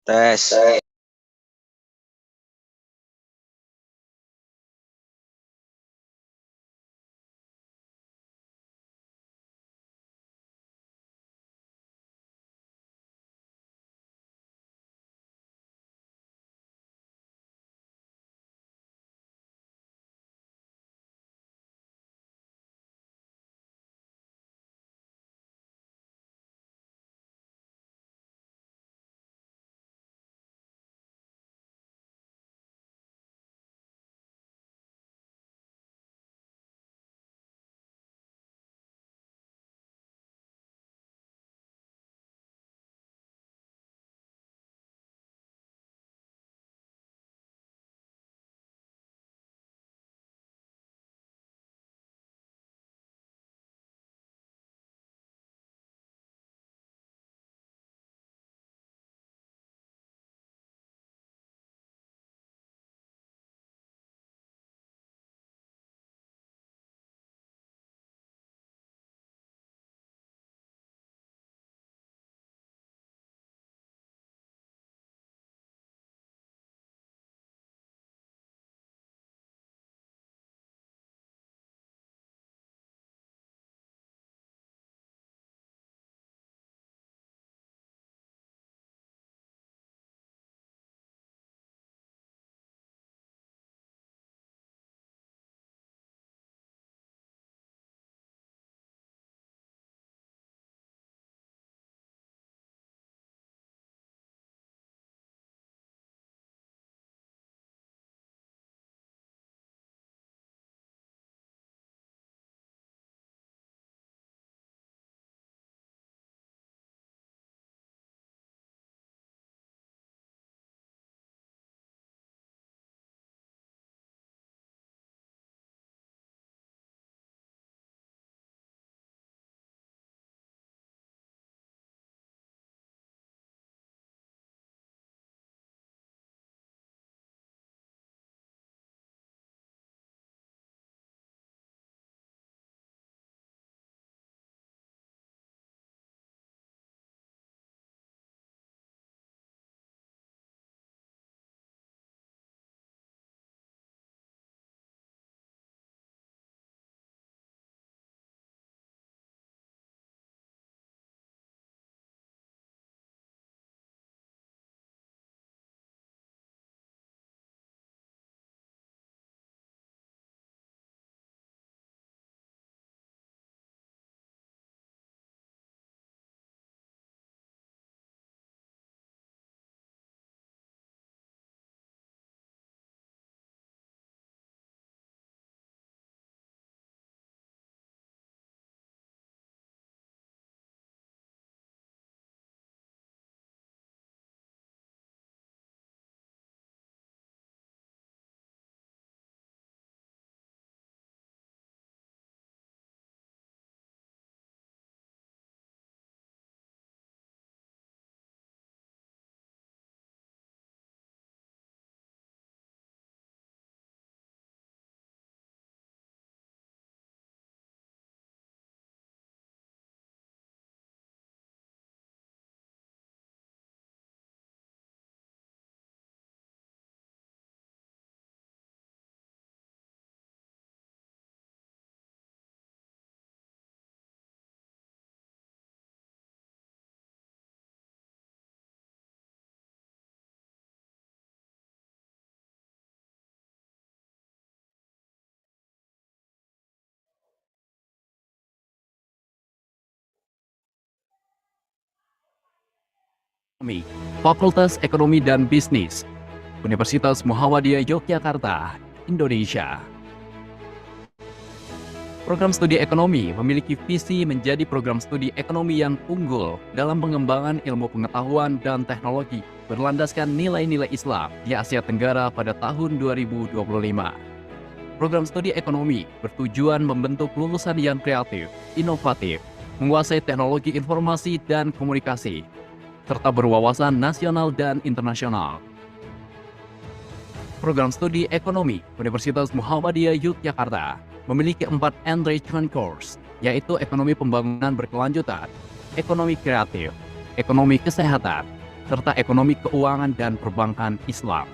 Tes. Fakultas Ekonomi dan Bisnis, Universitas Muhammadiyah Yogyakarta, Indonesia. Program studi ekonomi memiliki visi menjadi program studi ekonomi yang unggul dalam pengembangan ilmu pengetahuan dan teknologi berlandaskan nilai-nilai Islam di Asia Tenggara pada tahun 2025. Program studi ekonomi bertujuan membentuk lulusan yang kreatif, inovatif, menguasai teknologi informasi dan komunikasi, serta berwawasan nasional dan internasional. Program studi ekonomi Universitas Muhammadiyah Yogyakarta memiliki 4 enrichment course, yaitu ekonomi pembangunan berkelanjutan, ekonomi kreatif, ekonomi kesehatan, serta ekonomi keuangan dan perbankan Islam.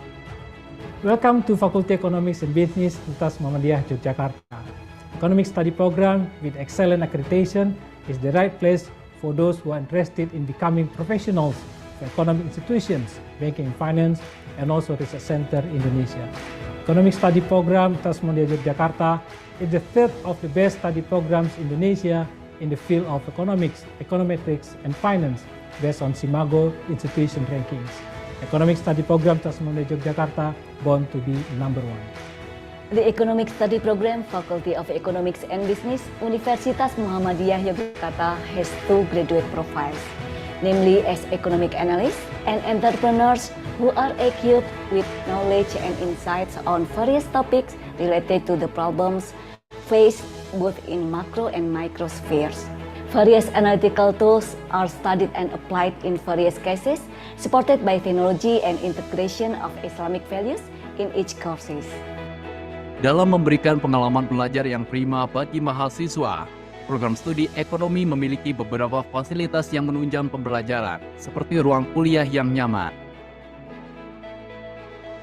Welcome to Faculty Economics and Business, Universitas Muhammadiyah Yogyakarta. Economic Study Program with excellent accreditation is the right place for those who are interested in becoming professionals for economic institutions, banking and finance, and also research center Indonesia. Economic Study Program Universitas Muhammadiyah Yogyakarta is the third of the best study programs in Indonesia in the field of economics, econometrics, and finance based on Simago institution rankings. Economic Study Program Universitas Muhammadiyah Yogyakarta born to be number one. The Economic Study Program, Faculty of Economics and Business, Universitas Muhammadiyah Yogyakarta has two graduate profiles, namely as economic analysts and entrepreneurs who are equipped with knowledge and insights on various topics related to the problems faced both in macro and micro spheres. Various analytical tools are studied and applied in various cases, supported by technology and integration of Islamic values in each courses. Dalam memberikan pengalaman belajar yang prima bagi mahasiswa, program studi ekonomi memiliki beberapa fasilitas yang menunjang pembelajaran, seperti ruang kuliah yang nyaman,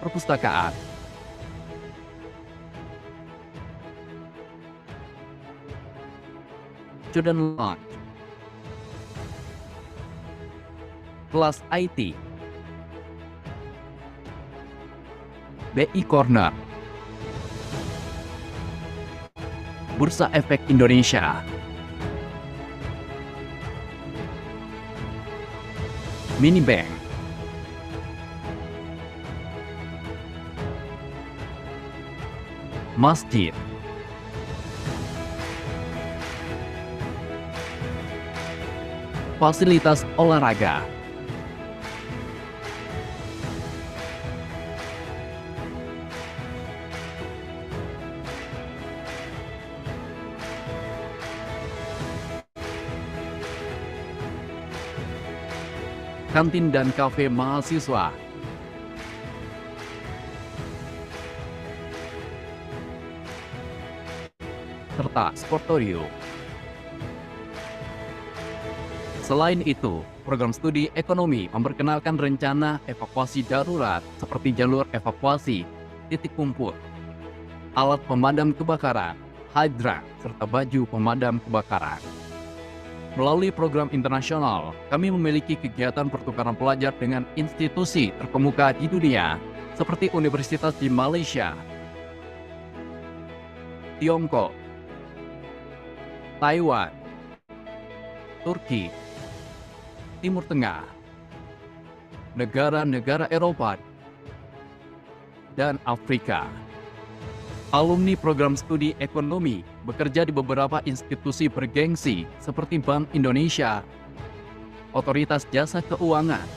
perpustakaan, student lounge, kelas IT, BI Corner, Bursa Efek Indonesia, mini bank, masjid, fasilitas olahraga, kantin dan kafe mahasiswa, serta sportorium. Selain itu, program studi ekonomi memperkenalkan rencana evakuasi darurat seperti jalur evakuasi, titik kumpul, alat pemadam kebakaran, hidran, serta baju pemadam kebakaran. Melalui program internasional, kami memiliki kegiatan pertukaran pelajar dengan institusi terkemuka di dunia, seperti universitas di Malaysia, Tiongkok, Taiwan, Turki, Timur Tengah, negara-negara Eropa, dan Afrika. Alumni program studi ekonomi bekerja di beberapa institusi bergengsi seperti Bank Indonesia, Otoritas Jasa Keuangan,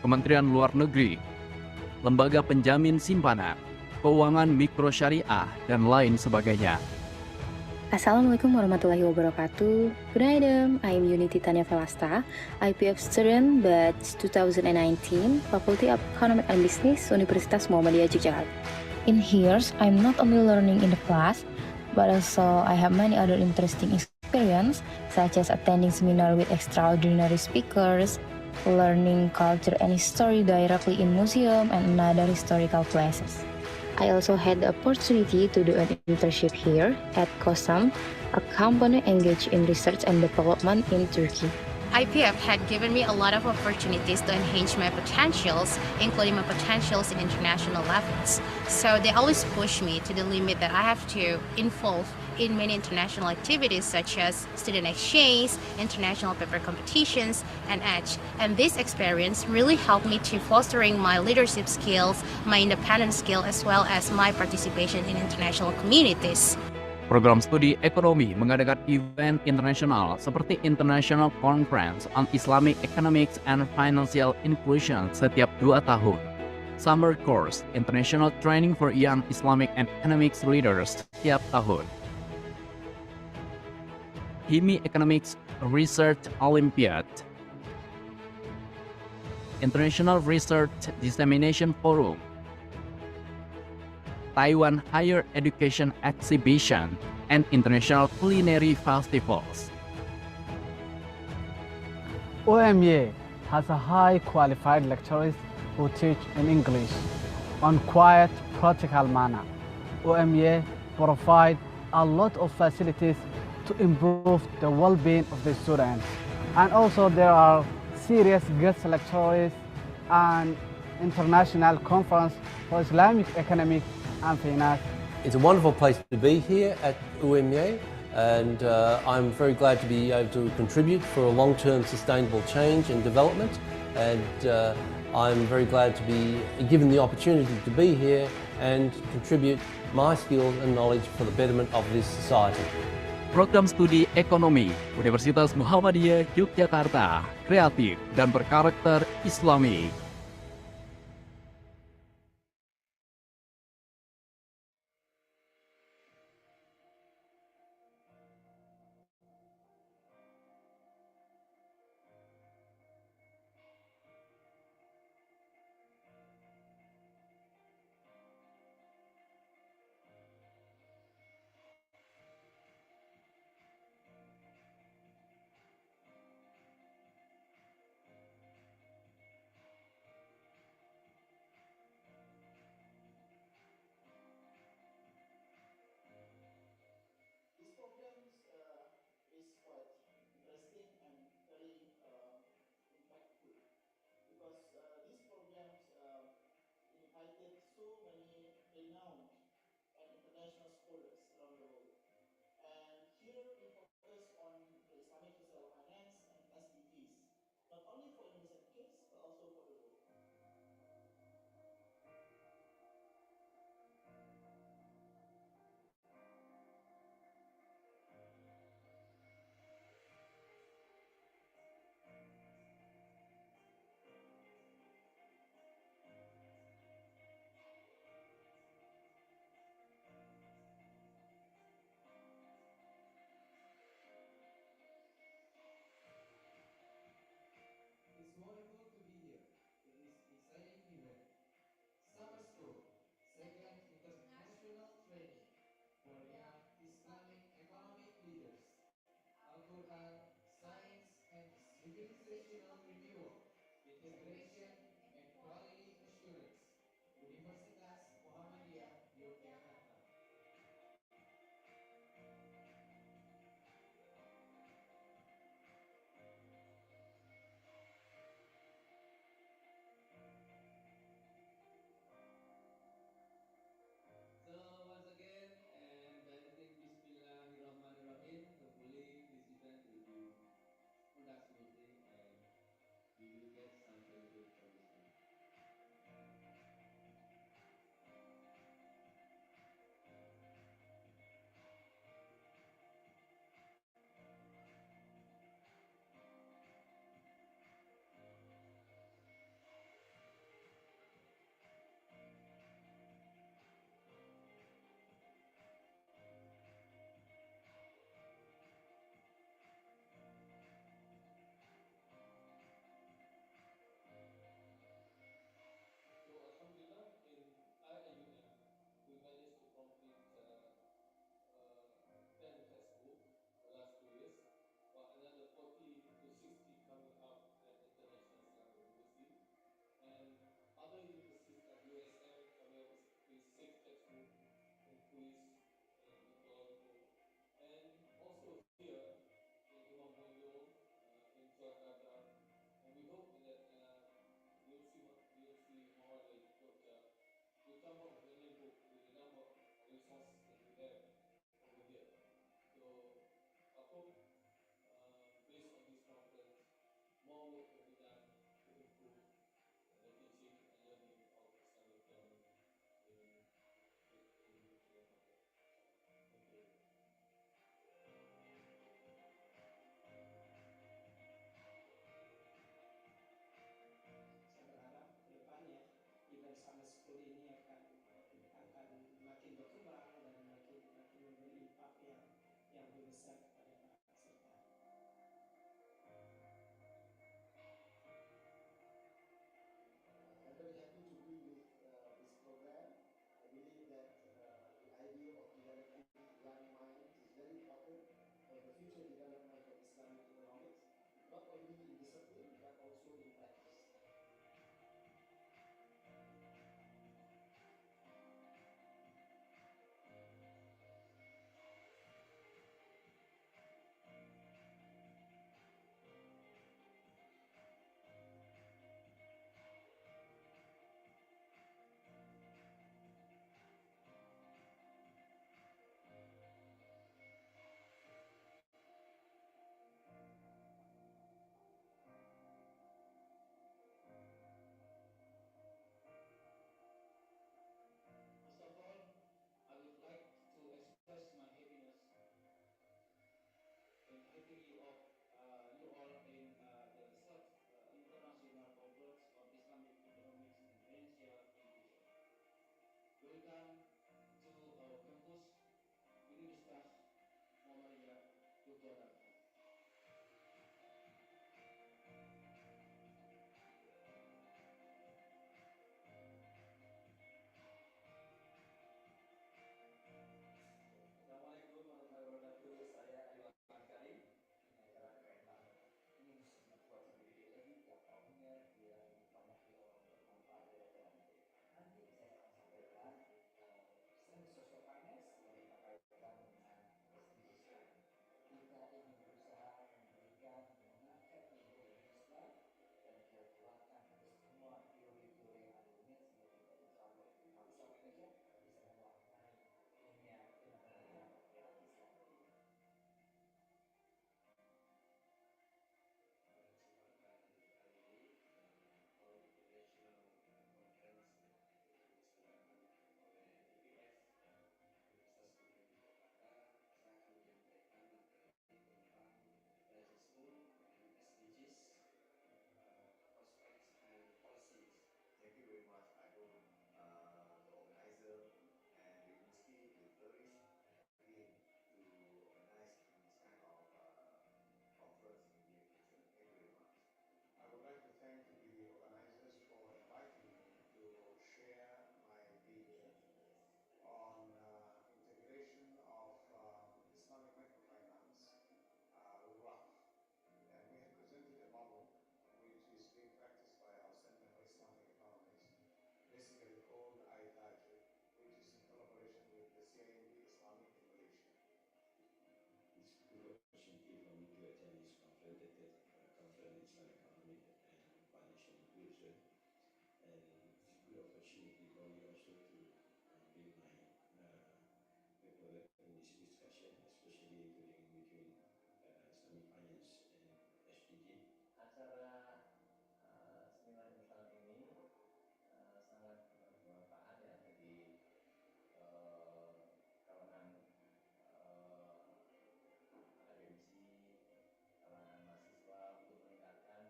Kementerian Luar Negeri, Lembaga Penjamin Simpanan, Keuangan Mikro Syariah, dan lain sebagainya. Assalamualaikum warahmatullahi wabarakatuh. Good night, I'm Unity Tanya Velasta, IPF student batch 2019, Faculty of Economic and Business, Universitas Muhammadiyah Yogyakarta. In here, I'm not only learning in the class, but also I have many other interesting experience, such as attending seminar with extraordinary speakers, learning culture and history directly in museum and other historical places. I also had the opportunity to do an internship here at COSAM, a company engaged in research and development in Turkey. IPF had given me a lot of opportunities to enhance my potentials, including my potentials in international levels. So they always push me to the limit that I have to involve in many international activities such as student exchange, international paper competitions, and EDGE. And this experience really helped me to fostering my leadership skills, my independent skill, as well as my participation in international communities. Program studi ekonomi mengadakan event internasional seperti International Conference on Islamic Economics and Financial Inclusion setiap 2 tahun. Summer Course International Training for Young Islamic and Economics Leaders setiap tahun. ICIEFI Economics Research Olympiad, International Research Dissemination Forum, Taiwan Higher Education Exhibition, and International Culinary Festivals. UMY has a high qualified lecturers who teach in English on quiet, practical manner. UMY provide a lot of facilities to improve the well-being of the students. And also there are serious guest lecturers and international conference for Islamic economic and finance. It's a wonderful place to be here at UMY, and I'm very glad to be able to contribute for a long-term sustainable change and development, and I'm very glad to be given the opportunity to be here and contribute my skills and knowledge for the betterment of this society. Program Studi Ekonomi Universitas Muhammadiyah Yogyakarta, kreatif dan berkarakter Islami. This program is quite interesting and very impactful because these programs invited so many renowned and international scholars around the world. And here we focus on the Islamic social finance and SDGs, not only for Indonesian kids but also for the world. It's wonderful to be here in this exciting event. Summer School, second international training for young Islamic economic leaders. Al-Quran, science and civilizational renewal, integration and quality assurance. Universitas Muhammadiyah Yogyakarta. So once again, and by saying Bismillahirrahmanirrahim, hopefully this event will be conducted smoothly and we will get some benefit from this one. So Alhamdulillah, in IIUM, we managed to complete 10 textbooks the last 2 years, while another 40 to 60 coming up at International Islamic University. And other universities like USM coming up with 6 textbooks in quiz in Kuala Lumpur. And also here in Imam Bonjol in Jakarta. And we hope that UMC Muhammadiyah Jogja will come up with many books with the number of resources that we have over here. So I hope based on this conference, more work can be done to improve the teaching and learning of Islamic economy in Yogyakarta. Thank you. Saya berharap kedepannya event Summer School ini akan makin berkembang dan makin memberi impak yang lebih besar kepada para peserta. I'm very happy to be with this program. I believe that the idea of developing young minds is very important for the future development of Islamic economics, not only in discipline but also in practice. Jakarta. Assalamualaikum warahmatullahi wabarakatuh. Saya Iwan Karim, pengacara kereta. Ini bisa buat sendiri lagi tiap tahunnya biar banyak orang bermanfaat dari jalan. Nanti saya akan sampaikan service social finance yang berkaitan dengan SDGs. Kita ingin berusaha memberikan mengangkat ilmu Islam dan kita keluarkan semua teori-teori yang ada ini sehingga kita insya Allah bangsa Indonesia bisa mewarnai dunia dengan yang Islam. Kesempatan kali ini International Conference diselenggarakan oleh IPF Universitas Negeri Jakarta. Saya akan menyampaikan materi tentang realisme and SDGs, prospects and policies. Thank you very much. I hope the organizer and the university will flourish again to organize this kind of conference in the near future. Thank you very much. I would like to thank the organizers for inviting me to share my opinion on integration of Islamic microfinance with wealth. And we have presented a model which is being practiced by our Center for Islamic Economics, basically called ICIEFI, which is in collaboration with the CIMB Islamic in Malaysia. It's a good opportunity for me to attend this conference, Islamic Economic and Financial Inclusion. And it's a good opportunity for me also to bring my product in this discussion, especially including between Islamic finance and SDG. Acara seminar Islam ini sangat bermanfaat ya bagi kalangan akademisi, kalangan mahasiswa untuk meningkatkan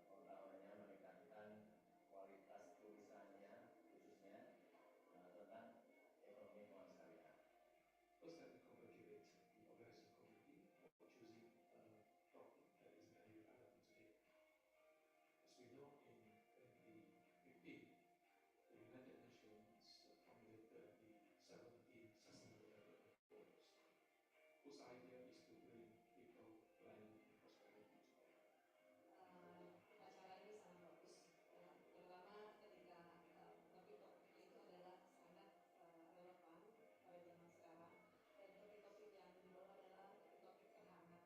pengetahuannya, meningkatkan kualitas tulisannya khususnya tentang ekonomi keuangan syariah. First, let me congratulate the organizing committee for choosing a topic that is very relevant today. As we know, in 2015, the United Nations formulated the 17 Sustainable Development Goals, whose idea is to bring people, planet, and prosperity together. Acara ini sangat bagus, terutama ketika topik-topiknya itu adalah sangat relevan pada zaman sekarang, dan topik-topik yang dibawa adalah topik-topik terhangat.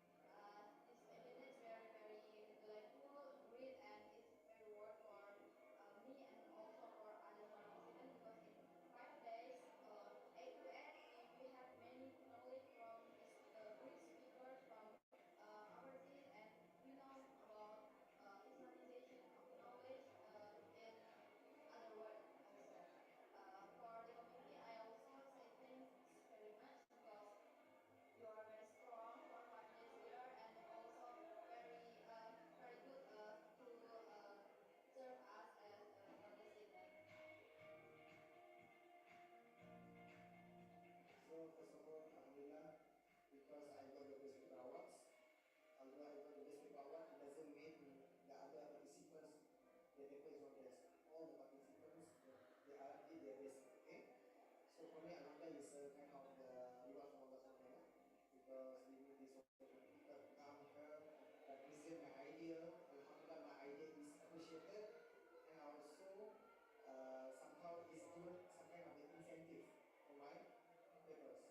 This agenda is very delightful, great, and it's very worth for me and also for other participants because in 5 days, 8 to 8, we have many knowledge from great speakers from overseas, and we know about Islamization of the knowledge in other world also. For the community, I also say thanks very much because you are very strong for 5 days here and also very good to serve us as participants. So first of all, Alhamdulillah, because I got the best paper awards. Although I got the best paper award, it doesn't mean the other participants, their paper is not best. All the participants, they did their best, okay? So for me, Alhamdulillah is a kind of the reward from Allah SWT, because we need this opportunity to come here, present my idea. Alhamdulillah, my idea is appreciated, and also somehow is given some kind of an incentive for my papers.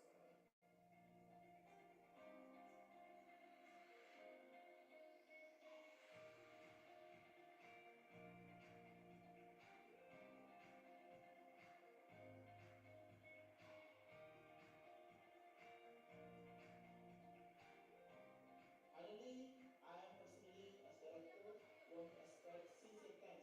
Finally, I am personally as director want to express sincere thanks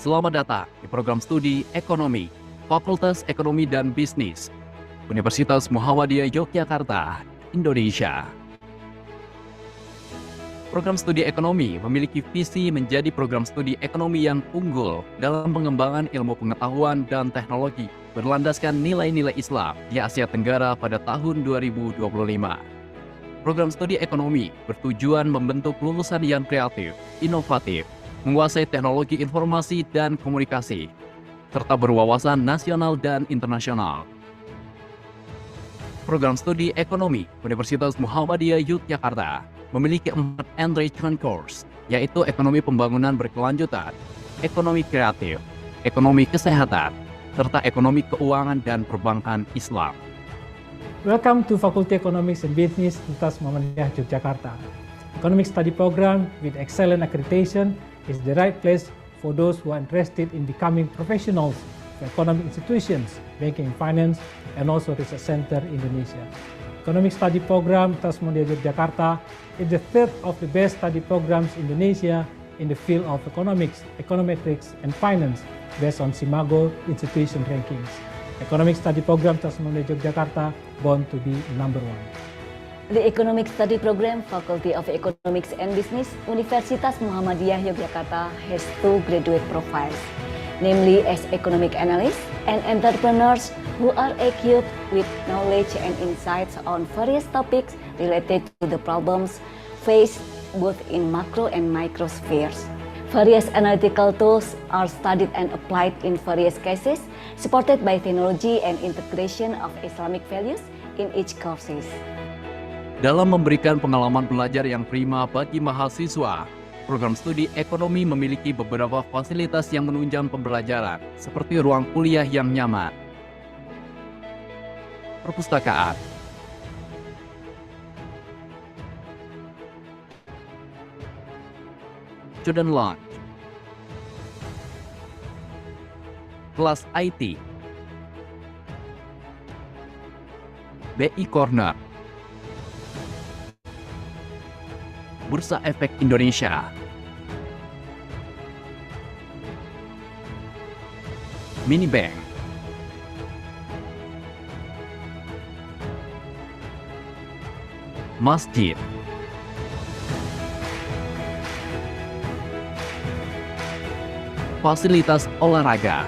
Selamat datang di program studi Ekonomi, Fakultas Ekonomi dan Bisnis, Universitas Muhammadiyah Yogyakarta, Indonesia. Program studi ekonomi memiliki visi menjadi program studi ekonomi yang unggul dalam pengembangan ilmu pengetahuan dan teknologi, berlandaskan nilai-nilai Islam di Asia Tenggara pada tahun 2025. Program studi ekonomi bertujuan membentuk lulusan yang kreatif, inovatif, menguasai teknologi informasi dan komunikasi, serta berwawasan nasional dan internasional. Program studi ekonomi Universitas Muhammadiyah Yogyakarta memiliki 4 enrichment course, yaitu ekonomi pembangunan berkelanjutan, ekonomi kreatif, ekonomi kesehatan, serta ekonomi keuangan dan perbankan Islam. Welcome to Faculty Economics and Business, Universitas Muhammadiyah Yogyakarta. Economic study program with excellent accreditation is the right place for those who are interested in becoming professionals of economic institutions, banking and finance, and also research center Indonesia. Economic study program Universitas Muhammadiyah Yogyakarta is the third of the best study programs in Indonesia in the field of economics, econometrics, and finance based on Simago institution rankings. Economic study program Universitas Muhammadiyah Yogyakarta born to be number one. The Economic Study Program, Faculty of Economics and Business, Universitas Muhammadiyah Yogyakarta has 2 graduate profiles, namely as economic analysts and entrepreneurs who are equipped with knowledge and insights on various topics related to the problems faced both in macro and micro spheres. Various analytical tools are studied and applied in various cases, supported by technology and integration of Islamic values in each courses. Dalam memberikan pengalaman belajar yang prima bagi mahasiswa, program studi ekonomi memiliki beberapa fasilitas yang menunjang pembelajaran, seperti ruang kuliah yang nyaman, perpustakaan, student lounge, kelas IT, BI Corner, Bursa Efek Indonesia, mini bank, masjid, fasilitas olahraga,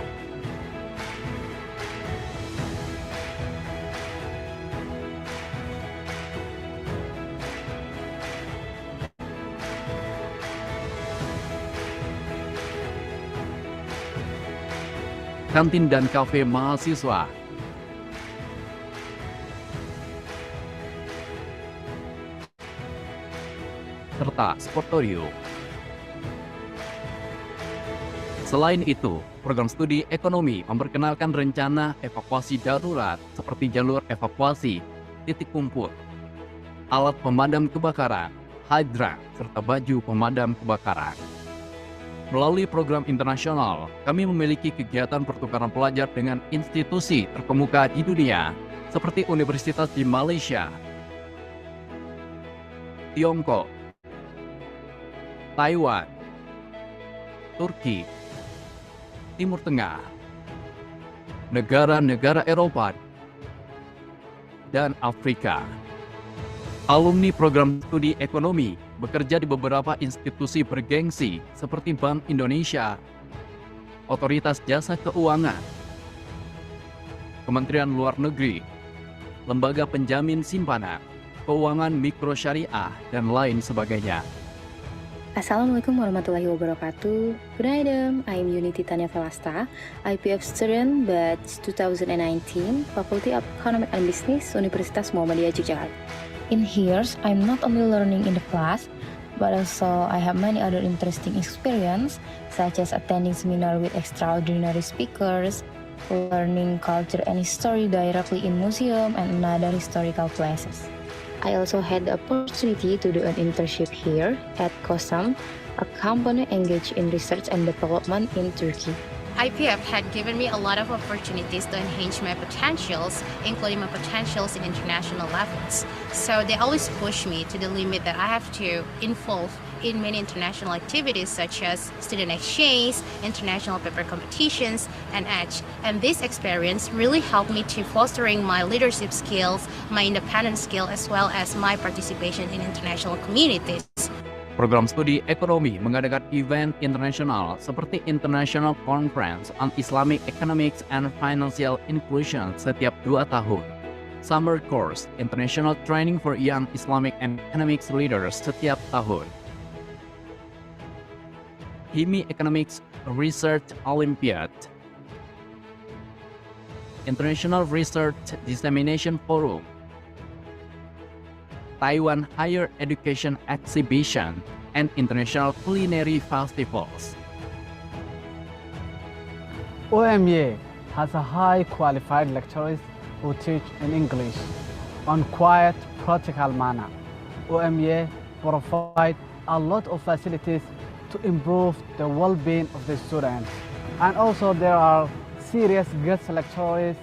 kantin dan kafe mahasiswa, serta sportorium. Selain itu, program studi ekonomi memperkenalkan rencana evakuasi darurat seperti jalur evakuasi, titik kumpul, alat pemadam kebakaran, hidran, serta baju pemadam kebakaran. Melalui program internasional, kami memiliki kegiatan pertukaran pelajar dengan institusi terkemuka di dunia, seperti universitas di Malaysia, Tiongkok, Taiwan, Turki, Timur Tengah, negara-negara Eropa, dan Afrika. Alumni program studi ekonomi bekerja di beberapa institusi bergengsi seperti Bank Indonesia, Otoritas Jasa Keuangan, Kementerian Luar Negeri, Lembaga Penjamin Simpanan, Keuangan Mikro Syariah, dan lain sebagainya. Assalamualaikum warahmatullahi wabarakatuh. Good night, I'm Unity Tanya Velasta, IPF student batch 2019, Faculty of Economic and Business, Universitas Muhammadiyah Yogyakarta. In here, I'm not only learning in the class, but also I have many other interesting experience, such as attending seminar with extraordinary speakers, learning culture and history directly in museum and other historical places. I also had the opportunity to do an internship here at COSAM, a company engaged in research and development in Turkey. IPF had given me a lot of opportunities to enhance my potentials, including my potentials in international levels. So they always push me to the limit that I have to involve in many international activities such as student exchange, international paper competitions, and EDGE. And this experience really helped me to fostering my leadership skills, my independent skill, as well as my participation in international communities. Program studi ekonomi mengadakan event internasional seperti International Conference on Islamic Economics and Financial Inclusion setiap 2 tahun. Summer Course International Training for Young Islamic and Economics Leaders setiap tahun. ICIEFI Economics Research Olympiad. International Research Dissemination Forum. Taiwan Higher Education Exhibition, and International Culinary Festivals. OMA has a high qualified lecturers who teach in English on quiet, practical manner. OMA provide a lot of facilities to improve the well-being of the students. And also there are serious guest lecturers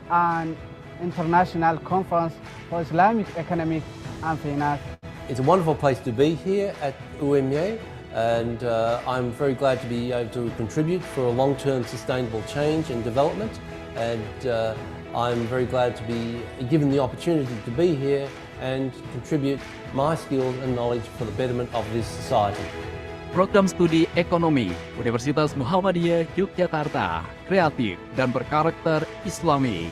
and international conference for Islamic economic and finance. It's a wonderful place to be here at UMY, and I'm very glad to be able to contribute for a long-term sustainable change and development, and I'm very glad to be given the opportunity to be here and contribute my skills and knowledge for the betterment of this society. Program studi ekonomi Universitas Muhammadiyah Yogyakarta, kreatif dan berkarakter Islami.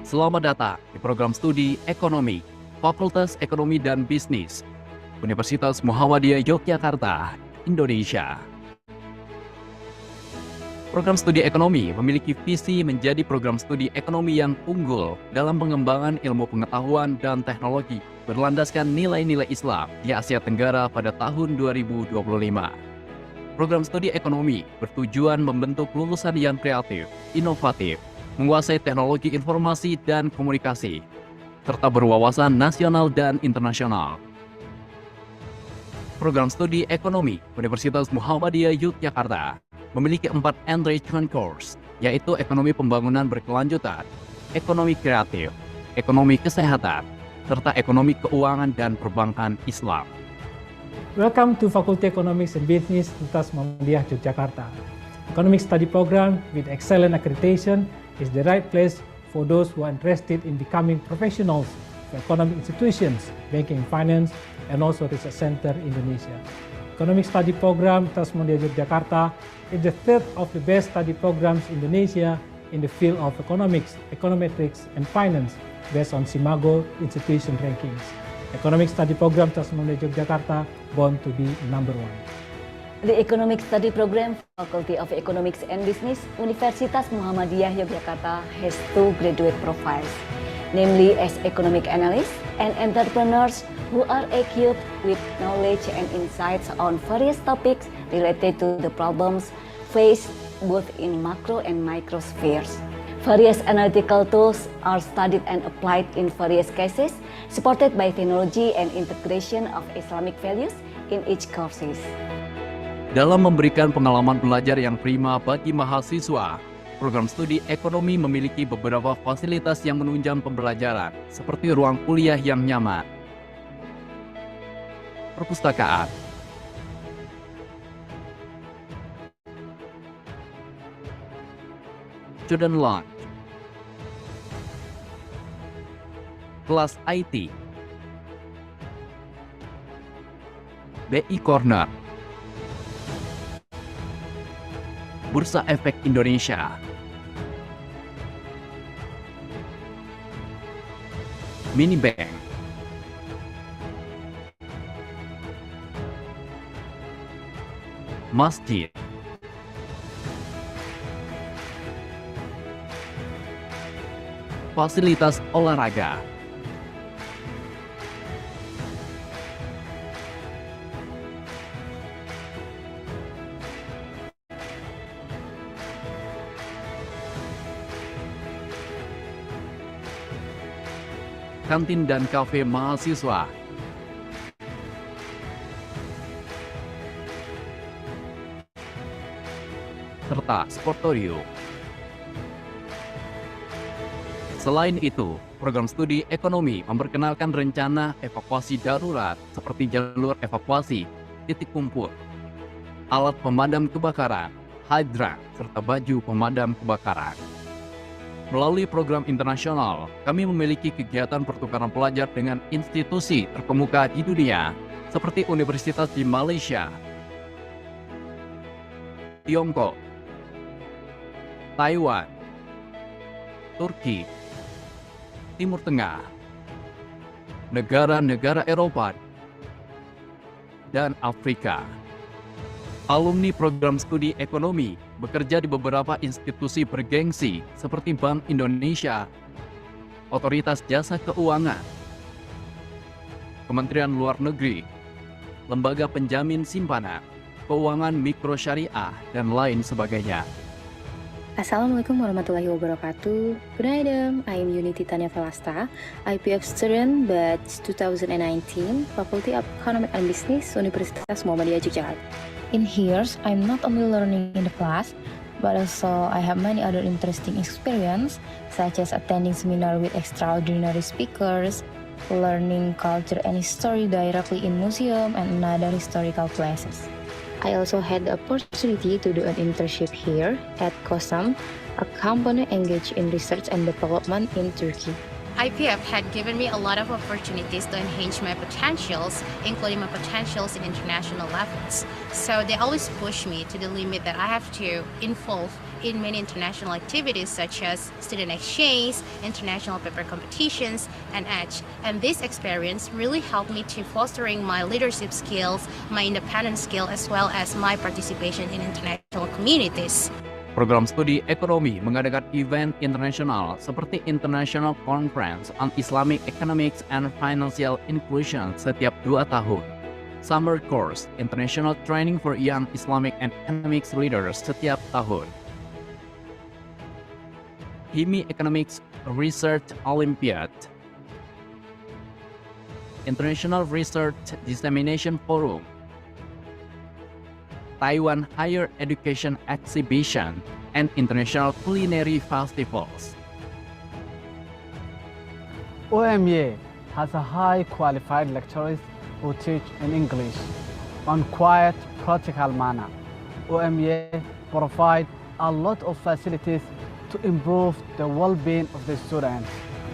Selamat datang di program studi Ekonomi, Fakultas Ekonomi dan Bisnis, Universitas Muhammadiyah Yogyakarta, Indonesia. Program studi ekonomi memiliki visi menjadi program studi ekonomi yang unggul dalam pengembangan ilmu pengetahuan dan teknologi berlandaskan nilai-nilai Islam di Asia Tenggara pada tahun 2025. Program studi ekonomi bertujuan membentuk lulusan yang kreatif, inovatif, menguasai teknologi informasi dan komunikasi, serta berwawasan nasional dan internasional. Program studi ekonomi Universitas Muhammadiyah Yogyakarta memiliki 4 enrichment course, yaitu ekonomi pembangunan berkelanjutan, ekonomi kreatif, ekonomi kesehatan, serta ekonomi keuangan dan perbankan Islam. Welcome to Faculty Economics and Business, Universitas Muhammadiyah Yogyakarta. Economic study program with excellent accreditation is the right place for those who are interested in becoming professionals for economic institutions, banking, finance, and also research center Indonesia. Economic study program Universitas Muhammadiyah Yogyakarta is the third of the best study programs in Indonesia in the field of economics, econometrics, and finance based on Simago institution rankings. Economic study program Universitas Muhammadiyah Yogyakarta born to be number 1. The Economic Study Program, Faculty of Economics and Business, Universitas Muhammadiyah Yogyakarta has 2 graduate profiles, namely as economic analysts and entrepreneurs who are equipped with knowledge and insights on various topics related to the problems faced both in macro and micro spheres. Various analytical tools are studied and applied in various cases, supported by technology and integration of Islamic values in each courses. Dalam memberikan pengalaman belajar yang prima bagi mahasiswa, program studi ekonomi memiliki beberapa fasilitas yang menunjang pembelajaran, seperti ruang kuliah yang nyaman, perpustakaan, student lounge, kelas IT, BI Corner, Bursa Efek Indonesia, mini bank, masjid, fasilitas olahraga, kantin dan kafe mahasiswa, serta sportorium. Selain itu, program studi ekonomi memperkenalkan rencana evakuasi darurat seperti jalur evakuasi, titik kumpul, alat pemadam kebakaran, hidran, serta baju pemadam kebakaran. Melalui program internasional, kami memiliki kegiatan pertukaran pelajar dengan institusi terkemuka di dunia, seperti universitas di Malaysia, Tiongkok, Taiwan, Turki, Timur Tengah, negara-negara Eropa, dan Afrika. Alumni program studi ekonomi bekerja di beberapa institusi bergengsi seperti Bank Indonesia, Otoritas Jasa Keuangan, Kementerian Luar Negeri, Lembaga Penjamin Simpanan, Keuangan Mikro Syariah, dan lain sebagainya. Assalamualaikum warahmatullahi wabarakatuh. Good night, I am Unity Tanya Velasta, IPF student batch 2019, Faculty of Economic and Business, Universitas Muhammadiyah Yogyakarta. In here, I'm not only learning in the class, but also I have many other interesting experience, such as attending seminar with extraordinary speakers, learning culture and history directly in museum and other historical places. I also had the opportunity to do an internship here at COSAM, a company engaged in research and development in Turkey. IPF had given me a lot of opportunities to enhance my potentials, including my potentials in international levels. So they always push me to the limit that I have to involve in many international activities such as student exchange, international paper competitions, and EDGE. And this experience really helped me to fostering my leadership skills, my independent skill, as well as my participation in international communities. Program studi ekonomi mengadakan event internasional seperti International Conference on Islamic Economics and Financial Inclusion setiap 2 tahun. Summer Course International Training for Young Islamic and Economics Leaders setiap tahun. ICIEFI Economics Research Olympiad. International Research Dissemination Forum. Taiwan Higher Education Exhibition, and International Culinary Festivals. UMY has a high qualified lecturers who teach in English on quiet, practical manner. UMY provide a lot of facilities to improve the well-being of the students.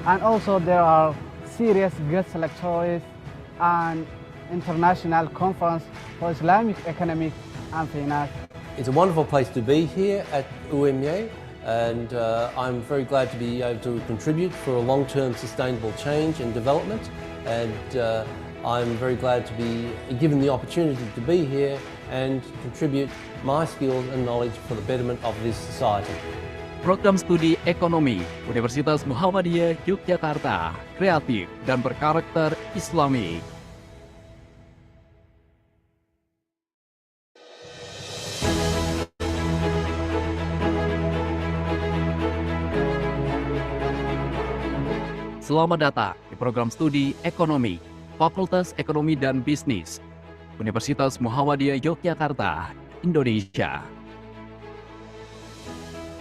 And also there are serious guest lecturers and international conference for Islamic economic and finance. It's a wonderful place to be here at UMY, and I'm very glad to be able to contribute for a long-term sustainable change and development, and I'm very glad to be given the opportunity to be here and contribute my skills and knowledge for the betterment of this society. Program studi ekonomi Universitas Muhammadiyah Yogyakarta, kreatif dan berkarakter Islami. Selamat datang di program studi ekonomi Fakultas Ekonomi dan Bisnis Universitas Muhammadiyah Yogyakarta, Indonesia.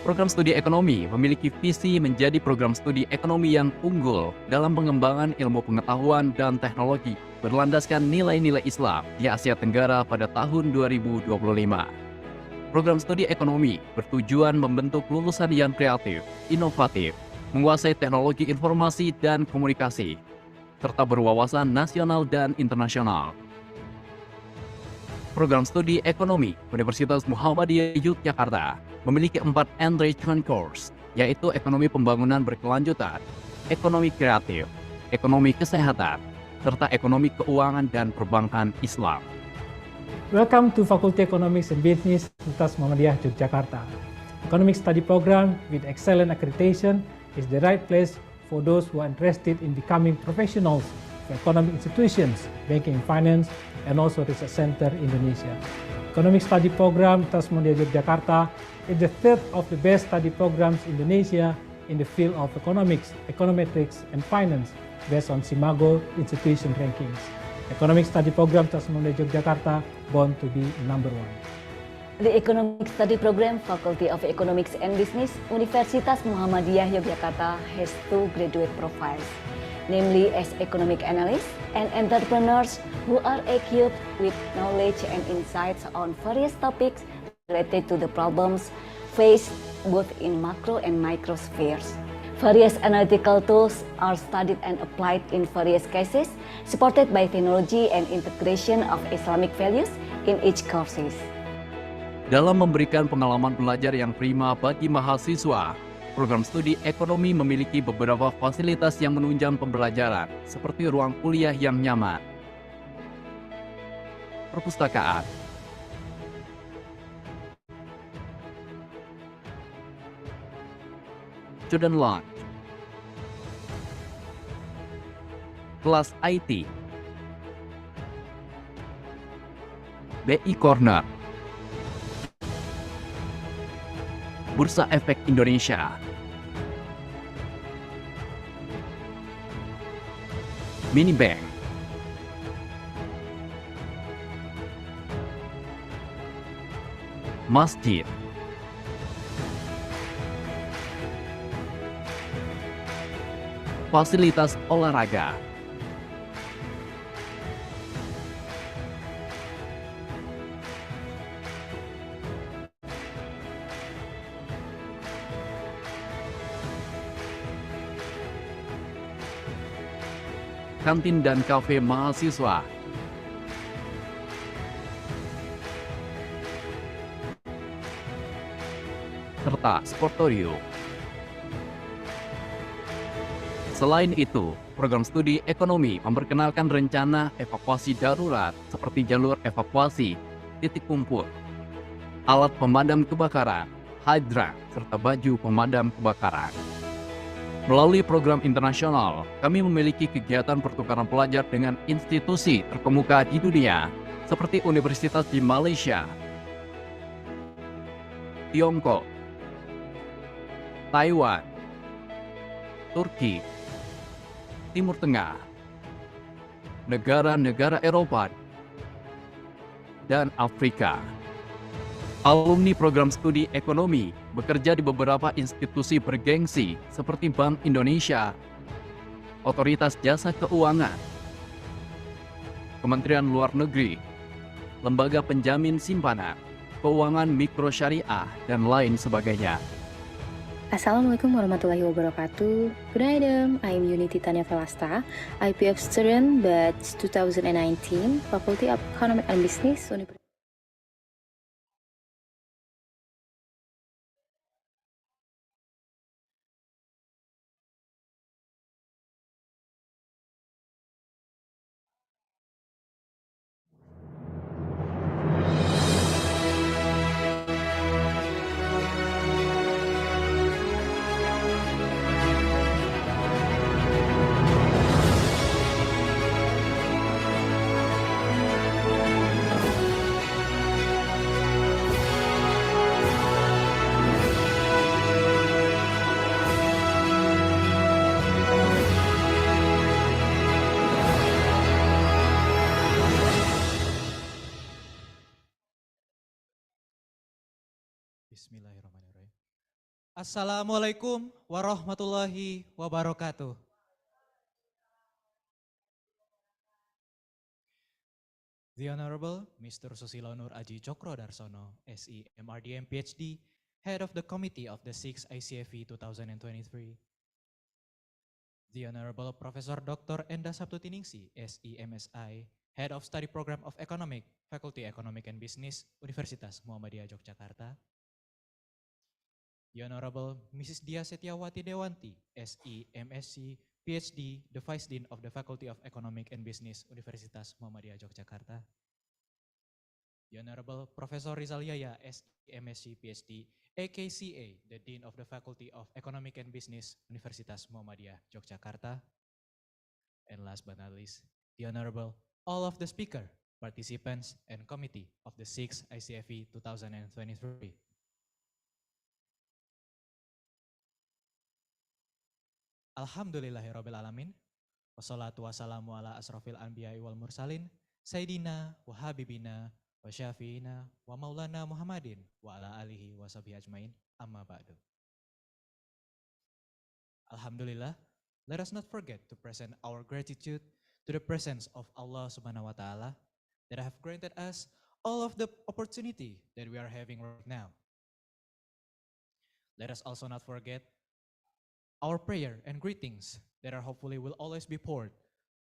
Program studi ekonomi memiliki visi menjadi program studi ekonomi yang unggul dalam pengembangan ilmu pengetahuan dan teknologi berlandaskan nilai-nilai Islam di Asia Tenggara pada tahun 2025. Program studi ekonomi bertujuan membentuk lulusan yang kreatif, inovatif, menguasai teknologi informasi dan komunikasi, serta berwawasan nasional dan internasional. Program studi ekonomi Universitas Muhammadiyah Yogyakarta memiliki 4 enrichment course, yaitu ekonomi pembangunan berkelanjutan, ekonomi kreatif, ekonomi kesehatan, serta ekonomi keuangan dan perbankan Islam. Welcome to Faculty Economics and Business Universitas Muhammadiyah Yogyakarta. Economic study program with excellent accreditation is the right place for those who are interested in becoming professionals for economic institutions, banking and finance, and also research center Indonesia. Economic study program Universitas Muhammadiyah Yogyakarta is the third of the best study programs in Indonesia in the field of economics, econometrics, and finance based on Simago institution rankings. Economic study program Universitas Muhammadiyah Yogyakarta born to be number 1. The Economic Study Program Faculty of Economics and Business Universitas Muhammadiyah Yogyakarta has 2 graduate profiles, namely as economic analysts and entrepreneurs who are equipped with knowledge and insights on various topics related to the problems faced both in macro and micro spheres. Various analytical tools are studied and applied in various cases, supported by technology and integration of Islamic values in each courses. Dalam memberikan pengalaman belajar yang prima bagi mahasiswa, program studi ekonomi memiliki beberapa fasilitas yang menunjang pembelajaran, seperti ruang kuliah yang nyaman, perpustakaan, student lounge, kelas IT, BI Corner, Bursa Efek Indonesia, mini bank, masjid, fasilitas olahraga, kantin dan kafe mahasiswa, serta sportorium. Selain itu, program studi ekonomi memperkenalkan rencana evakuasi darurat seperti jalur evakuasi, titik kumpul, alat pemadam kebakaran, hidran, serta baju pemadam kebakaran. Melalui program internasional, kami memiliki kegiatan pertukaran pelajar dengan institusi terkemuka di dunia, seperti universitas di Malaysia, Tiongkok, Taiwan, Turki, Timur Tengah, negara-negara Eropa, dan Afrika. Alumni program studi ekonomi bekerja di beberapa institusi bergengsi seperti Bank Indonesia, Otoritas Jasa Keuangan, Kementerian Luar Negeri, Lembaga Penjamin Simpanan, Keuangan Mikro Syariah, dan lain sebagainya. Assalamualaikum warahmatullahi wabarakatuh. Good night, I'm Unity Tanya Velasta, IPF student batch 2019, Faculty of Economic and Business, Universitas. Bismillahirrahmanirrahim. Assalamualaikum warahmatullahi wabarakatuh. The Honorable Mr. Susilo Nur Aji Cokro Darsono, SE, MRDM, PhD, Head of the Committee of the 6th ICIEFI 2023. The Honorable Professor Dr. Enda Sabtuningsi, SE, MSI, Head of Study Program of Economic, Faculty Economic and Business, Universitas Muhammadiyah Yogyakarta. The Honorable Mrs. Dia Setiawati Dewanti, SE, MSc, PhD, the Vice Dean of the Faculty of Economic and Business, Universitas Muhammadiyah Yogyakarta. The Honorable Professor Rizal Yaya, SE, MSc, PhD, AKCA, the Dean of the Faculty of Economic and Business, Universitas Muhammadiyah Yogyakarta. And last but not least, the Honorable all of the speaker, participants, and committee of the 6th ICIEFI 2023. Alhamdulillahirabbil alamin. Wassalatu wassalamu ala asrofil anbiya'i wal mursalin, Sayyidina wa habibina wa syafi'ina wa maulana Muhammadin wa ala alihi wa sahbihi ajmain, amma ba'du. Alhamdulillah, let us not forget to present our gratitude to the presence of Allah Subhanahu wa Ta'ala that have granted us all of the opportunity that we are having right now. Let us also not forget our prayer and greetings that are hopefully will always be poured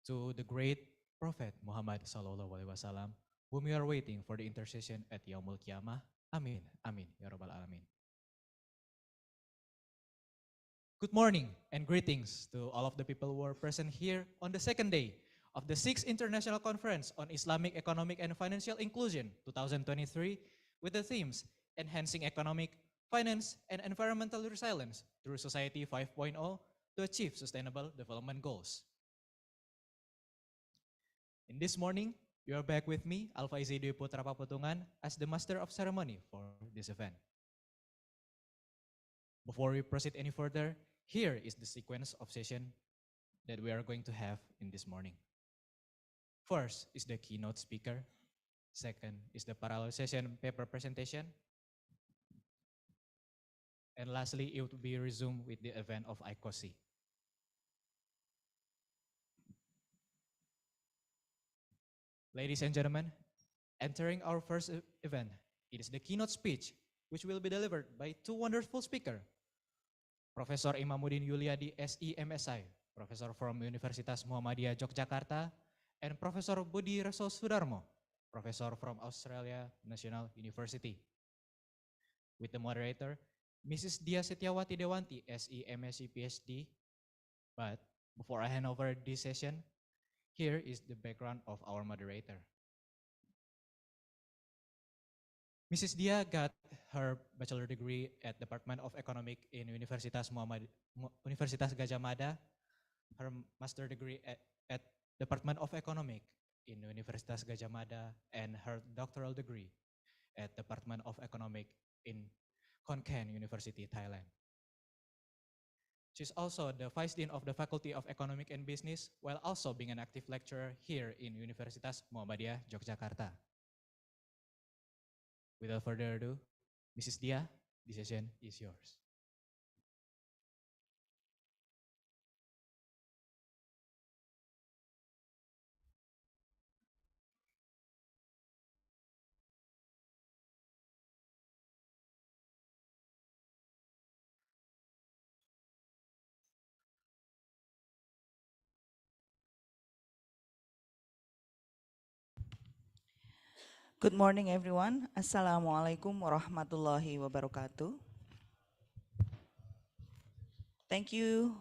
to the great Prophet Muhammad Sallallahu Alaihi Wasallam, whom we are waiting for the intercession at Yaumul Qiyamah. Amin, amin, ya Rabbal Alamin. Good morning and greetings to all of the people who are present here on the second day of the 6th International Conference on Islamic Economic and Financial Inclusion 2023 with the themes Enhancing Economic, Finance, and Environmental Resilience through Society 5.0 to achieve Sustainable Development Goals. In this morning, you are back with me, Alfa Izidwi Putra Paputungan, as the Master of Ceremony for this event. Before we proceed any further, here is the sequence of session that we are going to have in this morning. First is the keynote speaker. Second is the parallel session paper presentation. And lastly, it will be resumed with the event of ICOSI. Ladies and gentlemen, entering our first event, it is the keynote speech, which will be delivered by two wonderful speakers, Professor Imamuddin Yuliadi, SE, MSI, Professor from Universitas Muhammadiyah Yogyakarta, and Professor Budi Reso Sudarmo, Professor from Australia National University. With the moderator, Mrs. Dia Setiawati Dewanti, SE MSc PhD. But before I hand over this session, here is the background of our moderator. Mrs. Dia got her bachelor degree at Department of Economic in Universitas Gajah Mada, her master degree at Department of Economic in Universitas Gajah Mada, and her doctoral degree at Department of Economic in Khon Kaen University, Thailand. She's also the Vice Dean of the Faculty of Economic and Business, while also being an active lecturer here in Universitas Muhammadiyah Yogyakarta. Without further ado, Mrs. Dia, the session is yours. Good morning, everyone. Assalamualaikum warahmatullahi wabarakatuh. Thank you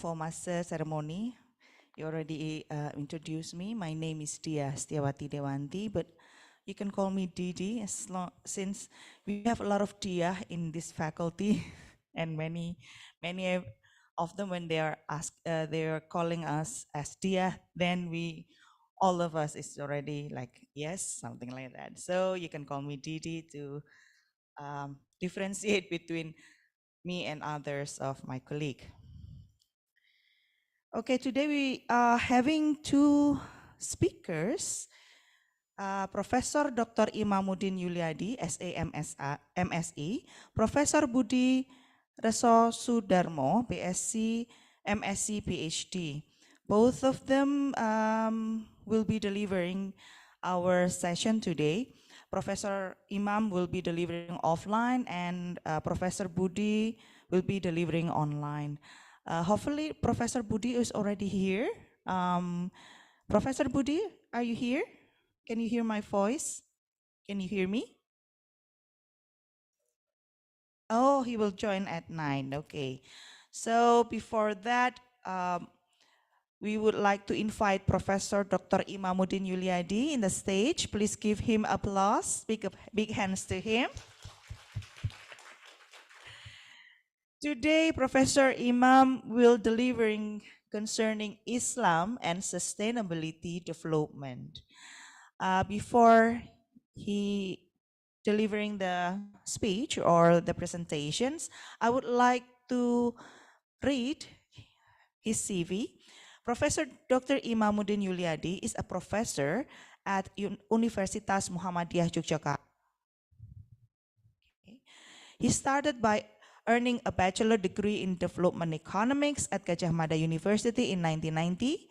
for master ceremony. You already introduced me. My name is Dia Setiawati Dewanti, but you can call me Didi since we have a lot of Dia in this faculty, and many of them when they are calling us as Dia, then all of us is already like, yes, something like that. So you can call me Didi to differentiate between me and others of my colleague. Okay, today we are having two speakers, Professor Dr. Imamuddin Yuliadi, MSE, Professor Budi Reso Sudarmo, BSc, MSc, PhD. Both of them will be delivering our session today. Professor Imam will be delivering offline, and Professor Budi will be delivering online. Hopefully, Professor Budi is already here. Professor Budi, are you here? Can you hear my voice? Can you hear me? Oh, he will join at 9. Okay. So before that, we would like to invite Professor Dr. Imamuddin Yuliadi in the stage. Please give him applause. Big hands to him. Today, Professor Imam will delivering concerning Islam and sustainability development. Before he delivering the speech or the presentations, I would like to read his CV. Professor Dr. Imamuddin Yuliadi is a professor at Universitas Muhammadiyah Yogyakarta. He started by earning a bachelor degree in development economics at Gajah Mada University in 1990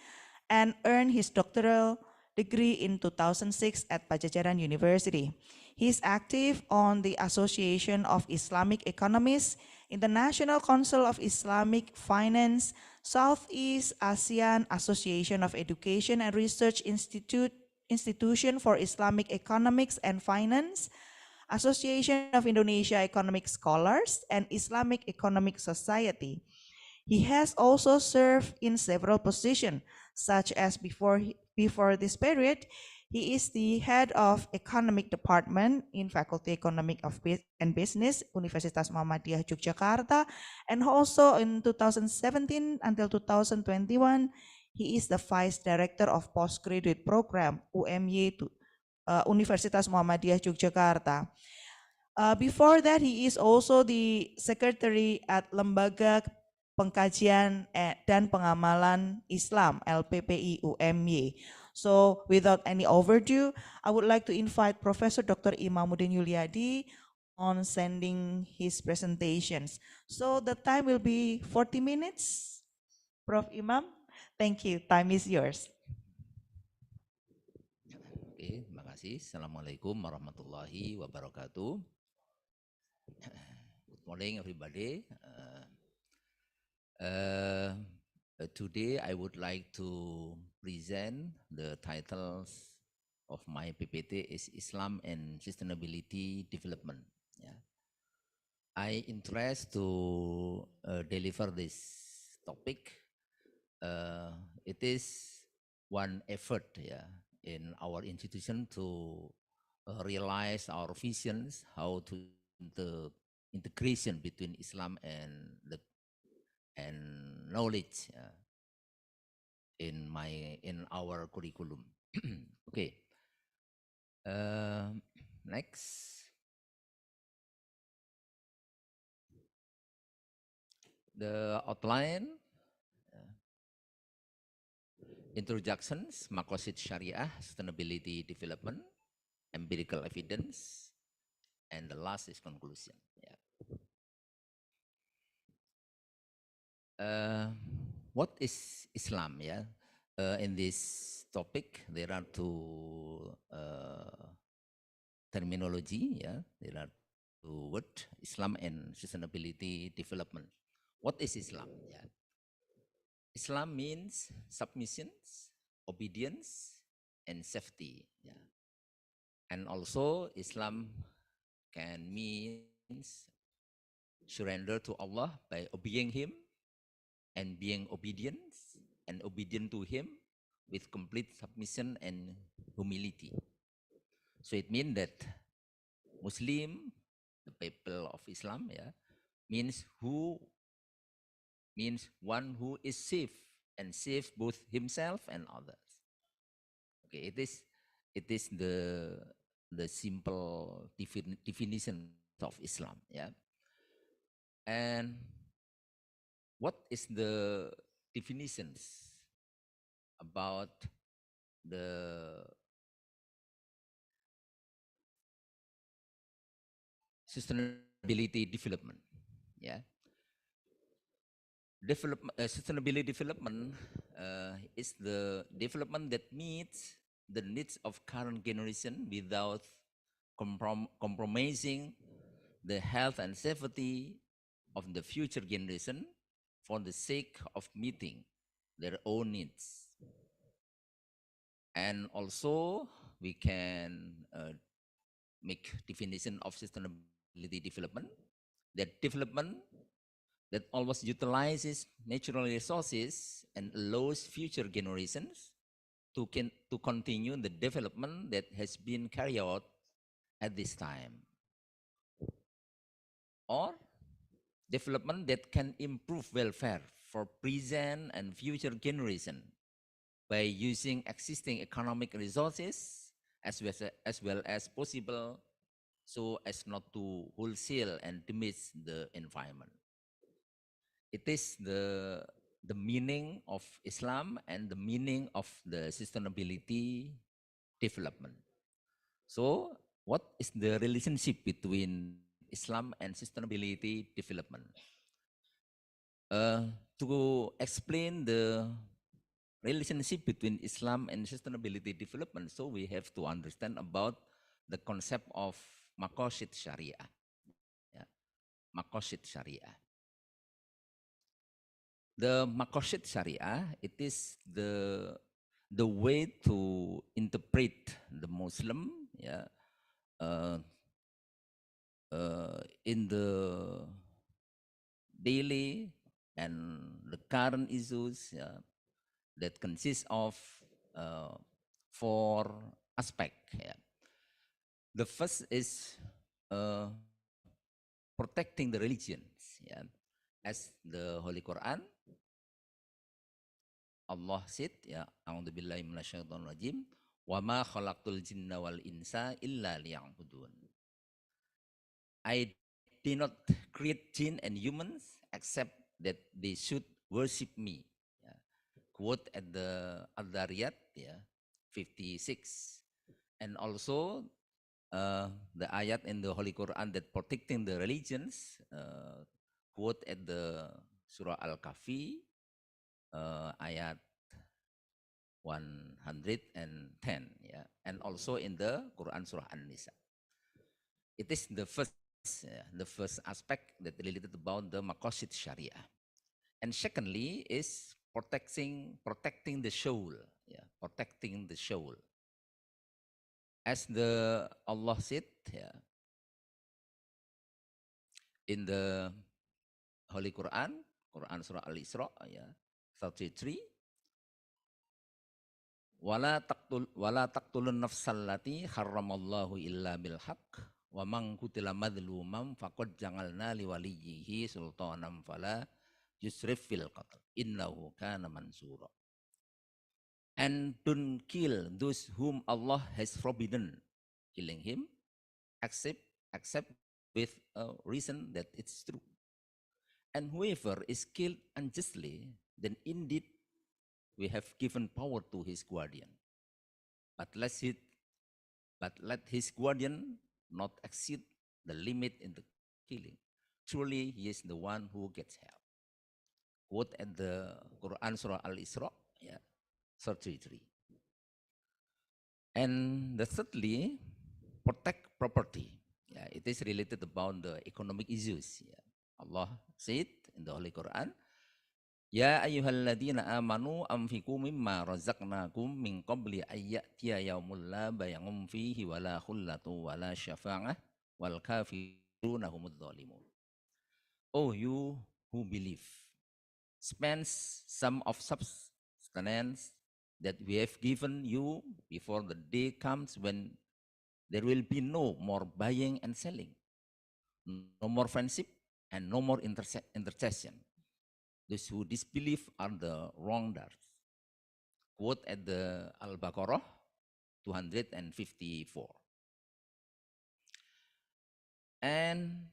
and earned his doctoral degree in 2006 at Pajajaran University. He is active on the Association of Islamic Economists, International Council of Islamic Finance, Southeast Asian Association of Education and Research Institution for Islamic Economics and Finance, Association of Indonesia Economic Scholars, and Islamic Economic Society. He has also served in several positions, such as before this period, he is the head of Economic Department in Faculty Economic and Business, Universitas Muhammadiyah Yogyakarta, and also in 2017 until 2021, he is the Vice Director of Postgraduate Program, UMY, Universitas Muhammadiyah Yogyakarta. Before that, he is also the Secretary at Lembaga Pengkajian dan Pengamalan Islam, LPPI UMY. So without any overdue, I would like to invite Professor Dr. Imamuddin Yuliadi on sending his presentations. So the time will be 40 minutes. Prof. Imam, thank you. Time is yours. Oke, terima kasih. Assalamualaikum warahmatullahi wabarakatuh. Good morning, everybody. Today I would like to present the titles of my PPT is Islam and Sustainability Development. Yeah. I interest to deliver this topic. It is one effort, yeah, in our institution to realize our visions, how to the integration between Islam and the knowledge in our curriculum. Okay. Next, the outline, introductions, Maqasid Syariah, sustainability development, empirical evidence, and the last is conclusion. Yeah. What is Islam? Yeah. In this topic, there are two terminology. Yeah, there are two words: Islam and sustainability development. What is Islam? Yeah. Islam means submissions, obedience, and safety. Yeah. And also Islam can means surrender to Allah by obeying Him and being obedient to Him with complete submission and humility. So it means that Muslim, the people of Islam, yeah, means one who is safe and save both himself and others. Okay, it is the simple definition of Islam. Yeah, and what is the definitions about the sustainability development? Yeah, sustainability development is the development that meets the needs of current generation without compromising the health and safety of the future generation for the sake of meeting their own needs. And also we can make definition of sustainability development, that development that always utilizes natural resources and allows future generations to continue the development that has been carried out at this time, or development that can improve welfare for present and future generation by using existing economic resources as well as possible, so as not to wholesale and damage the environment. It is the meaning of Islam and the meaning of the sustainability development. So what is the relationship between Islam and sustainability development? To explain the relationship between Islam and sustainability development, so we have to understand about the concept of Maqasid Syariah. Yeah. Maqasid Syariah. The Maqasid Syariah, it is the way to interpret the Muslim, yeah, in the daily and the current issues, yeah, that consists of four aspects. Yeah. The first is protecting the religions. Yeah. As the Holy Quran, Allah said, ya, a'udzubillahi minasyaitonirrajim, wa ma khalaqtul jinna wal insa illa liya'budun. I did not create jinn and humans except that they should worship me. Yeah. Quote at the Al-Dariyat, yeah, 56. And also the ayat in the Holy Quran that protecting the religions, quote at the Surah Al-Kahfi, ayat 110, yeah, and also in the Quran Surah An-Nisa. It is the first aspect that related about the Maqasid Syariah. And secondly is protecting the soul, yeah, protecting the soul. As the Allah said, yeah, in the Holy Quran, Quran Surah Al-Isra, yeah, 33, wala taqtulun nafsallati harramallahu illa bil haqq wa man qutila madluman faqad ja'alna li waliyhi sultanan fala yusrif fil qatl innahu kana mansura. And don't kill those whom Allah has forbidden killing him, except with a reason that it's true. And whoever is killed unjustly, then indeed we have given power to his guardian. But let his guardian not exceed the limit in the killing. Truly, he is the one who gets help. Quote at the Quran Surah Al-Isra, yeah, 33. And the thirdly, protect property. Yeah, it is related about the economic issues. Yeah. Allah said in the Holy Quran, Ya ayyuhalladzina amanu anfiqu mimma razaqnakum min qabli ayyatiya yaumul la bay'un fihi wala khullatu wala syafa'ah wal kafiruna humudz zalimun. Oh, you who believe, spend some of substance that we have given you before the day comes when there will be no more buying and selling, no more friendship, and no more intercession. Those who disbelieve are the wrongdoers. Quote at the Al-Baqarah 254. And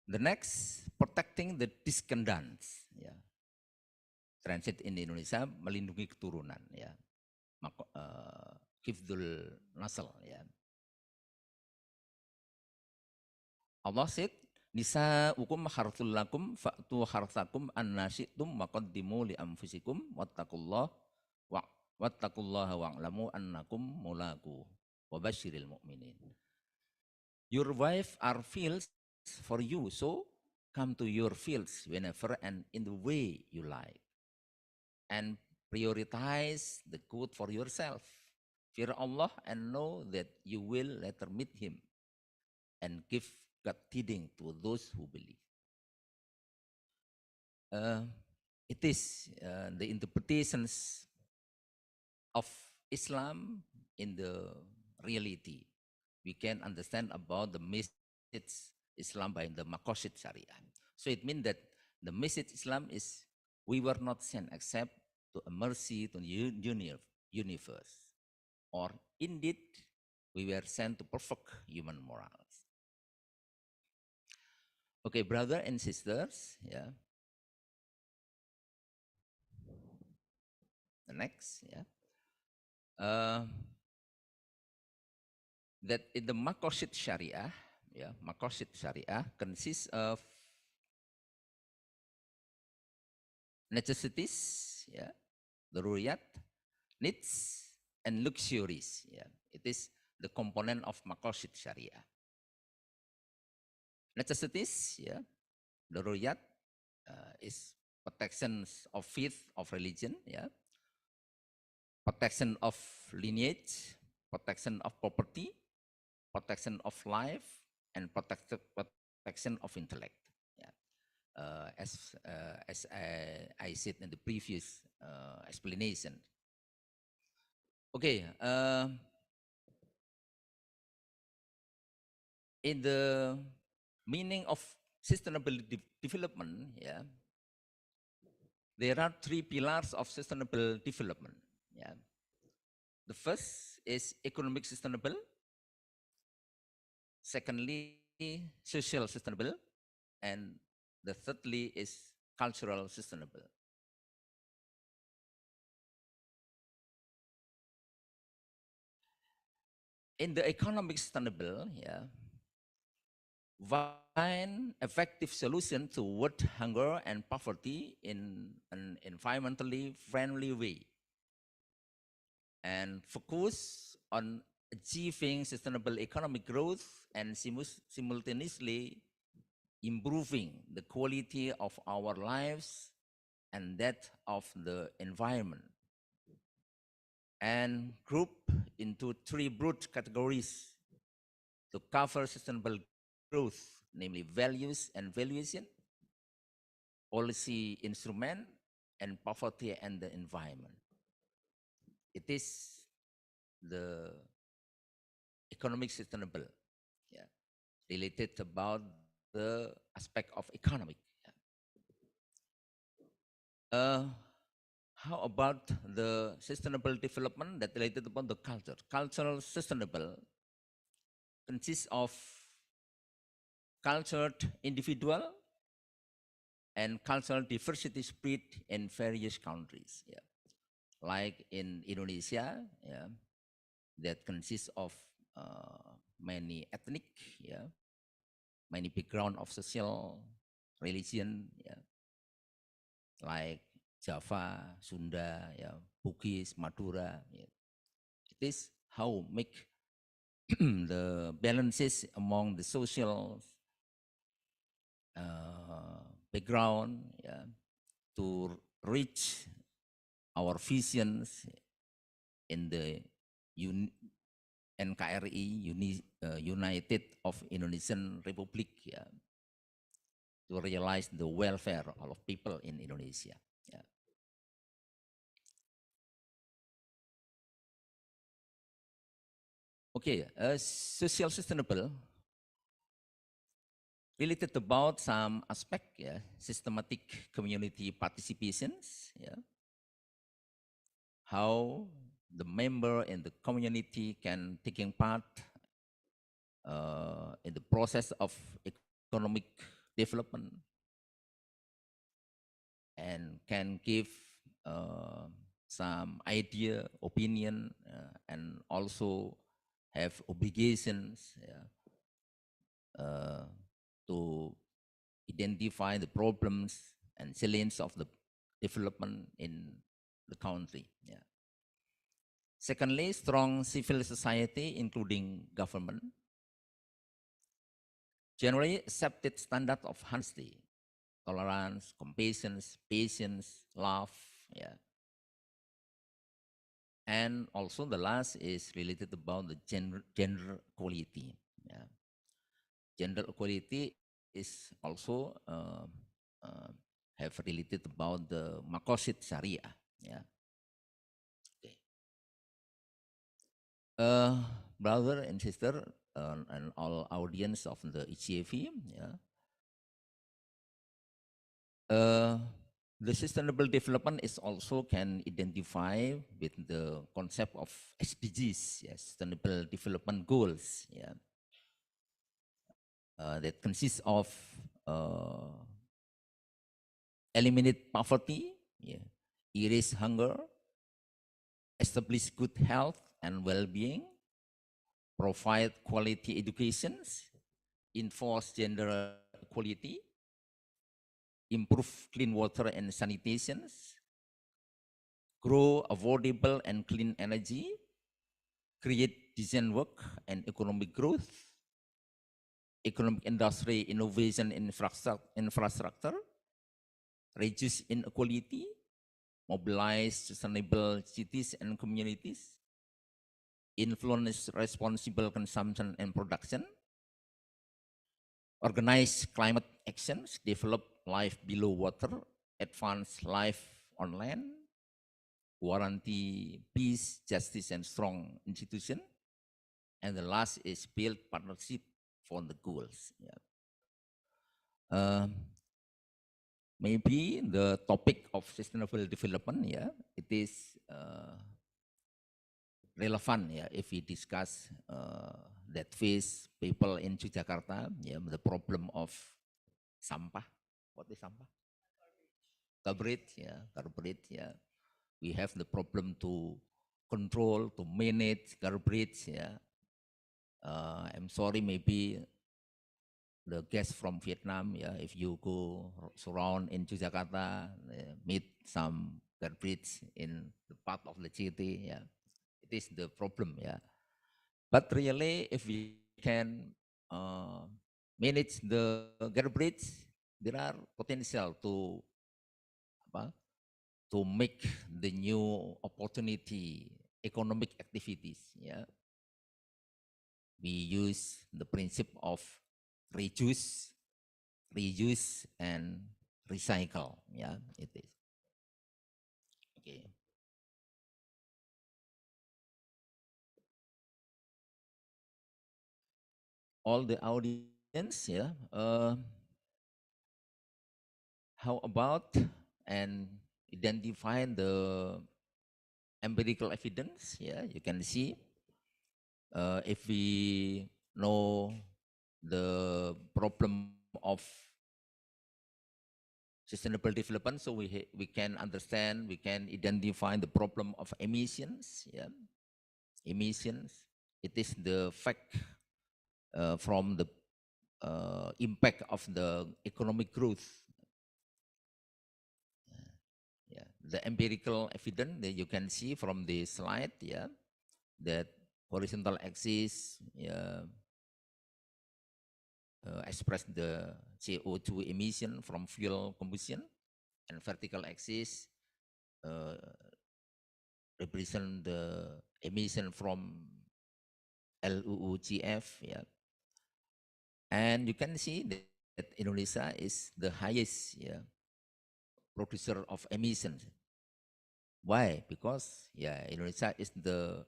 the next, protecting the descendants. Ya. Translate in Indonesia, melindungi keturunan. Ya. Hifdzul nasl. Ya. Allah said, Nisa'ukum harthul lakum fa'tu harthakum anna syi'tum wa qaddimu li anfusikum wattaqullaha wa'lamu annakum mulaku wa basyiril mu'minin. Your wife are fields for you, so come to your fields whenever and in the way you like. And prioritize the good for yourself. Fear Allah and know that you will later meet him and give God tiding to those who believe. It is the interpretations of Islam in the reality. We can understand about the message Islam by the Maqasid Sharia. So it means that the message Islam is we were not sent except to a mercy to the universe. Or indeed, we were sent to perfect human morals. Okay, brother and sisters, yeah. The next, yeah. That in the Maqasid Sharia, yeah, Maqasid Sharia consists of necessities, yeah, daruriyat, needs, and luxuries. Yeah, it is the component of Maqasid Sharia. Necessities, yeah, daruriyat is protection of faith, of religion, yeah, protection of lineage, protection of property, protection of life, and protection of intellect. Yeah. As I said in the previous explanation. Okay. In the meaning of sustainable development, yeah, there are three pillars of sustainable development. Yeah. The first is economic sustainable. Secondly, social sustainable. And the thirdly is cultural sustainable. In the economic sustainable, yeah, find effective solution to toward hunger and poverty in an environmentally friendly way, and focus on achieving sustainable economic growth and simultaneously improving the quality of our lives and that of the environment, and group into three broad categories to cover sustainable growth, namely values and valuation, policy instrument, and poverty and the environment. It is the economic sustainable, yeah, related about the aspect of economic. Yeah. How about the sustainable development that related upon the culture? Cultural sustainable consists of cultured individual and cultural diversity spread in various countries. Yeah. Like in Indonesia, yeah, that consists of many ethnic, yeah, many background of social, religion, yeah, like Java, Sunda, yeah, Bugis, Madura. Yeah. It is how make the balances among the social background, yeah, to reach our visions in the NKRI, United of Indonesian Republic, yeah, to realize the welfare of people in Indonesia. Yeah. Okay, social sustainable related about some aspect, yeah, systematic community participations, yeah, how the member in the community can taking part in the process of economic development and can give some idea, opinion, and also have obligations, yeah, to identify the problems and challenges of the development in the country. Yeah. Secondly, strong civil society, including government, generally accepted standard of honesty, tolerance, compassion, patience, love. Yeah. And also the last is related about the gender equality. Yeah. Gender equality is also have related about the Makosid Sharia. Yeah. Okay. Brother and sister and all audience of the ICIEFI, yeah. The sustainable development is also can identify with the concept of SDGs, yeah, Sustainable Development Goals, yeah. That consists of eliminate poverty, yeah, erase hunger, establish good health and well-being, provide quality educations, enforce gender equality, improve clean water and sanitations, grow affordable and clean energy, create decent work and economic growth, economic industry, innovation, infrastructure, reduce inequality, mobilize sustainable cities and communities, influence responsible consumption and production, organize climate actions, develop life below water, advance life on land, guarantee peace, justice, and strong institution. And the last is build partnership for the goals. Yeah. Maybe the topic of sustainable development, yeah, it is relevant, yeah, if we discuss that face people in Jakarta, yeah, the problem of sampah. What is sampah? Garbage, yeah, garbage, yeah. We have the problem to control, to manage garbage, yeah. I'm sorry, maybe the guests from Vietnam, yeah, if you go surround in Jakarta, meet some garbage in the part of the city, yeah, it is the problem, yeah. But really, if we can manage the garbage, there are potential to to make the new opportunity economic activities. Yeah, we use the principle of reduce, reuse, and recycle. Yeah, it is. Okay. All the audience, yeah. How about and identify the empirical evidence? Yeah, you can see if we know the problem of sustainable development, so we can understand, we can identify the problem of emissions. Yeah, emissions. It is the fact from the impact of the economic growth. Yeah, the empirical evidence that you can see from the slide. Yeah, that horizontal axis. Yeah, express the CO2 emission from fuel combustion, and vertical axis represent the emission from LUUCF. Yeah, and you can see that Indonesia is the highest, yeah, producer of emissions. Why? Because yeah, Indonesia is the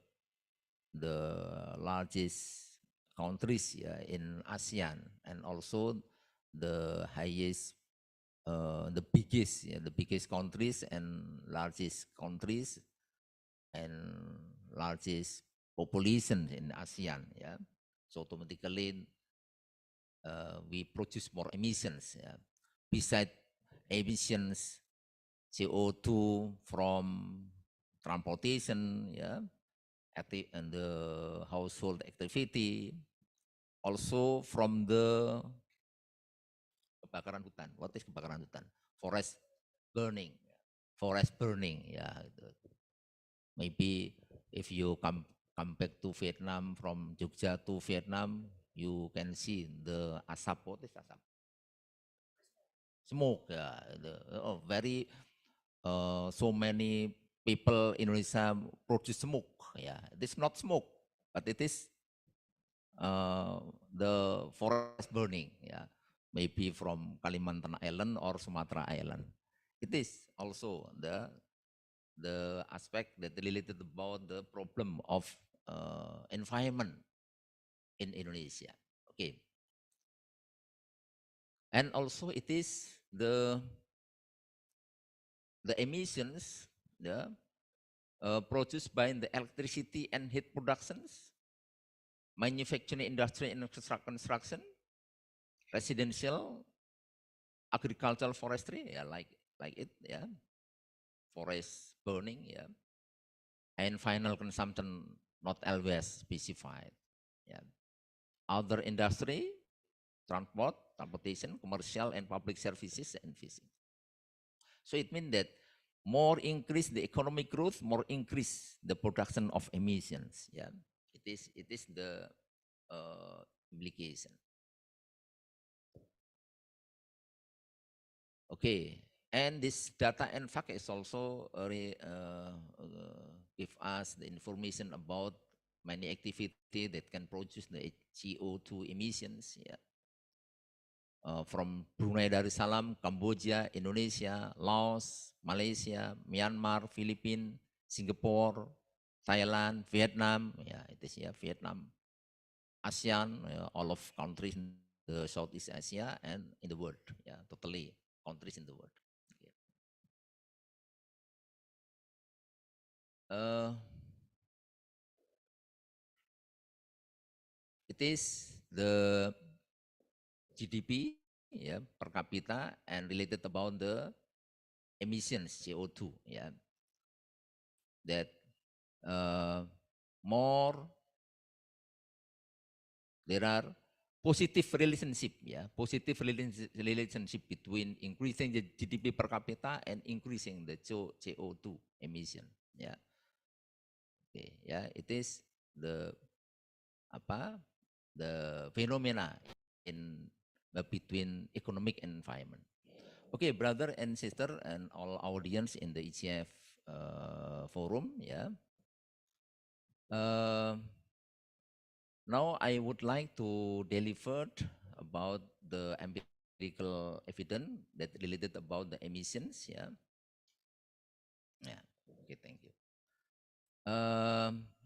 largest countries, yeah, in ASEAN, and also the highest, the biggest, yeah, the biggest countries and largest countries and largest population in ASEAN. Yeah, so automatically we produce more emissions. Yeah. Besides emissions CO2 from transportation, yeah, and the household activity, also from the kebakaran hutan. What is kebakaran hutan? Forest burning. Forest burning, yeah. Maybe if you come back to Vietnam, from Jogja to Vietnam, you can see the asap. What is asap? Smoke. Yeah, very so many people in Indonesia produce smoke. Yeah, it is not smoke, but it is the forest burning. Yeah, maybe from Kalimantan Island or Sumatra Island. It is also the aspect that related about the problem of environment in Indonesia. Okay, and also it is the emissions, yeah, produced by the electricity and heat productions, manufacturing industry and construction, residential, agricultural, forestry, yeah, like it, yeah, forest burning, yeah, and final consumption not always specified, yeah. Other industry, transportation, commercial and public services, and fishing. So it means that more increase the economic growth, more increase the production of emissions. Yeah, it is the implication. Okay, and this data and fact is also give us the information about many activity that can produce the CO2 emissions. Yeah. From Brunei Darussalam, Cambodia, Indonesia, Laos, Malaysia, Myanmar, Philippines, Singapore, Thailand, Vietnam. Yeah, it is, yeah, Vietnam, ASEAN, all of countries in the Southeast Asia and in the world. Yeah, totally countries in the world. Okay. It is the GDP, yeah, per capita, and related about the emissions CO2, yeah, that more there are positive relationship, yeah, positive relationship between increasing the GDP per capita and increasing the CO2 emission, yeah. Okay, yeah, it is the apa the phenomena in between economic and environment. Okay, brother and sister and all audience in the ICIEF forum, yeah. Now I would like to deliver about the empirical evidence that related about the emissions, yeah. Yeah, okay, thank you.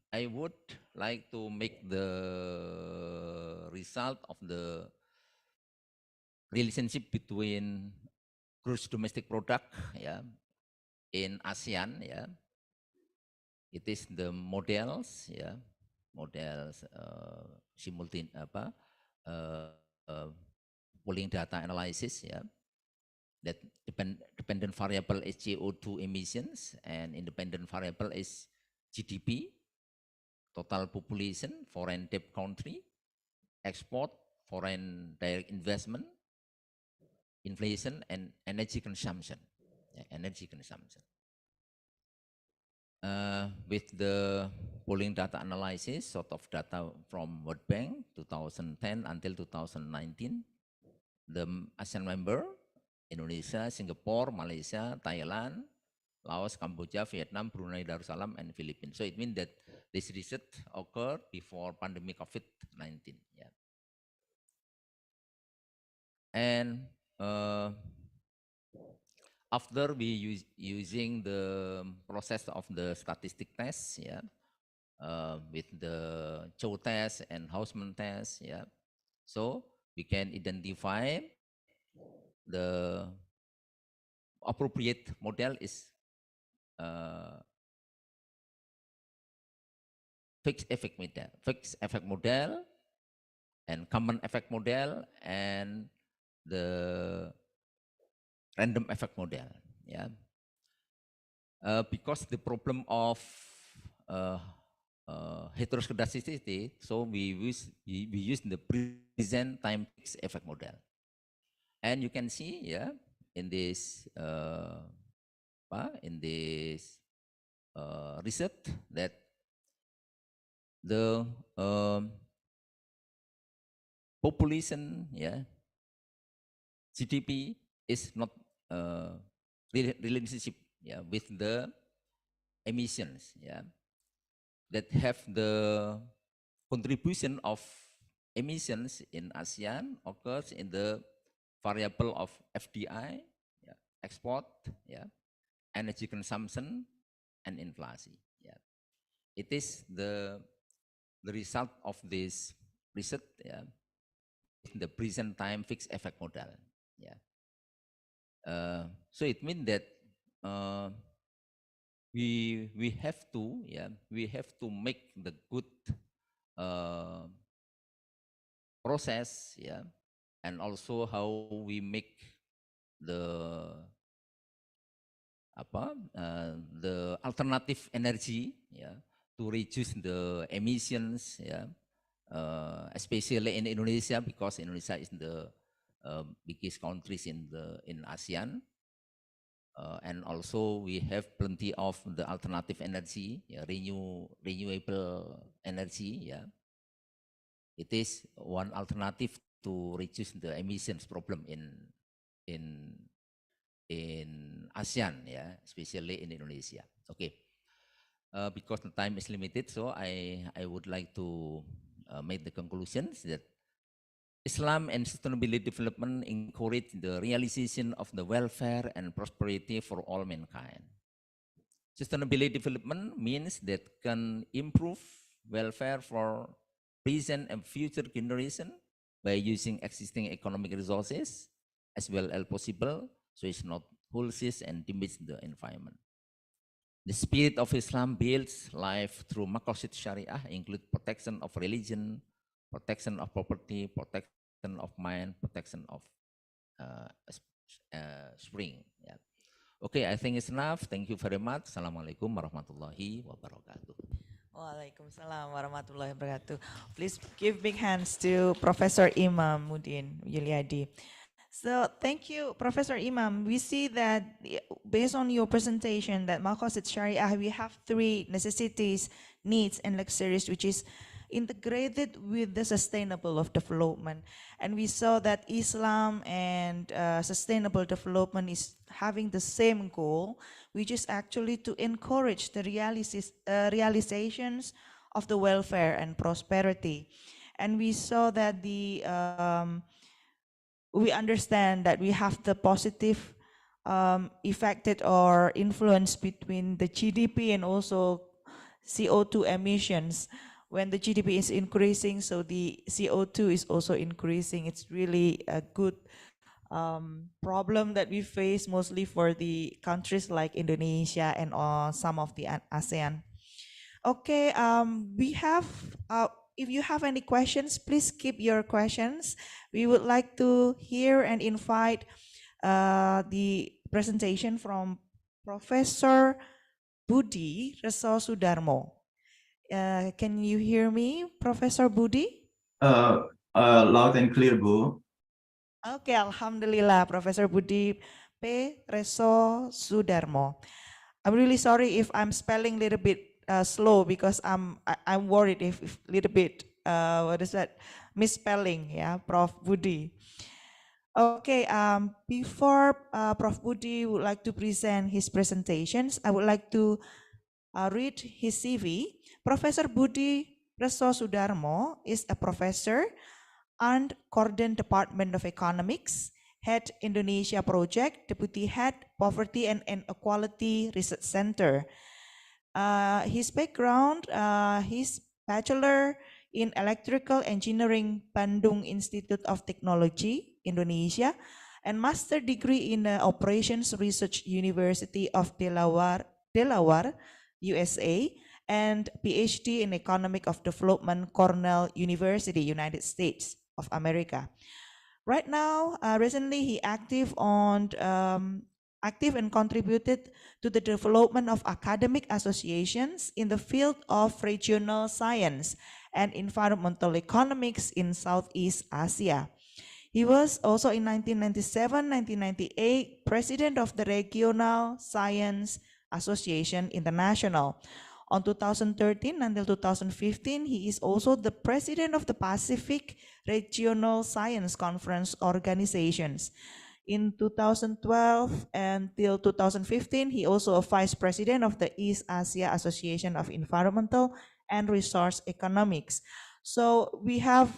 I would like to make the result of the relationship between gross domestic product, yeah, in ASEAN, yeah. It is the models, yeah, models simultaneous uh, uh, polling data analysis, yeah, that dependent variable is CO2 emissions and independent variable is GDP, total population, foreign debt country, export, foreign direct investment, inflation, and energy consumption. Yeah, energy consumption. With the polling data analysis, sort of data from World Bank 2010 until 2019, the ASEAN member, Indonesia, Singapore, Malaysia, Thailand, Laos, Cambodia, Vietnam, Brunei Darussalam, and Philippines. So it means that this research occurred before pandemic COVID-19. Yeah. And after we using the process of the statistic test, yeah, with the Chow test and Hausman test, yeah, so we can identify the appropriate model is fixed effect model, and common effect model, and the random effect model. Yeah, because the problem of heteroscedasticity, so we use the present time fixed effect model, and you can see, yeah, in this research that the population, yeah, GDP is not relationship, yeah, with the emissions, yeah, that have the contribution of emissions in ASEAN occurs in the variable of FDI, yeah, export, yeah, energy consumption, and inflation. Yeah, it is the result of this research, yeah, in the present time fixed effect model. Yeah. So it means that we have to, yeah, we have to make the good process, yeah, and also how we make the the alternative energy, yeah, to reduce the emissions, yeah, especially in Indonesia, because Indonesia is the biggest countries in ASEAN. And also we have plenty of the alternative energy, yeah, renewable energy. Yeah, it is one alternative to reduce the emissions problem in ASEAN. Yeah, especially in Indonesia. Okay, because the time is limited, so I would like to make the conclusions that Islam and sustainability development encourage the realization of the welfare and prosperity for all mankind. Sustainability development means that can improve welfare for present and future generation by using existing economic resources as well as possible, so it's not wholesale and damage the environment. The spirit of Islam builds life through maqasid Sharia, include protection of religion, protection of property, protection of mind, protection of spring. Yeah. Okay, I think it's enough. Thank you very much. Assalamualaikum warahmatullahi wabarakatuh. Waalaikumsalam warahmatullahi wabarakatuh. Please give big hands to Professor Imam Mudin Yuliadi. So thank you, Professor Imam. We see that based on your presentation that Maqasid Sharia, we have three necessities, needs, and luxuries, which is integrated with the sustainable of development. And we saw that Islam and sustainable development is having the same goal, which is actually to encourage the realizations of the welfare and prosperity. And we saw that we understand that we have the positive affected or influence between the GDP and also CO2 emissions. When the GDP is increasing, so the CO2 is also increasing. It's really a good problem that we face mostly for the countries like Indonesia and some of the ASEAN. Okay, we have, if you have any questions, please keep your questions. We would like to hear and invite the presentation from Professor Budi Reso Sudarmo. Can you hear me, Professor Budi? Loud and clear, Bu. Okay, Alhamdulillah, Professor Budi P. Reso Sudarmo. I'm really sorry if I'm spelling a little bit slow because I'm worried if little bit what is that, misspelling, yeah, Prof. Budi. Okay, before Prof. Budi would like to present his presentations, I would like to read his CV. Professor Budi Reso Sudarmo is a professor and Corden Department of Economics, Head Indonesia Project, Deputy Head Poverty and Inequality Research Center. His background, his bachelor in Electrical Engineering, Bandung Institute of Technology, Indonesia, and master degree in the Operations Research University of Delaware, USA, and PhD in Economic of Development, Cornell University, United States of America. Right now, recently he active and contributed to the development of academic associations in the field of regional science and environmental economics in Southeast Asia. He was also in 1997-1998 president of the Regional Science Association International. On 2013 until 2015, he is also the president of the Pacific Regional Science Conference Organizations. In 2012 until 2015, he also a vice president of the East Asia Association of Environmental and Resource Economics. So we have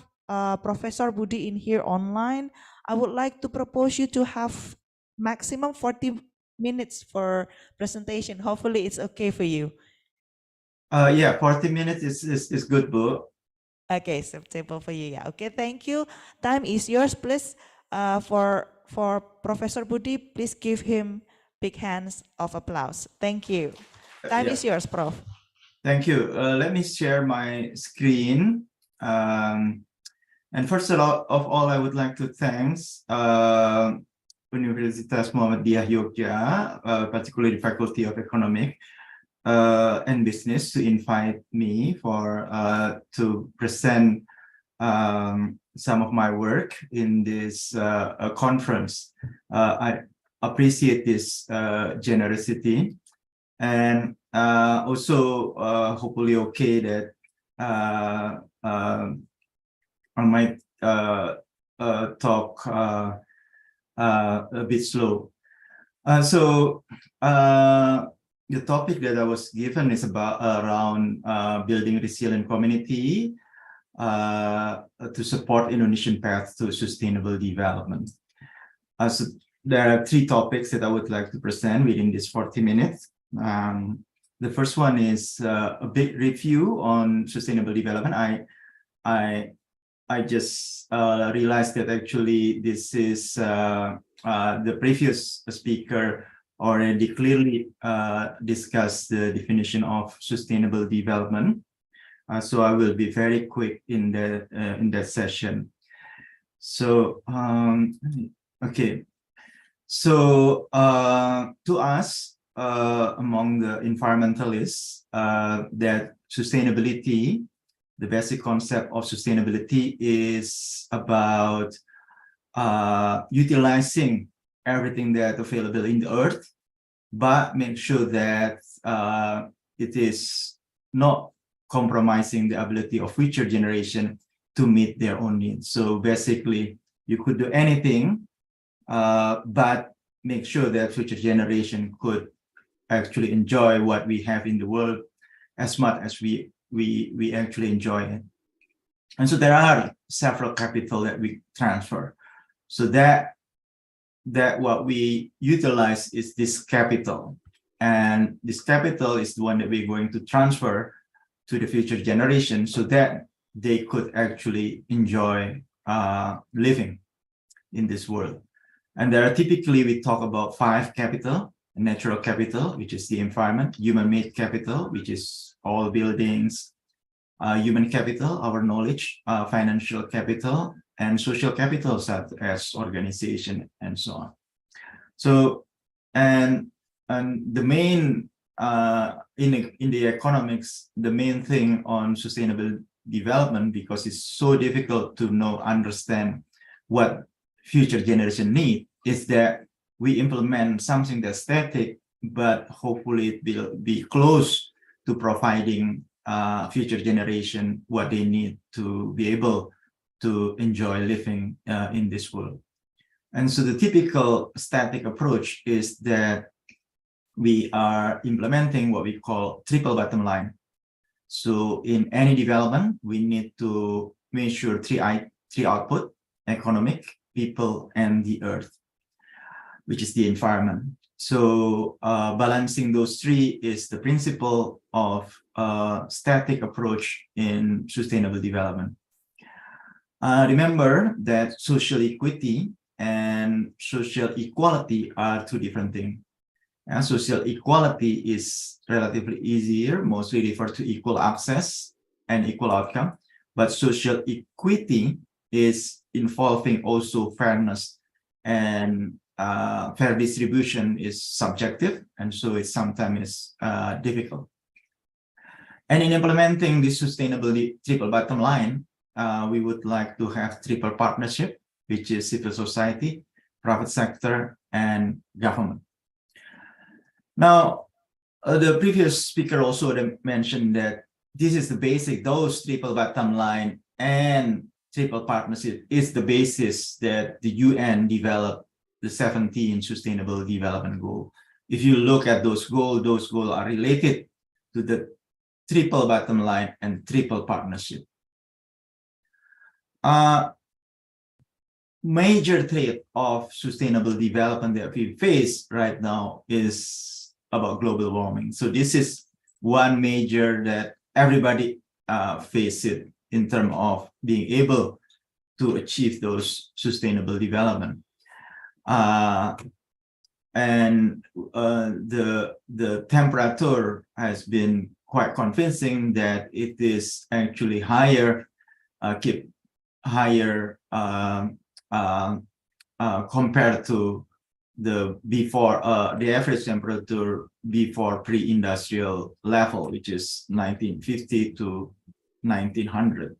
Professor Budi in here online. I would like to propose you to have maximum 40 minutes for presentation. Hopefully it's okay for you. Yeah, 40 minutes is good, Bu. Okay, acceptable for you. Yeah. Okay, thank you. Time is yours, please. For Professor Budi, please give him big hands of applause. Thank you. Time is yours, Prof. Thank you. Let me share my screen. And first of all, I would like to thank Universitas Muhammadiyah Yogyakarta, particularly the Faculty of Economic and Business, to invite me to present some of my work in this conference. I appreciate this generosity, and also hopefully okay that I might talk a bit slow. So the topic that I was given is around building resilient community to support Indonesian path to sustainable development. So there are three topics that I would like to present within this 40 minutes. The first one is a big review on sustainable development. I just realized that actually this is the previous speaker already clearly discussed the definition of sustainable development. So I will be very quick in that session. So okay. So to us, among the environmentalists, that sustainability, the basic concept of sustainability is about utilizing everything that's available in the earth, but make sure that it is not compromising the ability of future generation to meet their own needs. So basically, you could do anything, but make sure that future generation could actually enjoy what we have in the world as much as we actually enjoy it. And so there are several capital that we transfer. So that what we utilize is this capital. And this capital is the one that we're going to transfer to the future generation so that they could actually enjoy living in this world. And there are typically, we talk about 5 capital: natural capital, which is the environment; human-made capital, which is all buildings; human capital, our knowledge; financial capital; and social capital, such as organization and so on. So, and the main in the economics, the main thing on sustainable development, because it's so difficult to understand what future generation need, is that we implement something that's static, but hopefully it will be close to providing future generation what they need to be able to enjoy living in this world. And so the typical static approach is that we are implementing what we call triple bottom line. So in any development, we need to measure three output: economic, people, and the earth, which is the environment. So balancing those three is the principle of static approach in sustainable development. Remember that social equity and social equality are 2 different things. Social equality is relatively easier, mostly referred to equal access and equal outcome. But social equity is involving also fairness, and fair distribution is subjective, and so it sometimes difficult. And in implementing this sustainability triple bottom line, we would like to have triple partnership, which is civil society, private sector, and government. Now, the previous speaker also mentioned that this is the basic, those triple bottom line and triple partnership is the basis that the UN developed the 17 Sustainable Development Goals. If you look at those goals are related to the triple bottom line and triple partnership. Major threat of sustainable development that we face right now is about global warming. So this is one major that everybody faces in terms of being able to achieve those sustainable development. And the temperature has been quite convincing that it is actually higher, keep higher compared to the average temperature before pre-industrial level, which is 1950 to 1900.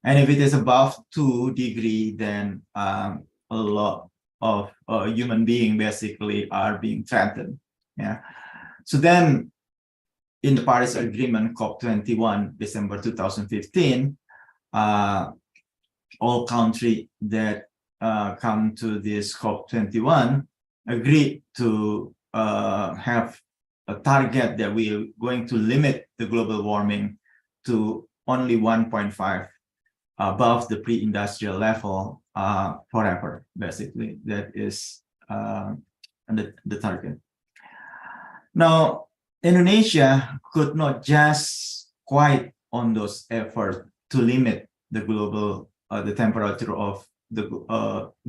And if it is above 2 degrees, then a lot of human beings basically are being threatened. Yeah. So then in the Paris Agreement, COP21, December 2015, all countries that come to this COP21 agreed to have a target that we are going to limit the global warming to only 1.5 above the pre-industrial level forever, basically. That is the target. Now, Indonesia could not just quiet on those efforts to limit the global the temperature of the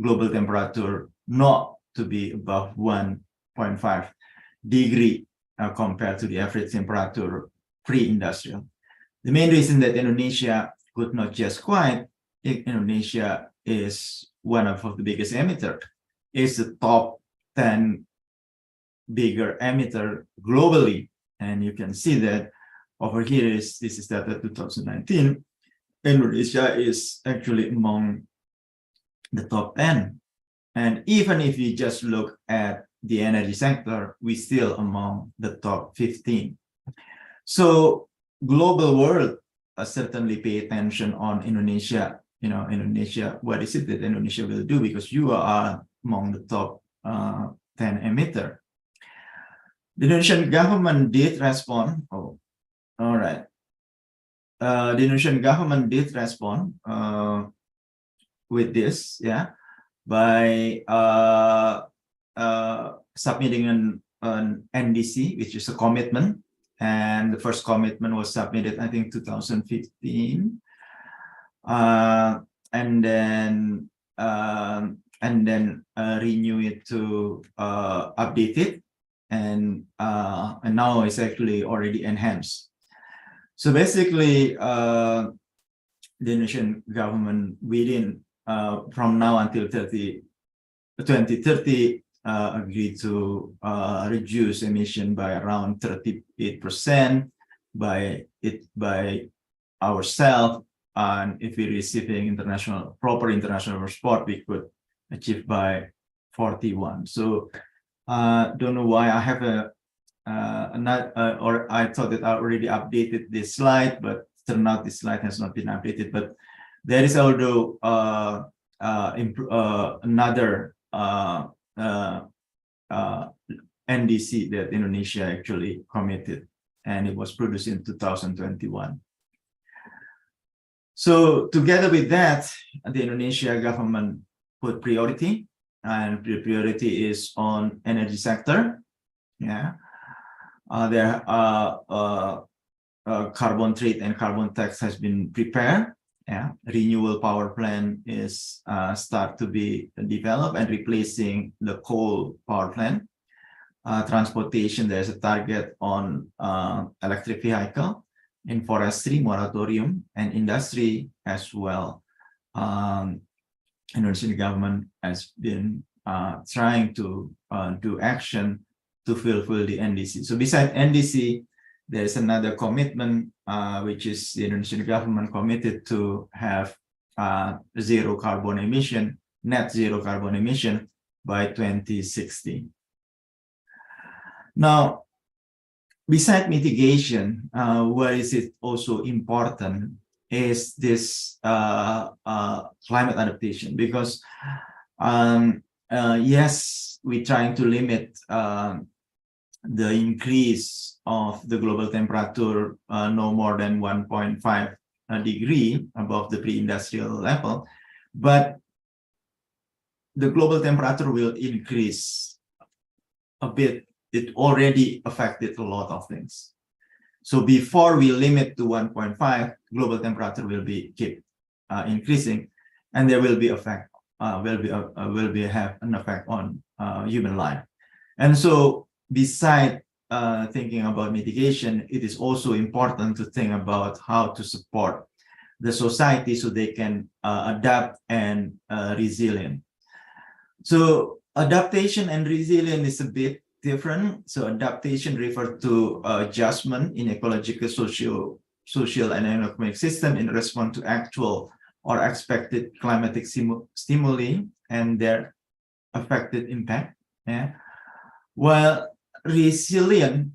global temperature not to be above 1.5 degree compared to the average temperature pre-industrial. The main reason that Indonesia could not just quiet, Indonesia is one of the biggest emitter. It's the top 10 bigger emitter globally, and you can see that over here this is data 2019. Indonesia is actually among the top 10. And even if you just look at the energy sector, we're still among the top 15. So global world certainly pay attention on Indonesia. Indonesia, what is it that Indonesia will do? Because you are among the top 10 emitter. The Indonesian government did respond. Oh, all right. The Indonesian government did respond with this, yeah, by submitting an NDC, which is a commitment, and the first commitment was submitted, I think, 2015, and then renew it to update it, and now it's actually already enhanced. So basically, the Indonesian government within from now until 2030 agreed to reduce emission by around 38% by ourselves, and if we're receiving proper international support, we could achieve by 41. So don't know why I have or I thought that I already updated this slide, but turned out this slide has not been updated. But there is also another NDC that Indonesia actually committed, and it was produced in 2021. So together with that, the Indonesia government put priority, and the priority is on energy sector. Yeah, there carbon trade and carbon tax has been prepared. Yeah, renewable power plant is start to be developed and replacing the coal power plant. Transportation, there's a target on electric vehicle. In forestry, moratorium, and industry as well. Indonesian government has been trying to do action to fulfill the NDC. So besides NDC, there is another commitment, which is the Indonesian government committed to have zero carbon emission, net zero carbon emission by 2060. Now, besides mitigation, what is it also important is this climate adaptation, because yes, we're trying to limit the increase of the global temperature no more than 1.5 degree above the pre-industrial level, but the global temperature will increase a bit. It already affected a lot of things. So before we limit to 1.5, global temperature will keep increasing, and there will be have an effect on human life. And so beside thinking about mitigation, it is also important to think about how to support the society so they can adapt and resilient. So adaptation and resilience is a bit different. So adaptation refers to adjustment in ecological, social, and economic system in response to actual or expected climatic stimuli and their affected impact. Yeah. While resilient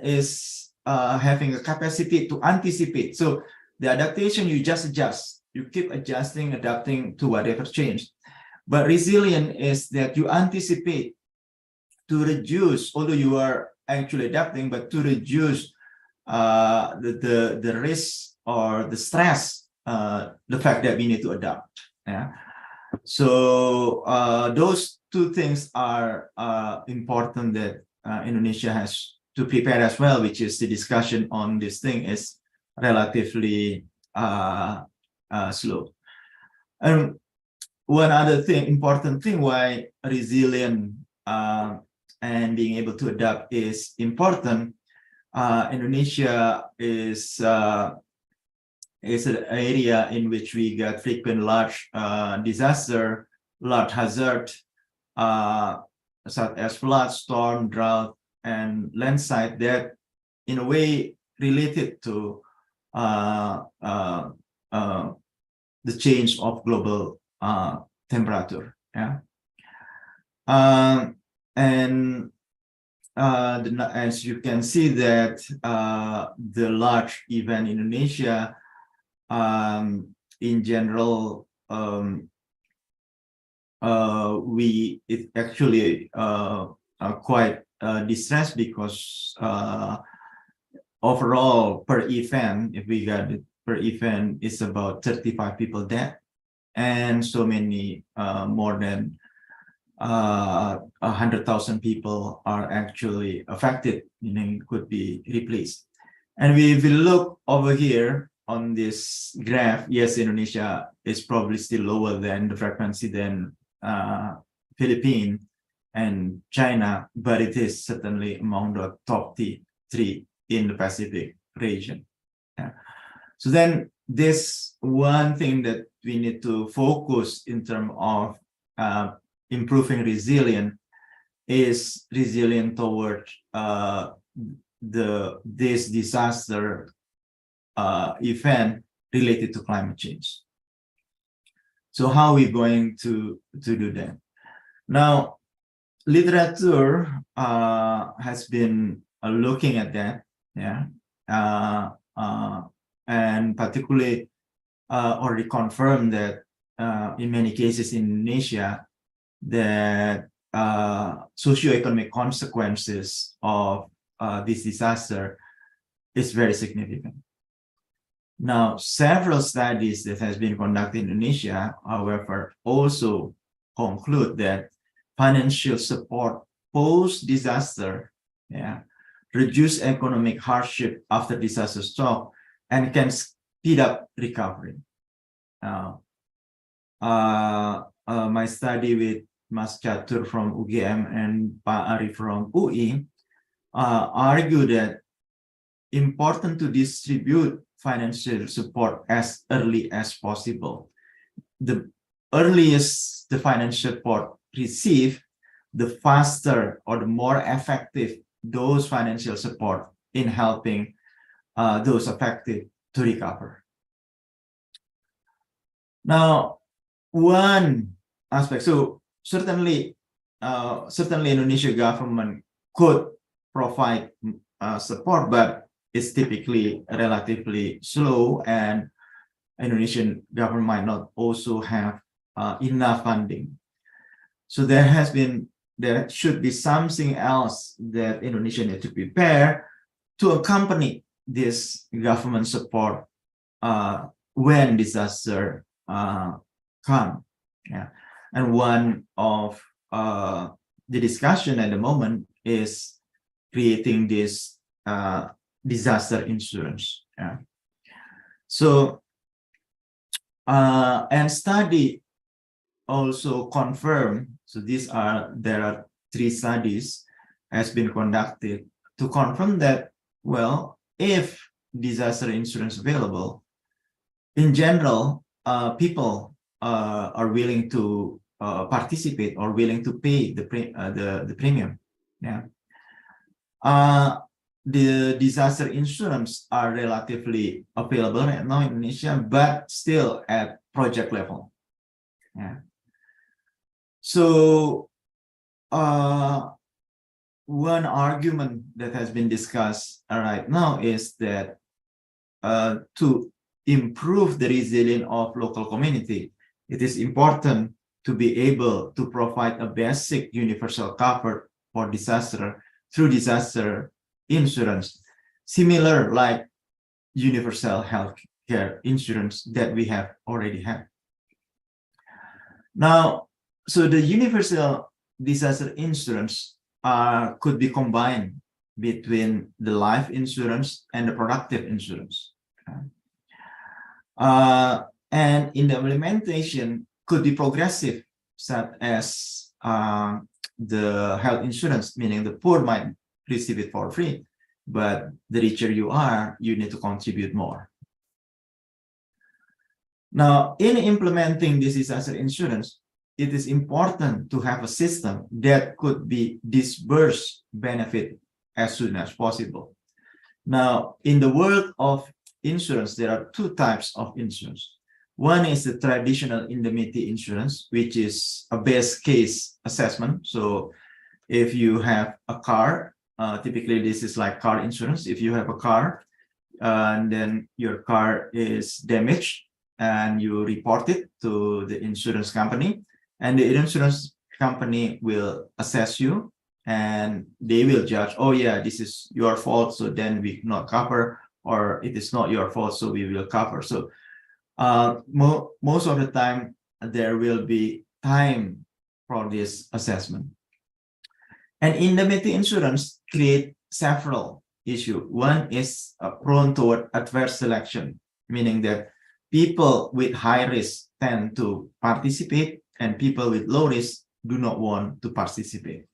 is having a capacity to anticipate. So the adaptation, you just adjust. You keep adjusting, adapting to whatever change. But resilient is that you anticipate to reduce, although you are actually adapting, but to reduce the risk or the stress, the fact that we need to adapt. Yeah. So those two things are important that Indonesia has to prepare as well, which is the discussion on this thing is relatively slow. And one other thing, important thing why resilient and being able to adapt is important. Indonesia is an area in which we get frequent large disaster, large hazard, such as flood, storm, drought, and landslide that in a way related to the change of global temperature. Yeah. And as you can see that the large event in Indonesia, in general, it actually quite distressed because overall per event, if we got it per event, is about 35 people dead, and so many more than 100,000 people are actually affected, meaning could be replaced. And if we look over here on this graph, yes, Indonesia is probably still lower than the frequency than Philippines and China, but it is certainly among the top three in the Pacific region. Yeah. So then this one thing that we need to focus in terms of improving resilience is resilient toward this disaster event related to climate change. So how are we going to do that? Now, literature has been looking at that, yeah, and particularly already confirmed that in many cases in Indonesia, that socioeconomic consequences of this disaster is very significant. Now, several studies that has been conducted in Indonesia, however, also conclude that financial support post-disaster, yeah, reduce economic hardship after disaster shock and can speed up recovery. Now, my study with Mas Catur from UGM and Pak Ari from UI argue that important to distribute financial support as early as possible. The earliest the financial support received, the faster or the more effective those financial support in helping those affected to recover. Now, one aspect, so certainly Indonesia government could provide support, but it's typically relatively slow, and Indonesian government might not also have enough funding. So there should be something else that Indonesia need to prepare to accompany this government support when disaster come. Yeah. And one of the discussion at the moment is creating this disaster insurance. Yeah. So and study also confirm, so there are 3 studies has been conducted to confirm that, well, if disaster insurance available, in general, people are willing to participate or willing to pay the premium. Yeah. The disaster insurance are relatively available right now in Indonesia, but still at project level. Yeah. So one argument that has been discussed right now is that to improve the resilience of local community, it is important to be able to provide a basic universal cover for disaster through disaster insurance, similar like universal health care insurance that we have already had. Now, so the universal disaster insurance could be combined between the life insurance and the productive insurance. And in the implementation could be progressive, such as the health insurance, meaning the poor might receive it for free, but the richer you are, you need to contribute more. Now, in implementing this disaster insurance, it is important to have a system that could be disbursed benefit as soon as possible. Now, in the world of insurance, there are 2 types of insurance. One is the traditional indemnity insurance, which is a best case assessment. So if you have a car typically this is like car insurance. If you have a car and then your car is damaged and you report it to the insurance company, and the insurance company will assess you and they will judge, oh yeah, this is your fault, so then we not cover, or it is not your fault, so we will cover. So most of the time there will be time for this assessment. And indemnity insurance create several issues. One is prone toward adverse selection, meaning that people with high risk tend to participate and people with low risk do not want to participate.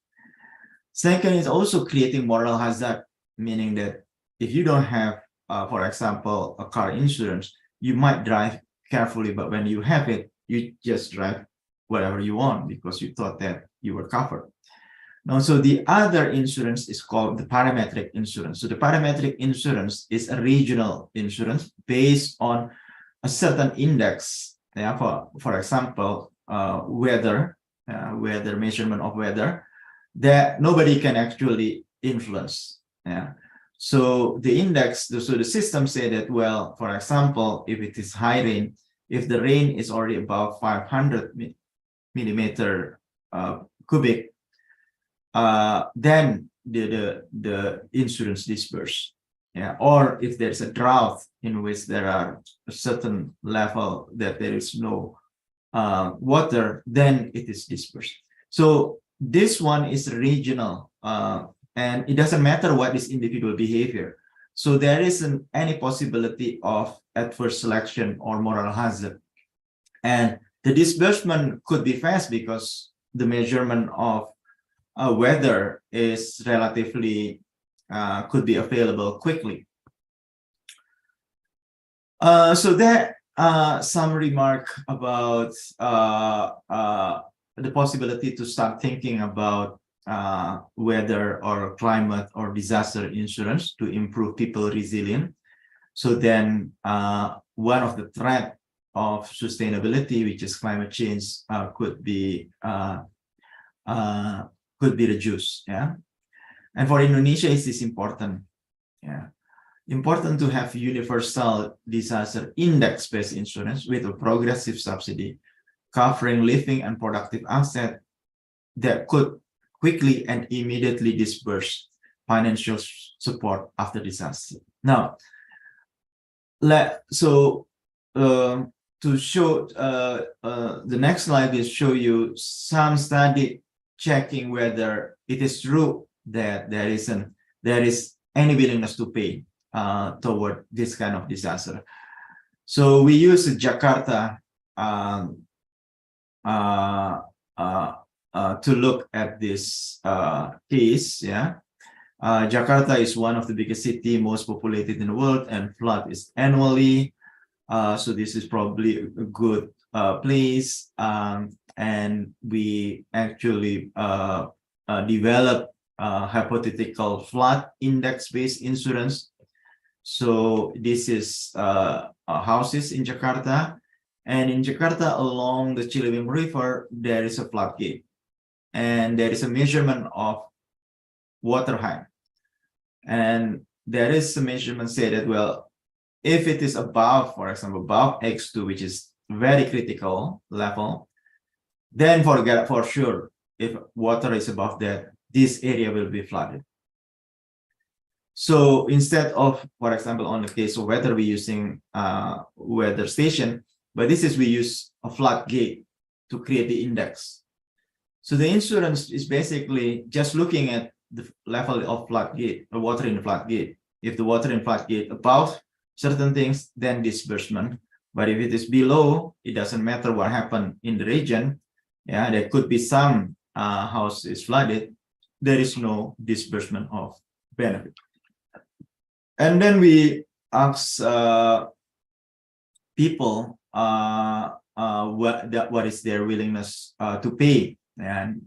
Second is also creating moral hazard, meaning that if you don't have, for example, a car insurance, you might drive carefully, but when you have it, you just drive whatever you want because you thought that you were covered. Now, so the other insurance is called the parametric insurance. So the parametric insurance is a regional insurance based on a certain index. Yeah, for example, weather measurement of weather that nobody can actually influence. Yeah. So the index, so the system say that, well, for example, if it is high rain, if the rain is already above 500 millimeter cubic, then the insurance disperse. Yeah. Or if there's a drought in which there are a certain level that there is no water, then it is dispersed. So this one is regional, and it doesn't matter what is individual behavior. So there isn't any possibility of adverse selection or moral hazard. And the disbursement could be fast because the measurement of weather is relatively, could be available quickly. So that some remark about the possibility to start thinking about weather or climate or disaster insurance to improve people resilience. So then one of the threat of sustainability, which is climate change, could be reduced. Yeah, and for Indonesia, it is important. Yeah, important to have universal disaster index-based insurance with a progressive subsidy covering living and productive assets that could quickly and immediately disburse financial support after disaster. Now, to show the next slide will show you some study checking whether it is true that there is any willingness to pay toward this kind of disaster. So we use Jakarta to look at this case. Yeah, Jakarta is one of the biggest city, most populated in the world, and flood is annually. So this is probably a good place, and we actually developed hypothetical flood index-based insurance. So this is houses in Jakarta, and in Jakarta along the Ciliwung River there is a floodgate, and there is a measurement of water height, and there is a measurement say that, well, if it is above, for example, above X2, which is very critical level, then for sure, if water is above that, this area will be flooded. So instead of, for example, on the case of weather, we're using weather station, but this is we use a floodgate to create the index. So the insurance is basically just looking at the level of floodgate, the water in the floodgate. If the water in floodgate above certain things, then disbursement. But if it is below, it doesn't matter what happened in the region. Yeah, there could be some house is flooded. There is no disbursement of benefit. And then we ask people what is their willingness to pay, and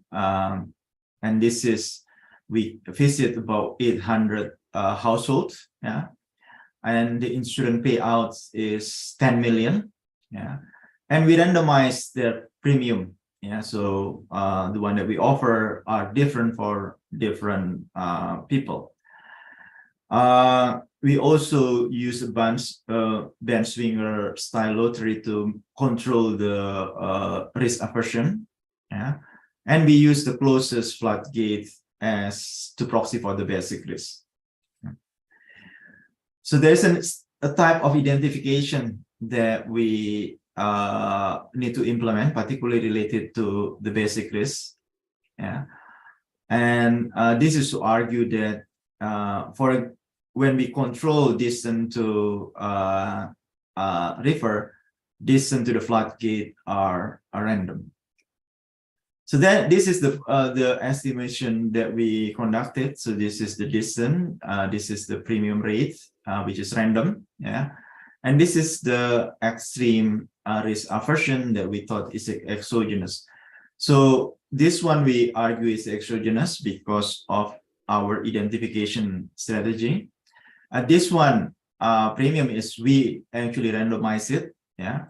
this is, we visit about 800 households. Yeah, and the insurance payouts is 10 million. Yeah, and we randomize their premium Yeah, so the one that we offer are different for different people. We also use a band swinger style lottery to control the risk aversion. Yeah, and we use the closest floodgate as to proxy for the basic risk. So there's a type of identification that we need to implement, particularly related to the basic risk. Yeah, and this is to argue that for when we control distance to river, distance to the floodgate are random. So then this is the estimation that we conducted. So this is the distance, this is the premium rate, which is random. Yeah, and this is the extreme risk aversion that we thought is exogenous. So this one we argue is exogenous because of our identification strategy. This one premium is we actually randomize it. Yeah,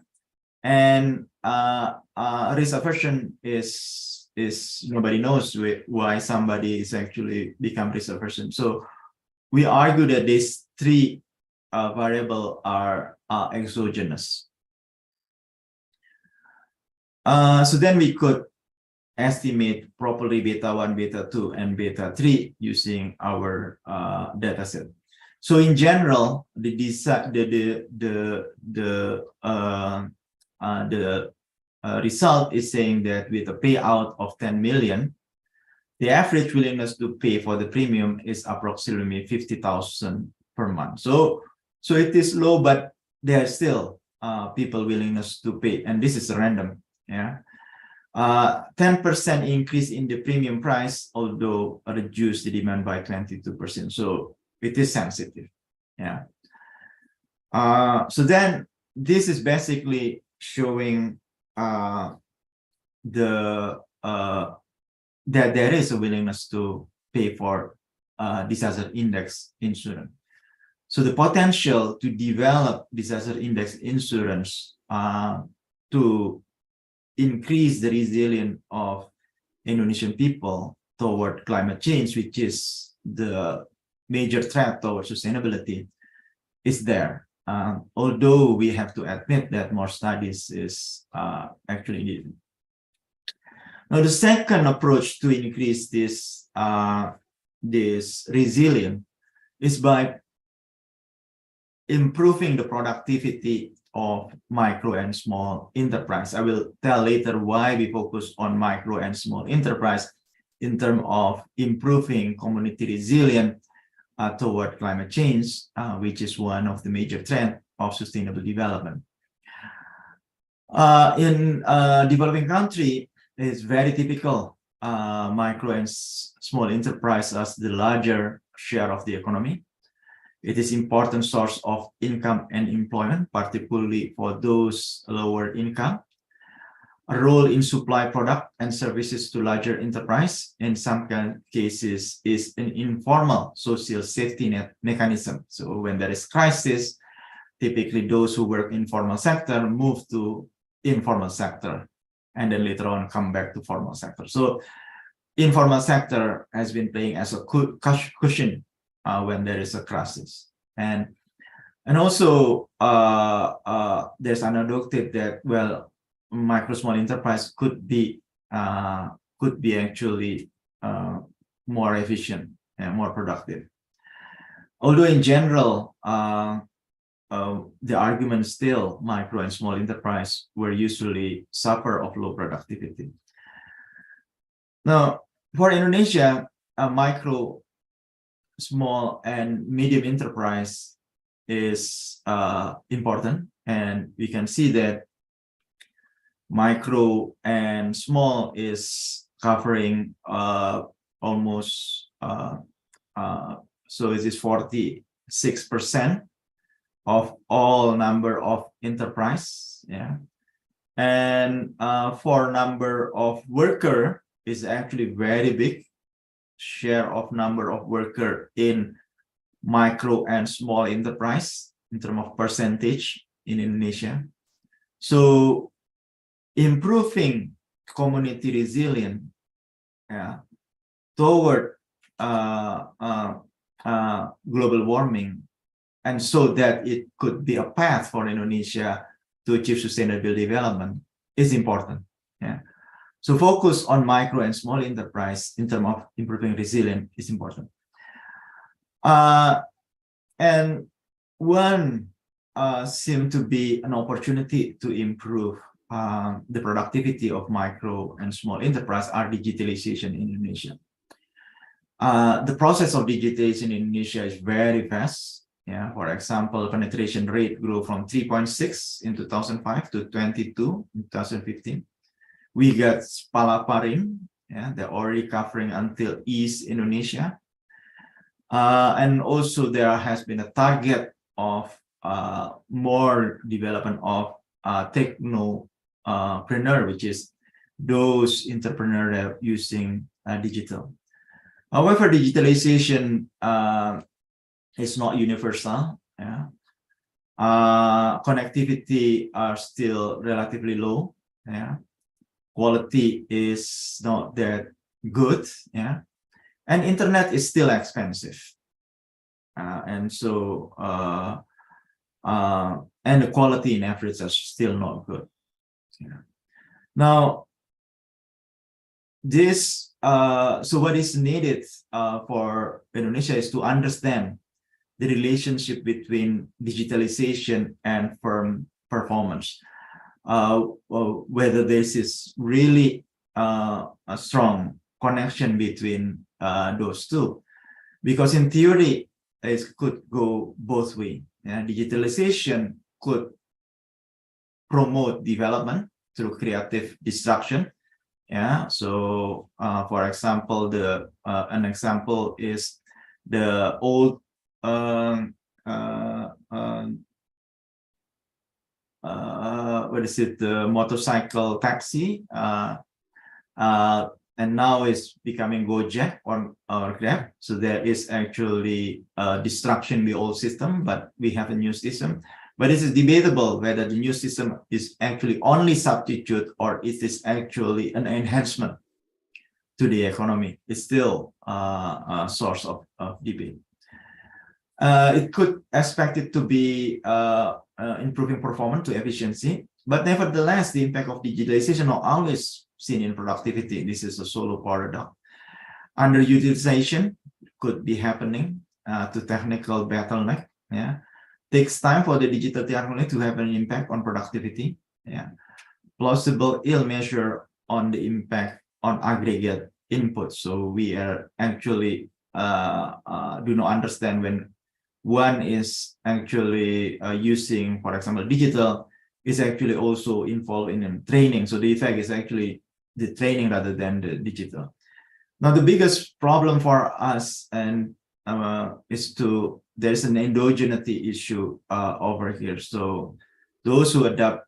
and risk aversion is nobody knows why somebody is actually become risk aversion. So we argue that these three variable are exogenous. So then we could estimate properly beta 1, beta 2, and beta 3 using our data set. So in general, the result is saying that with a payout of 10 million, the average willingness to pay for the premium is approximately 50,000 per month. So it is low, but there are still people willingness to pay, and this is random. Yeah, 10% increase in the premium price, although reduce the demand by 22%. So it is sensitive. Yeah. So then this is basically showing that there is a willingness to pay for disaster index insurance. So the potential to develop disaster index insurance to increase the resilience of Indonesian people toward climate change, which is the major threat toward sustainability, is there. Although we have to admit that more studies is actually needed. Now, the second approach to increase this resilience is by improving the productivity of micro and small enterprise. I will tell later why we focus on micro and small enterprise in terms of improving community resilience toward climate change, which is one of the major trends of sustainable development. In developing country, it's very typical micro and small enterprise as the larger share of the economy. It is important source of income and employment, particularly for those lower income. A role in supply product and services to larger enterprise, in some cases, is an informal social safety net mechanism. So when there is crisis, typically those who work in formal sector move to informal sector, and then later on come back to formal sector. So informal sector has been playing as a cushion when there is a crisis, and also there's anecdote that, well, micro small enterprise could be actually more efficient and more productive. Although in general, the argument still micro and small enterprise were usually suffer of low productivity. Now, for Indonesia, micro, small, and medium enterprise is important, and we can see that micro and small is covering almost so it is 46% of all number of enterprise. Yeah, and for number of worker is actually very big share of number of worker in micro and small enterprise in terms of percentage in Indonesia. So improving community resilient, toward global warming, and so that it could be a path for Indonesia to achieve sustainable development is important. So focus on micro and small enterprise in terms of improving resilience is important. And one seemed to be an opportunity to improve the productivity of micro and small enterprise are digitalization in Indonesia. The process of digitalization in Indonesia is very fast. For example, penetration rate grew from 3.6 in 2005 to 22 in 2015. We got Palaparing, they're already covering until East Indonesia. And also there has been a target of more development of technopreneur, which is those entrepreneurs that are using digital. However, digitalization is not universal. Connectivity are still relatively low. Quality is not that good. And internet is still expensive. And so, and the quality in average are still not good. Now, this, so what is needed for Indonesia is to understand the relationship between digitalization and firm performance. Whether this is really a strong connection between those two, because in theory it could go both ways. Digitalization could promote development through creative destruction. So for example, an example is the old what is it, the motorcycle taxi, and now it's becoming Gojek or Grab. So there is actually destruction in the old system, but we have a new system. But it is debatable whether the new system is actually only substitute or it is actually an enhancement to the economy. It's still a source of debate. It could expect it to be improving performance to efficiency, but nevertheless, the impact of digitalization not always seen in productivity. This is a solo paradox. Underutilization could be happening to technical bottleneck. Takes time for the digital technology to have an impact on productivity. Plausible ill measure on the impact on aggregate input. So we are actually do not understand when one is actually using, for example, digital is actually also involved in training. So the effect is actually the training rather than the digital. Now, the biggest problem for us and is there's an endogeneity issue over here. So those who adopt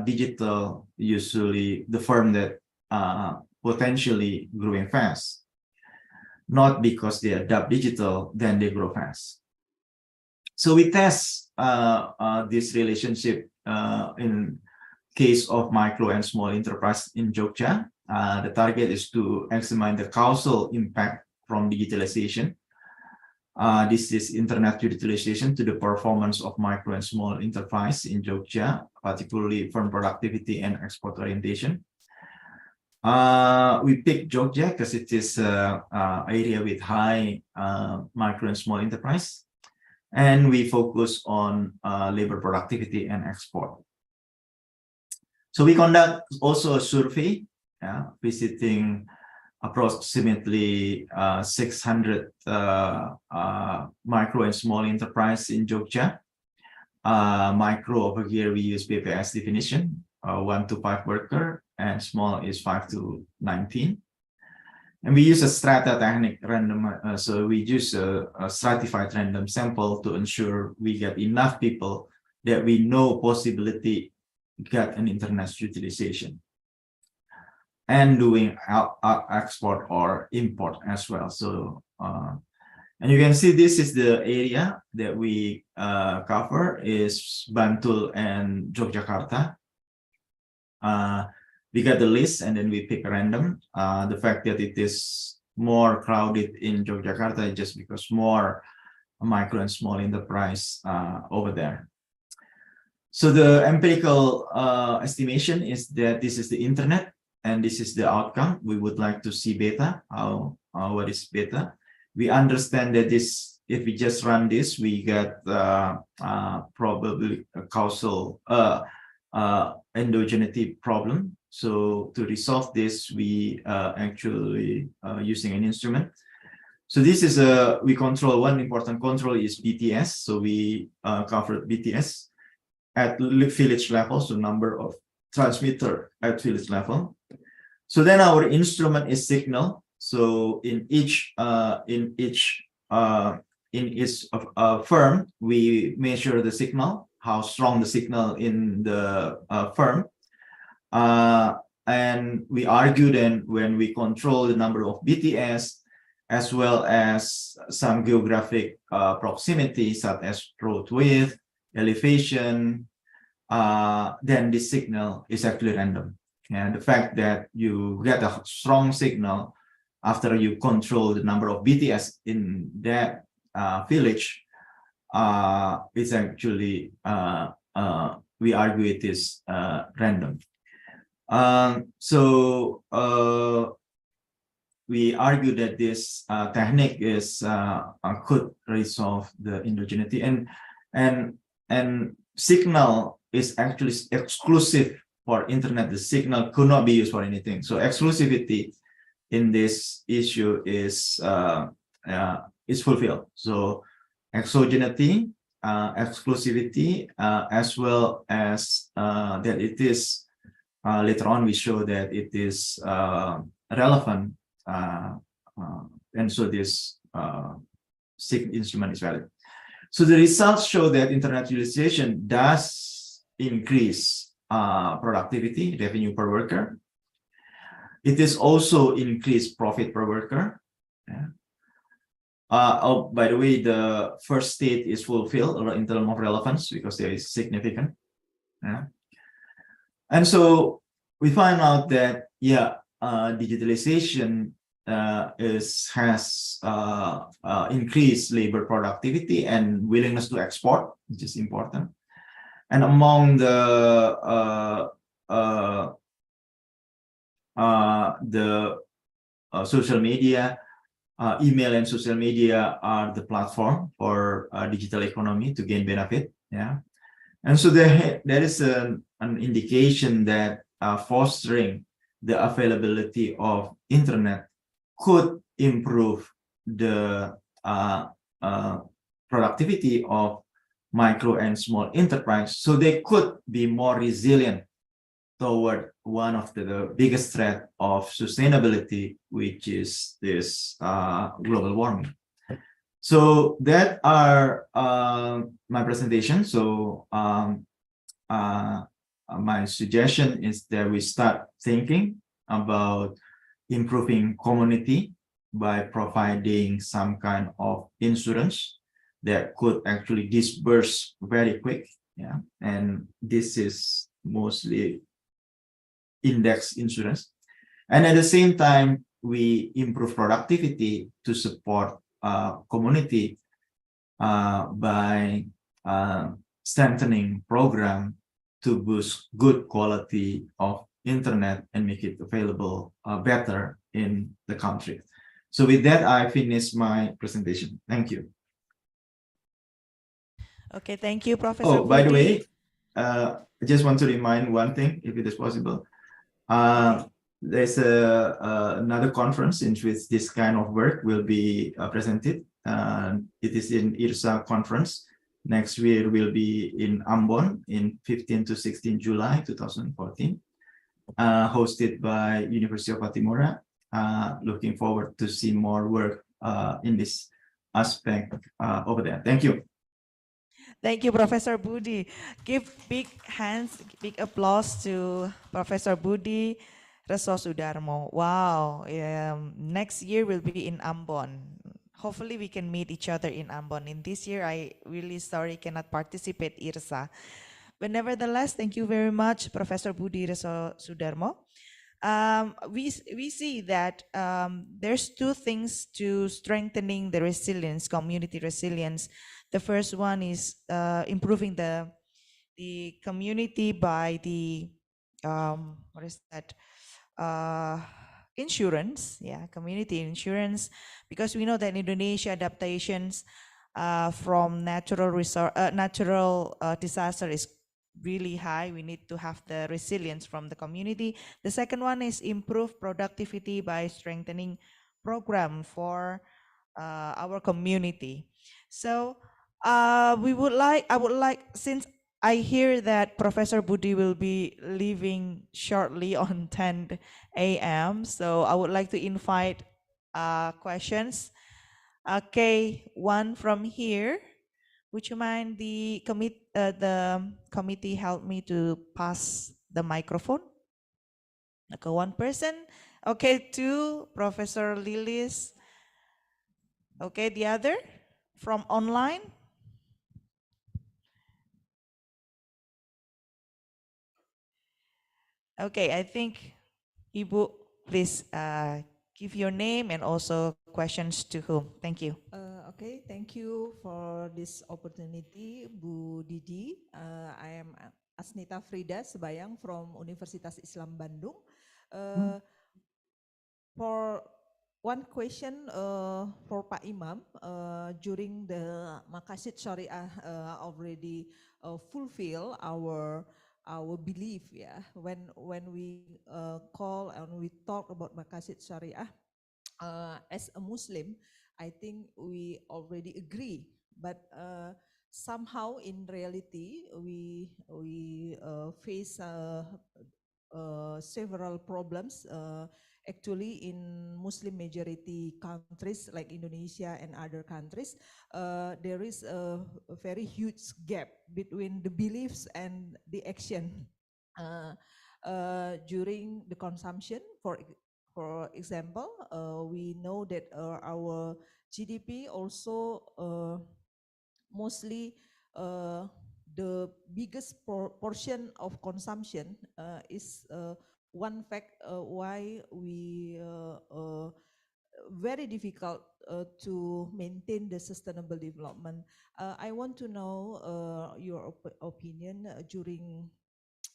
digital, usually the firm that potentially growing fast, not because they adopt digital, then they grow fast. So we test this relationship in case of micro and small enterprise in Jogja. The target is to examine the causal impact from digitalization. This is internet utilization to the performance of micro and small enterprise in Jogja, particularly firm productivity and export orientation. We picked Jogja because it is an area with high micro and small enterprise. And we focus on labor productivity and export. So we conduct also a survey, visiting approximately 600 micro and small enterprise in Jogja. Micro over here, we use PPS definition, 1 to 5 worker, and small is 5 to 19. And we use a strata technique random, so we use a stratified random sample to ensure we get enough people that we know possibility get an internet utilization and doing export or import as well. So, and you can see this is the area that we cover is Bantul and Yogyakarta. we get the list and then we pick random. The fact that it is more crowded in Yogyakarta is just because more micro and small enterprise over there. So the empirical estimation is that this is the internet and this is the outcome. We would like to see beta. What is beta? We understand that this, if we just run this, we get probably a causal endogeneity problem. So to resolve this, we actually using an instrument. So this is we control, one important control is BTS. So we covered BTS at village level, so number of transmitter at village level. So then our instrument is signal. So in each firm, we measure the signal, how strong the signal in the firm. And we argue then when we control the number of BTS, as well as some geographic proximity, such as road width, elevation, then this signal is actually random. And the fact that you get a strong signal after you control the number of BTS in that village, it's actually, we argue it is random. We argue that this technique is could resolve the endogeneity, and signal is actually exclusive for internet. The signal could not be used for anything. So exclusivity in this issue is fulfilled. So exogeneity, exclusivity, as well as that it is later on we show that it is relevant, and so this instrument is valid. So the results show that internet utilization does increase productivity, revenue per worker. It is also increased profit per worker. Yeah. Oh, by the way, the first state is fulfilled in terms of relevance because there is significant. Yeah. And so we find out that, yeah, digitalization has increased labor productivity and willingness to export, which is important. And among the social media, email and social media are the platform for digital economy to gain benefit. Yeah, and so there is an indication that fostering the availability of internet could improve the productivity of micro and small enterprise, so they could be more resilient toward one of the biggest threat of sustainability, which is this global warming. So that are my presentation. So my suggestion is that we start thinking about improving community by providing some kind of insurance that could actually disburse very quick. Yeah, and this is mostly index insurance. And at the same time, we improve productivity to support community by strengthening program to boost good quality of internet and make it available better in the country. So with that, I finish my presentation. Thank you. Okay, thank you, Professor. Oh, by the way, I just want to remind one thing, if it is possible. There's another conference in which this kind of work will be presented. It is in IRSA conference. Next year will be in Ambon in 15 to 16 July 2014, hosted by University of Patimura. Looking forward to see more work in this aspect over there. Thank you. Thank you, Professor Budi. Give big hands, big applause to Professor Budi Resosudarmo. Wow, next year will be in Ambon. Hopefully we can meet each other in Ambon. In this year, I really sorry cannot participate IRSA. But nevertheless, thank you very much, Professor Budi Reso Sudarmo. We see that there's two things to strengthening the resilience, community resilience. The first one is improving the community by the what is that? Insurance, yeah, community insurance, because we know that in Indonesia adaptations from natural disaster is really high. We need to have the resilience from the community. The second one is improve productivity by strengthening program for our community. So I would like, since I hear that Professor Budi will be leaving shortly on 10 a.m. So I would like to invite questions. Okay, one from here. Would you mind the committee help me to pass the microphone? Okay, one person. Okay, two, Professor Lilis. Okay, the other from online. Okay, I think Ibu, please give your name and also questions to whom. Thank you. Okay, thank you for this opportunity, Bu Didi. I am Asnita Frida Sebayang from Universitas Islam Bandung. For one question for Pak Imam, during the Maqasid Syariah already fulfill our belief, yeah. When we call and we talk about Maqasid Syariah, as a Muslim, I think we already agree, but somehow in reality we face several problems. Actually, in Muslim majority countries like Indonesia and other countries, there is a very huge gap between the beliefs and the action during the consumption. For example, we know that our GDP also mostly the biggest portion of consumption is one fact why we very difficult to maintain the sustainable development. I want to know your opinion during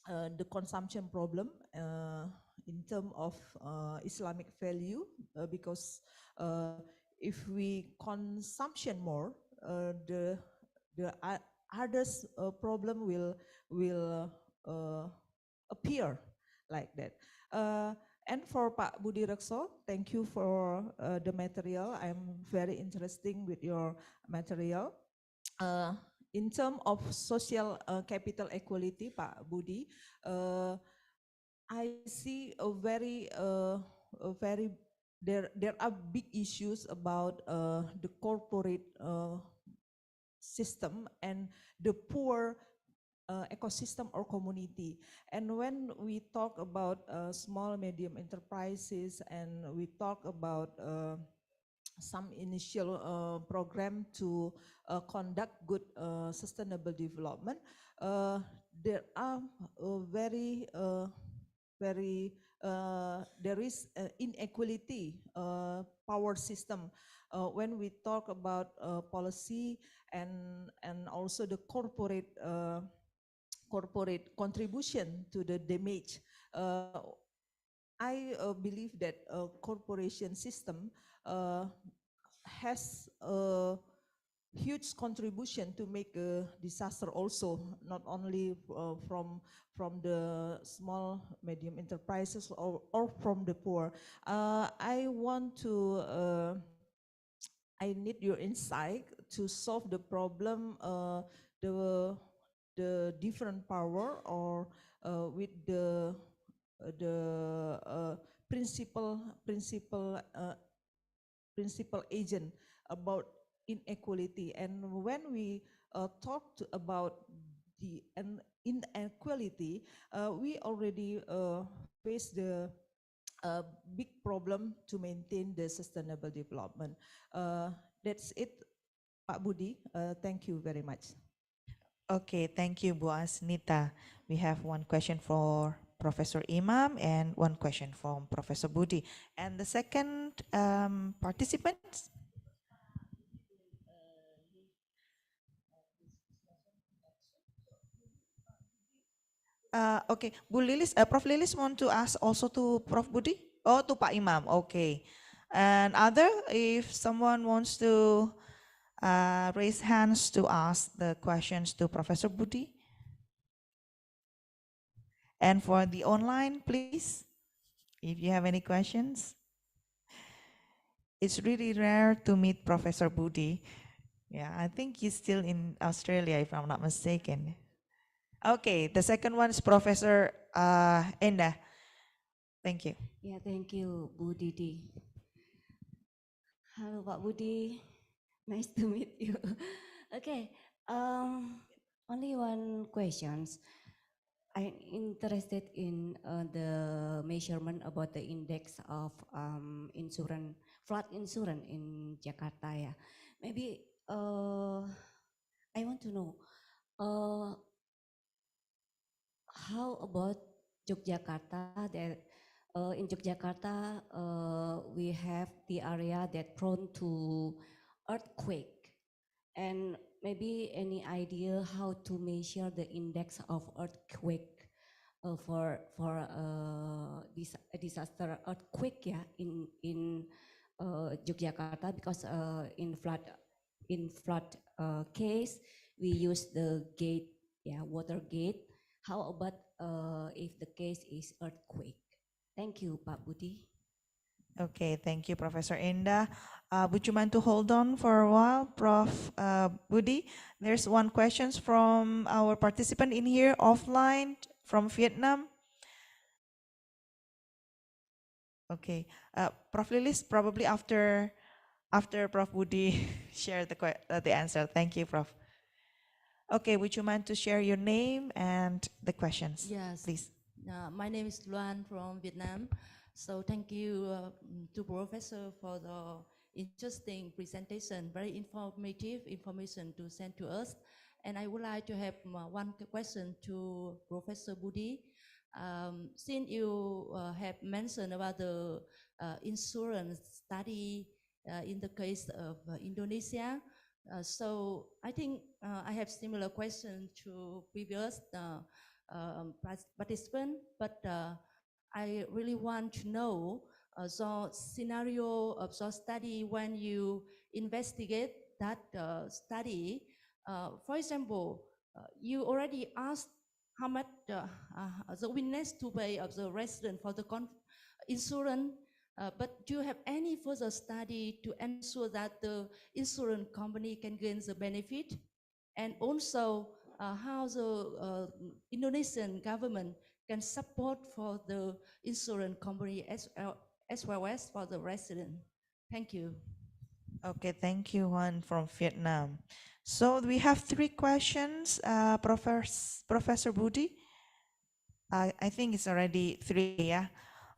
the consumption problem in terms of Islamic value, because if we consumption more, the others problem will appear like that. And for Pak Budi Rekso, thank you for the material. I'm very interesting with your material. In terms of social capital equality, Pak Budi, I see a very there are big issues about the corporate system and the poor ecosystem or community. And when we talk about small medium enterprises and we talk about some initial program to conduct good sustainable development, there are there is inequality power system when we talk about policy and also the corporate contribution to the damage. I believe that corporation system has a huge contribution to make a disaster also, not only from the small medium enterprises or from the poor. I want to I need your insight to solve the problem, the different power or with the principal agent about inequality. And when we talked about the inequality, we already face the big problem to maintain the sustainable development. That's it, Pak Budi. Thank you very much. Okay, thank you, Bu Asnita. We have one question for Professor Imam and one question from Professor Budi. And the second participant? Okay, Bu Lilis, Prof. Lilis want to ask also to Prof. Budi? Oh, to Pak Imam, okay. And other, if someone wants to raise hands to ask the questions to Professor Budi? And for the online, please, if you have any questions. It's really rare to meet Professor Budi. Yeah, I think he's still in Australia, if I'm not mistaken. Okay, the second one is Professor Enda. Thank you. Yeah, thank you, Bu Didi. Halo Pak Budi, nice to meet you. Okay, only one questions. I'm interested in the measurement about the index of insurance, flood insurance in Jakarta. Yeah, maybe I want to know how about Yogyakarta that in Yogyakarta we have the area that prone to earthquake, and maybe any idea how to measure the index of earthquake for this disaster earthquake, yeah, in Yogyakarta, because in flood case we use the gate, yeah, water gate. How about if the case is earthquake? Thank you, Pak Budi. Okay, thank you, Professor Enda. Would you mind to hold on for a while, Prof. Budi? There's one question from our participant in here offline from Vietnam. Okay, Prof. Lilis, probably after Prof. Budi share the answer. Thank you, Prof. Okay, would you mind to share your name and the questions? Yes. Please. My name is Luan from Vietnam. So thank you to Professor for the interesting presentation, very informative information to send to us. And I would like to have one question to Professor Budi. Since you have mentioned about the insurance study in the case of Indonesia, so I think I have similar question to previous participant, but I really want to know the scenario of the study when you investigate that study. For example, you already asked how much the willingness to pay of the resident for the insurance, but do you have any further study to ensure that the insurance company can gain the benefit? And also how the Indonesian government can support for the insurance company as well as for the resident. Thank you. Okay, thank you, Juan from Vietnam. So we have three questions, Professor Budi. I think it's already three, yeah.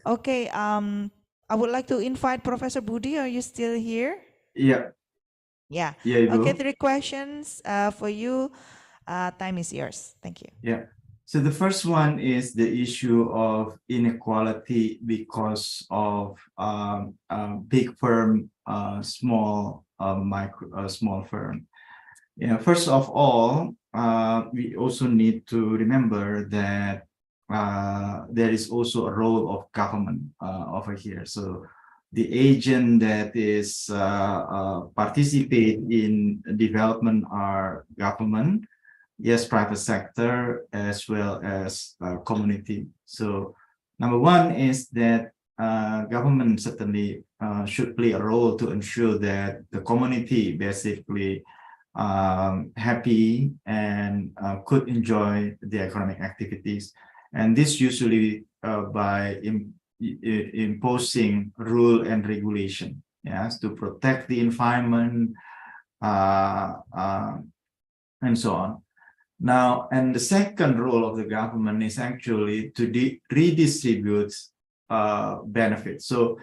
Okay, I would like to invite Professor Budi. Are you still here? Yeah. Yeah. Yeah, Ibu. Okay, three questions for you. Time is yours. Thank you. Yeah. So the first one is the issue of inequality because of big firm, small small firm. Yeah. First of all, we also need to remember that there is also a role of government over here. So the agent that is participate in development are government, yes, private sector, as well as community. So number one is that government certainly should play a role to ensure that the community basically happy and could enjoy the economic activities. And this usually by imposing rule and regulation, yes, to protect the environment and so on. Now, and the second role of the government is actually to redistribute benefits. So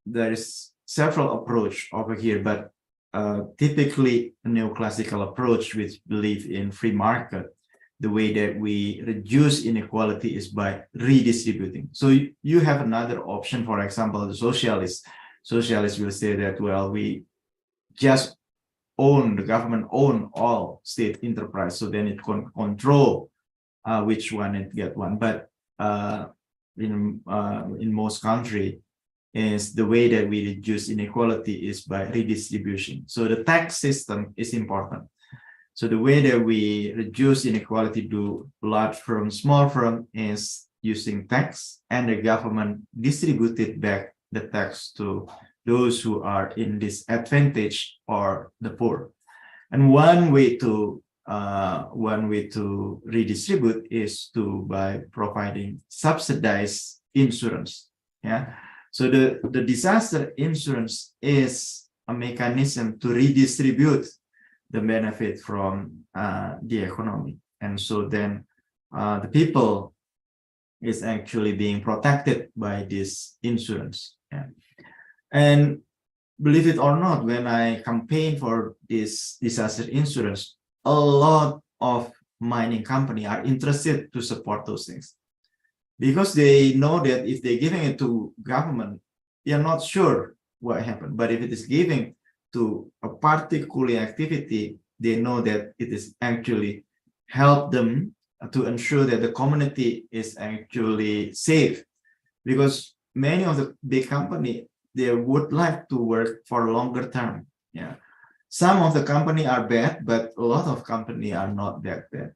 there is several approach over here, but typically a neoclassical approach which believe in free market. The way that we reduce inequality is by redistributing. So you have another option. For example, the socialists will say that, well, we just the government own all state enterprise, so then it can control which one it get one. But in most country, is the way that we reduce inequality is by redistribution. So the tax system is important. So the way that we reduce inequality to large firm, small firm is using tax, and the government distributed back the tax to those who are in disadvantage or the poor. And one way to redistribute is by providing subsidized insurance. Yeah. So the disaster insurance is a mechanism to redistribute the benefit from the economy. And so then the people is actually being protected by this insurance. Yeah. And believe it or not, when I campaign for this disaster insurance, a lot of mining companies are interested to support those things, because they know that if they're giving it to government, they are not sure what happened. But if it is giving to a particular activity, they know that it is actually help them to ensure that the community is actually safe. Because many of the big company, they would like to work for a longer term. Yeah, some of the company are bad, but a lot of company are not that bad.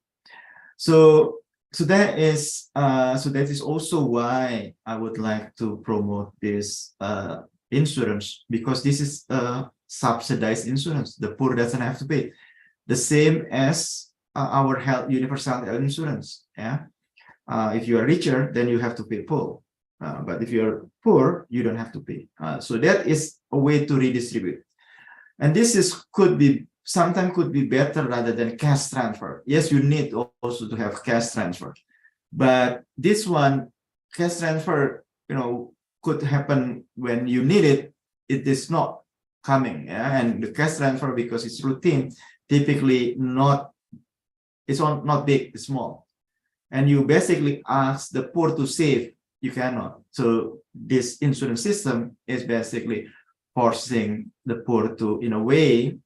So that is also why I would like to promote this insurance, because this is a subsidized insurance. The poor doesn't have to pay, the same as our universal health insurance. Yeah, if you are richer, then you have to pay full. But if you're poor, you don't have to pay. So that is a way to redistribute. And this sometimes could be better rather than cash transfer. Yes, you need also to have cash transfer. But this one, cash transfer, could happen when you need it. It is not coming. Yeah? And the cash transfer, because it's routine, typically it's not big, it's small. And you basically ask the poor to save. You cannot. So this insurance system is basically forcing the poor to, in a way,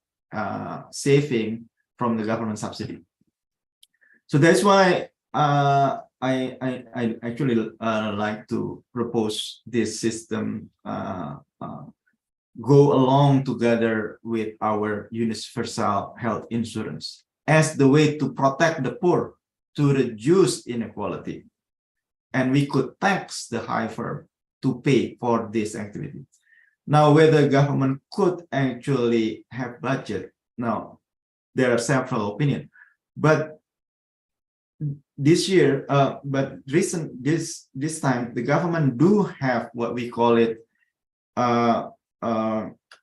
saving from the government subsidy. So that's why I actually like to propose this system go along together with our universal health insurance as the way to protect the poor, to reduce inequality. And we could tax the high firm to pay for this activity. Now, whether government could actually have budget, now there are several opinions. But this year, this time, the government do have what we call it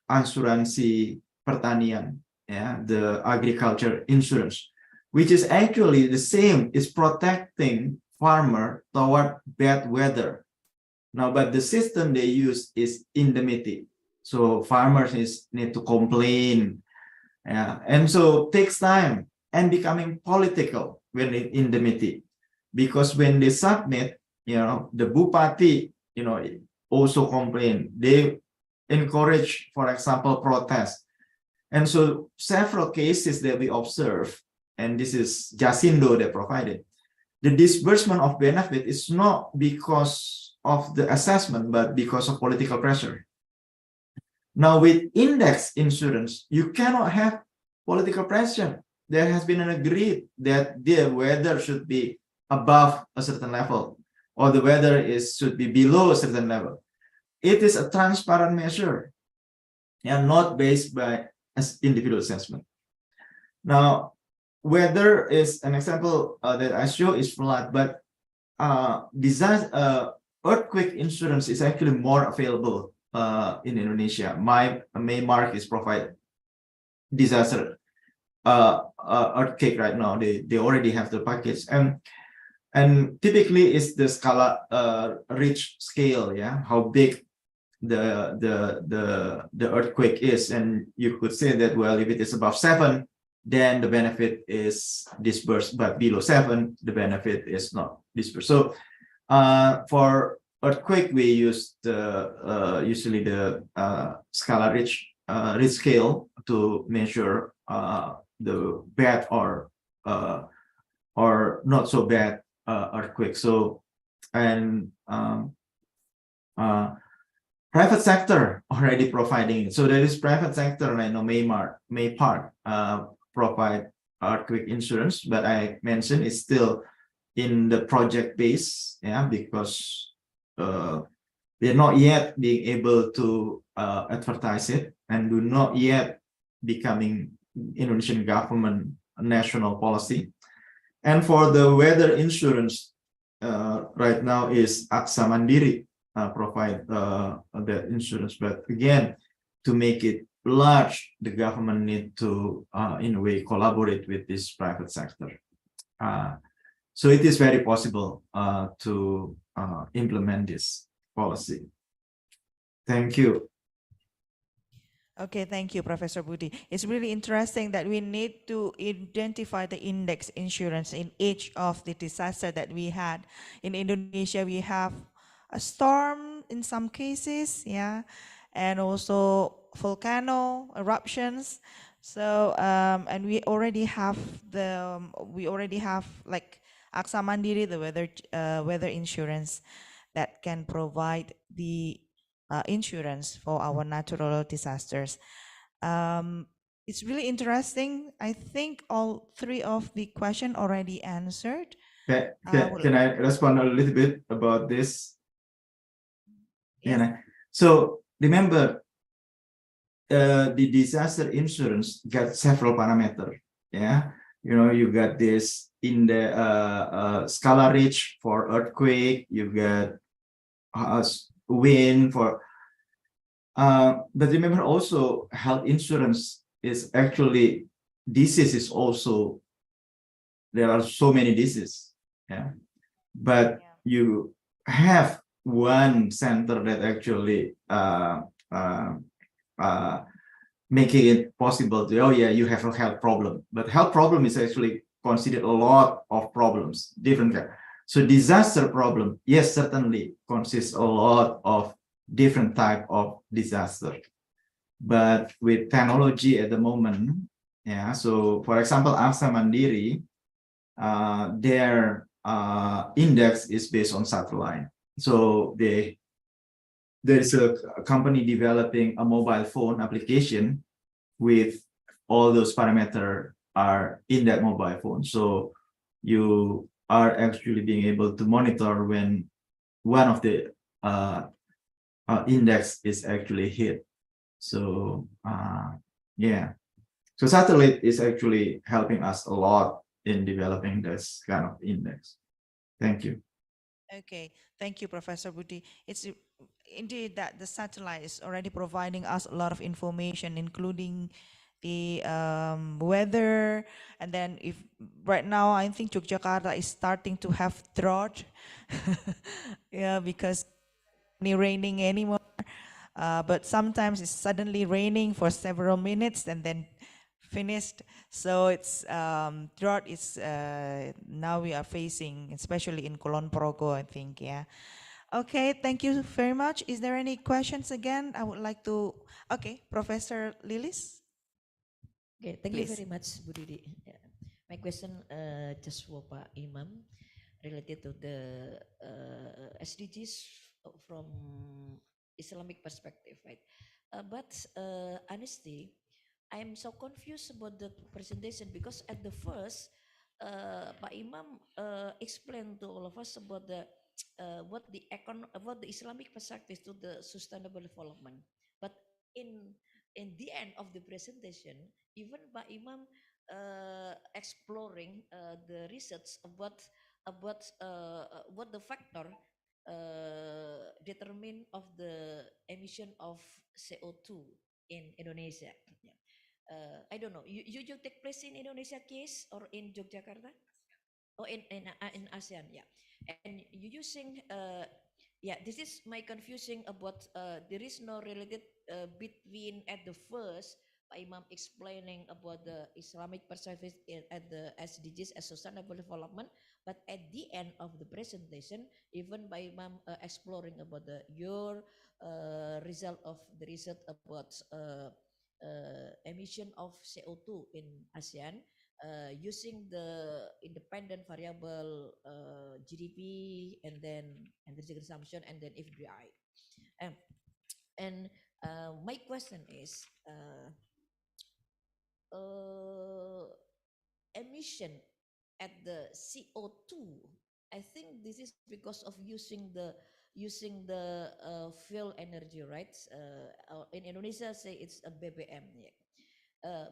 asuransi pertanian, yeah, the agriculture insurance, which is actually the same, is protecting farmer toward bad weather. Now, but the system they use is indemnity. So farmers need to complain, and so takes time and becoming political when it indemnity, because when they submit, the bupati, also complain. They encourage, for example, protest, and so several cases that we observe, and this is Jasindo that provided. The disbursement of benefit is not because of the assessment, but because of political pressure. Now, with index insurance, you cannot have political pressure. There has been an agreed that the weather should be above a certain level, or the weather should be below a certain level. It is a transparent measure and not based by individual assessment. Now, weather is an example that I show is flood, but earthquake insurance is actually more available in Indonesia. Myanmar is provide disaster earthquake right now. They already have the package, and typically it's the scala rich scale, yeah, how big the earthquake is, and you could say that, well, if it is above 7, then the benefit is dispersed, but below 7 the benefit is not dispersed. So for earthquake we use the usually the scalar Richter scale to measure the bad or not so bad earthquake. So, and private sector already providing it. So there is private sector, I know Maypart provide earthquake insurance, but I mentioned it's still in the project base, yeah, because they're not yet being able to advertise it and do not yet becoming Indonesian government national policy. And for the weather insurance, right now is AXA Mandiri provide the insurance, but again, to make it large, the government need to in a way collaborate with this private sector. So it is very possible to implement this policy. Thank you. Okay, thank you, Professor Budi. It's really interesting that we need to identify the index insurance in each of the disaster that we had. In Indonesia, we have a storm in some cases, yeah, and also volcano eruptions. So, and we already have like AXA Mandiri, the weather insurance that can provide the insurance for our natural disasters. It's really interesting. I think all 3 of the question already answered. Can I respond a little bit about this? Yes. Yeah. So remember, the disaster insurance got several parameters. Yeah, you know, you got this in the scalar Richter for earthquake. You got wind for. But remember also, health insurance is actually disease is also, there are so many diseases. Yeah, but you have one center that actually making it possible to, oh yeah, you have a health problem, but health problem is actually considered a lot of problems, different. So disaster problem, yes, certainly consists a lot of different type of disaster, but with technology at the moment, yeah. So for example, AXA Mandiri, their index is based on satellite. So there is a company developing a mobile phone application with all those parameters are in that mobile phone. So you are actually being able to monitor when one of the index is actually hit. So yeah, so satellite is actually helping us a lot in developing this kind of index. Thank you. Okay, thank you, Professor Budi. It's indeed that the satellite is already providing us a lot of information, including the weather, and then if right now I think Yogyakarta is starting to have drought, yeah, because raining anymore. But sometimes it's suddenly raining for several minutes and then finished. So it's drought is now we are facing, especially in Kulon Progo, I think. Yeah. Okay, thank you very much. Is there any questions again? I would like to. Okay, Professor Lilis. Okay, thank Please. you very much, Bu Didi. Yeah. My question just for Pak Imam related to the SDGs from Islamic perspective, right? But honestly, I'm so confused about the presentation because at the first, Pak Imam explained to all of us about the what the Islamic perspective to the sustainable development. But in the end of the presentation, even Pak Imam exploring the research about what the factor determine of the emission of CO2 in Indonesia. Yeah. I don't know. You take place in Indonesia case or in Yogyakarta? Oh, in ASEAN, yeah. And you using Yeah, this is my confusing about there is no related between at the first Pak Imam explaining about the Islamic perspective at the SDGs as sustainable development, but at the end of the presentation, even Pak Imam exploring about the your result of the research about emission of CO2 in ASEAN using the independent variable GDP and then energy consumption and then FDI. Um, and my question is emission at the CO2. I think this is because of using the fuel energy, right? In Indonesia, say it's a BBM. Yeah.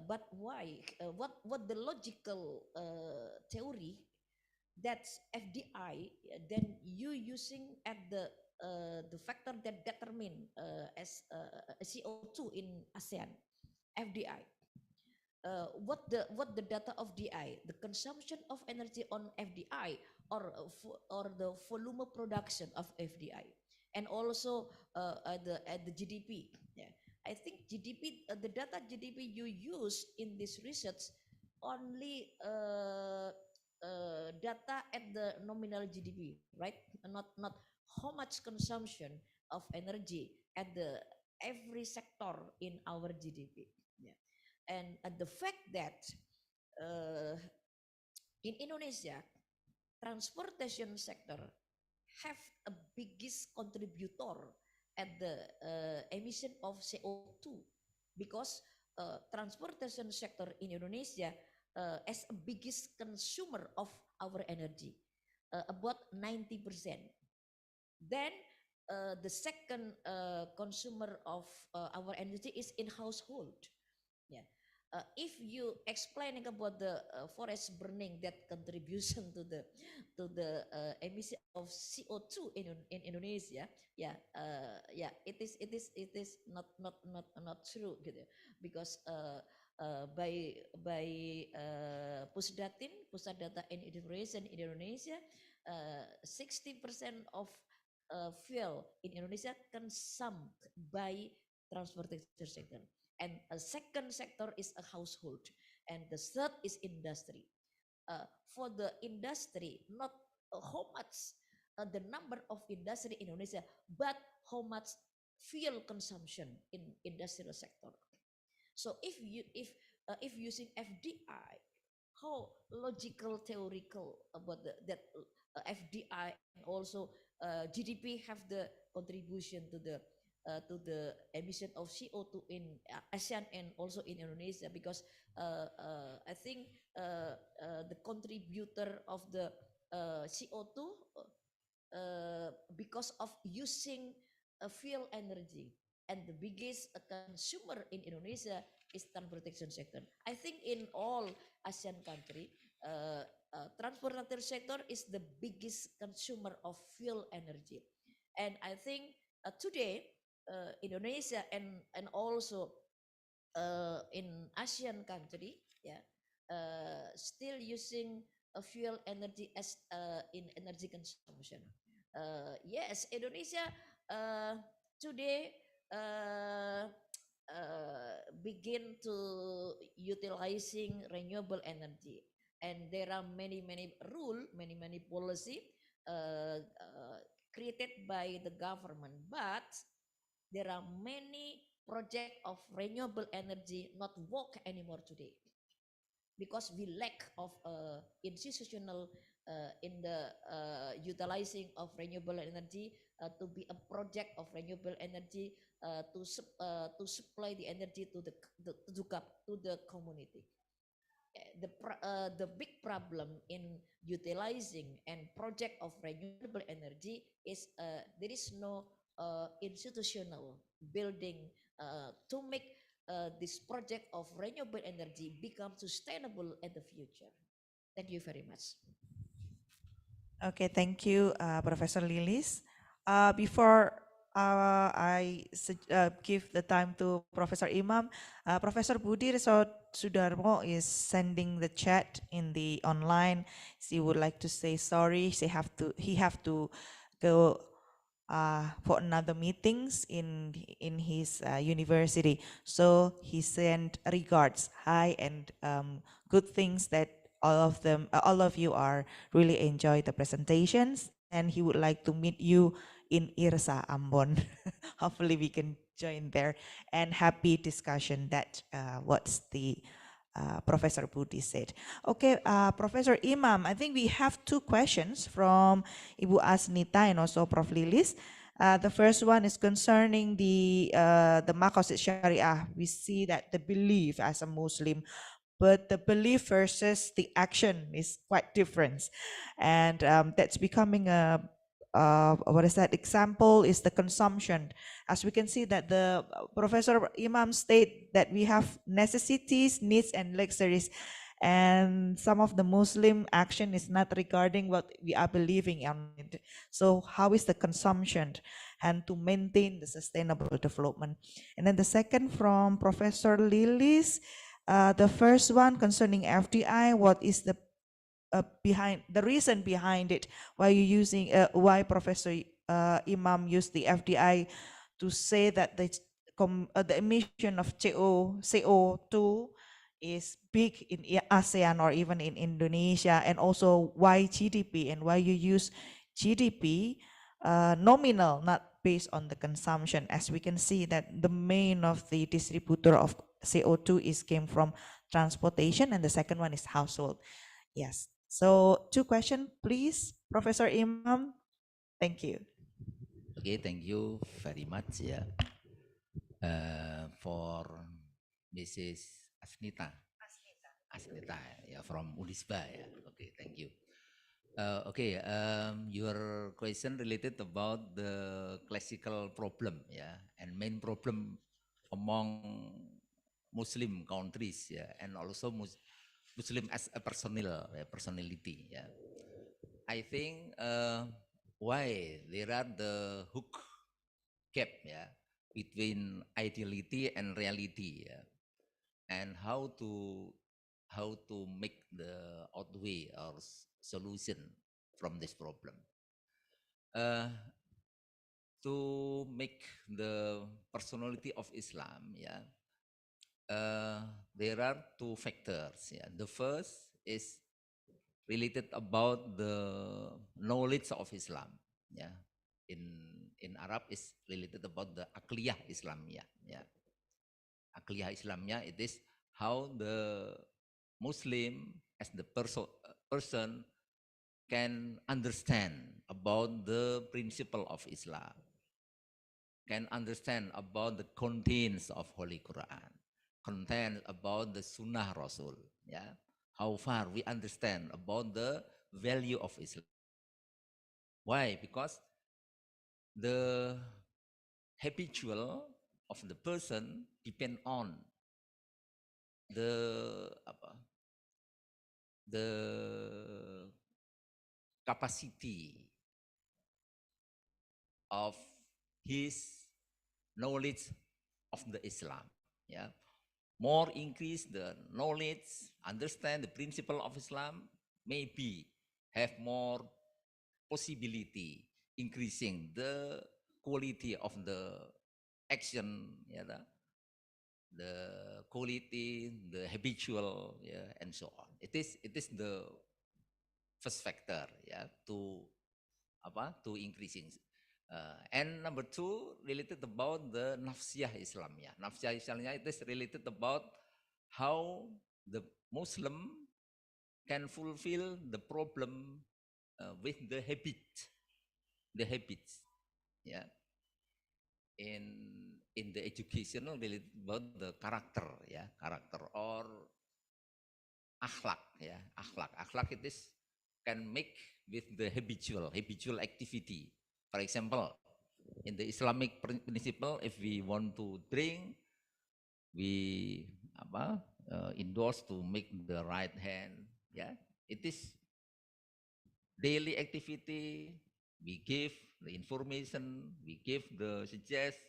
But why? What the logical theory that's FDI? Then you using at the factor that determine as CO2 in ASEAN, FDI. What the data of DI, the consumption of energy on FDI or the volume production of FDI, and also at the GDP. Yeah, I think GDP, the data GDP you use in this research only data at the nominal GDP, right? Not how much consumption of energy at the every sector in our GDP. Yeah. And the fact that uh, in Indonesia, transportation sector have a biggest contributor at the emission of CO2 because transportation sector in Indonesia as a biggest consumer of our energy, about 90%. Then the second consumer of our energy is in household. Yeah. If you explaining about the forest burning that contribution to the emission of CO2 in Indonesia, yeah, yeah, it is not true gitu, because by pusat data and information in Indonesia, 60% of fuel in Indonesia consumed by transportation sector, and a second sector is a household, and the third is industry. For the industry, not how much the number of industry in Indonesia, but how much fuel consumption in industrial sector. So if using FDI, how logical theoretical about that FDI and also GDP have the contribution to the emission of CO2 in ASEAN and also in Indonesia, because I think the contributor of the CO2 because of using fuel energy, and the biggest consumer in Indonesia is transportation sector. I think in all ASEAN country, transportation sector is the biggest consumer of fuel energy, and I think today Indonesia and also in ASEAN country, yeah, still using a fuel energy as in energy consumption. Yes, Indonesia today begin to utilizing renewable energy, and there are many rule, many policy created by the government, but there are many project of renewable energy not work anymore today because we lack of institutional in the utilizing of renewable energy to be a project of renewable energy to supply the energy to the community. The big problem in utilizing and project of renewable energy is there is no institutional building to make this project of renewable energy become sustainable in the future. Thank you very much. Okay, thank you, Professor Lilis. Before I give the time to Professor Imam, Professor Budi Sudarmo is sending the chat in the online. She would like to say sorry. He have to go for another meetings in his university. So he sent regards, hi, and good things that all of you are really enjoy the presentations, and he would like to meet you in Irsa Ambon. Hopefully we can join there, and happy discussion. That what's the Professor Budi said. Okay, Professor Imam, I think we have two questions from Ibu Asnita and also Prof. Lilis. The first one is concerning the Maqasid Syariah. We see that the belief as a Muslim, but the belief versus the action is quite different, and that's becoming a what is that example is the consumption. As we can see that the Professor Imam state that we have necessities, needs, and luxuries, and some of the Muslim action is not regarding what we are believing on it. So how is the consumption and to maintain the sustainable development? And then the second from Professor Lilis, the first one concerning FDI, what is the behind the reason behind it? Why you using? Why Professor Imam used the FDI to say that the emission of CO2 is big in ASEAN or even in Indonesia, and also why GDP and why you use GDP nominal, not based on the consumption, as we can see that the main of the distributor of CO2 is came from transportation, and the second one is household. Yes. So two questions, please, Professor Imam. Thank you. Okay, thank you very much for Mrs. Asnita. Asnita, from Unisba. Okay, thank you. Okay, your question related about the classical problem, and main problem among Muslim countries, and also Muslim as a personality, I think why there are the hook gap, between ideality and reality, and how to make the outway or solution from this problem. To make the personality of Islam, there are two factors. The first is related about the knowledge of Islam. In Arab is related about the akliyah Islamiyah. Akliyah Islamiyah, it is how the Muslim as the person can understand about the principle of Islam, can understand about the contents of Holy Quran, content about the Sunnah Rasul, how far we understand about the value of Islam. Why? Because the habitual of the person depend on the capacity of his knowledge of the Islam. More increase the knowledge, understand the principle of Islam, maybe have more possibility increasing the quality of the action, the quality, the habitual, and so on. It is the first factor, to increasing. And number two, related about the nafsiyah Islamiyah. Nafsiyah Islamiyah, it is related about how the Muslim can fulfill the problem with the habits, in the educational related about the character, character or akhlak, akhlak it is can make with the habitual activity. For example, in the Islamic principle, if we want to drink, we endorse to make the right hand. It is daily activity. We give the information, we give the suggest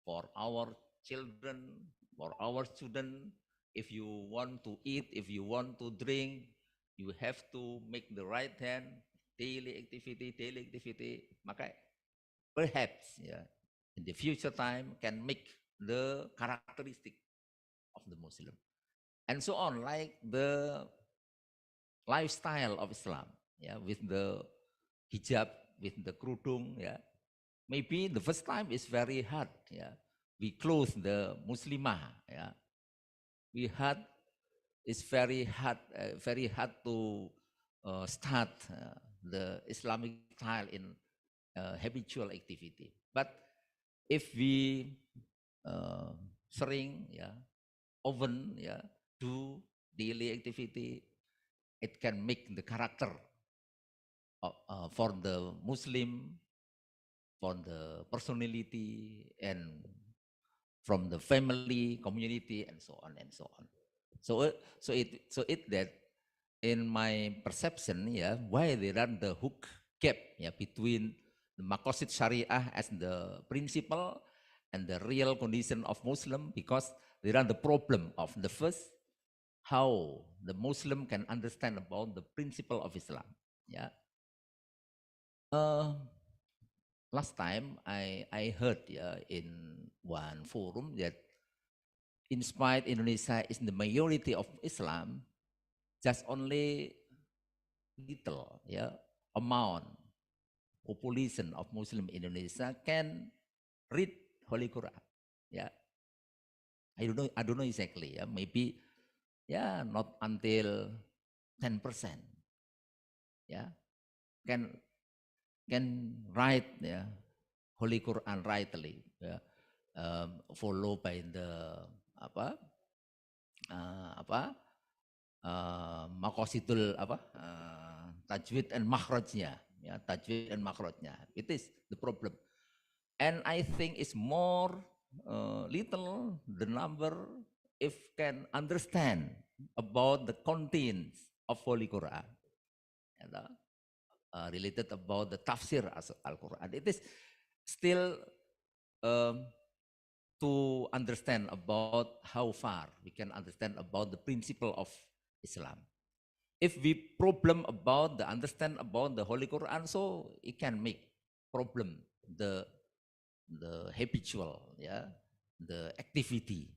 for our children, for our student. If you want to eat, if you want to drink, you have to make the right hand. Daily activity. Maka perhaps in the future time can make the characteristic of the Muslim, and so on, like the lifestyle of Islam, with the hijab, with the kerudung, maybe the first time is very hard, we close the Muslimah, we had, it's very hard to start the Islamic style in habitual activity. But if we sering, often, do daily activity, it can make the character for the Muslim, for the personality, and from the family, community, and so on and so on. So it that in my perception, why they run the hook gap, between the Maqasid Syariah as the principle and the real condition of Muslim, because they run the problem of the first, how the Muslim can understand about the principle of Islam. Last time I heard in one forum that in spite Indonesia is the majority of Islam, just only little amount population of Muslim Indonesia can read Holy Quran. I don't know exactly. Maybe not until 10%. Can write Holy Quran rightly, followed by the maqasidul tajwid and makhrajnya, tajwid and makhrajnya. It is the problem, and I think it's more little the number if can understand about the contents of Holy Quran, related about the tafsir Al-Quran. It is still to understand about how far we can understand about the principle of Islam. If we problem about the understand about the Holy Quran, so it can make problem the habitual, the activity,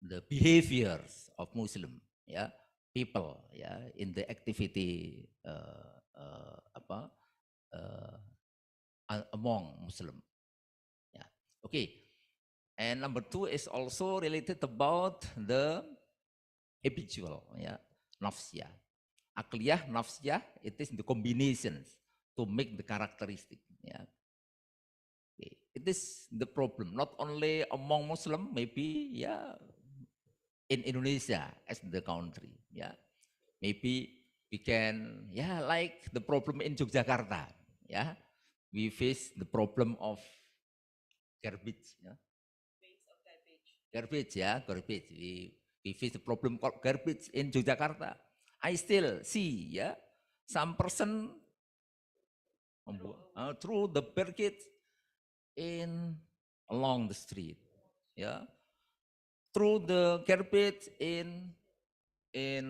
the behaviors of Muslim, people, in the activity among Muslim. Okay. And number two is also related about the habitual, nafsiyah. Akliyah, nafsiyah, it is the combinations to make the characteristic. Okay. It is the problem, not only among Muslim, maybe in Indonesia as the country. Maybe we can, like the problem in Yogyakarta. We face the problem of garbage. Garbage. We face the problem called garbage in Yogyakarta. I still see, some person through the barricade in along the street, through the garbage in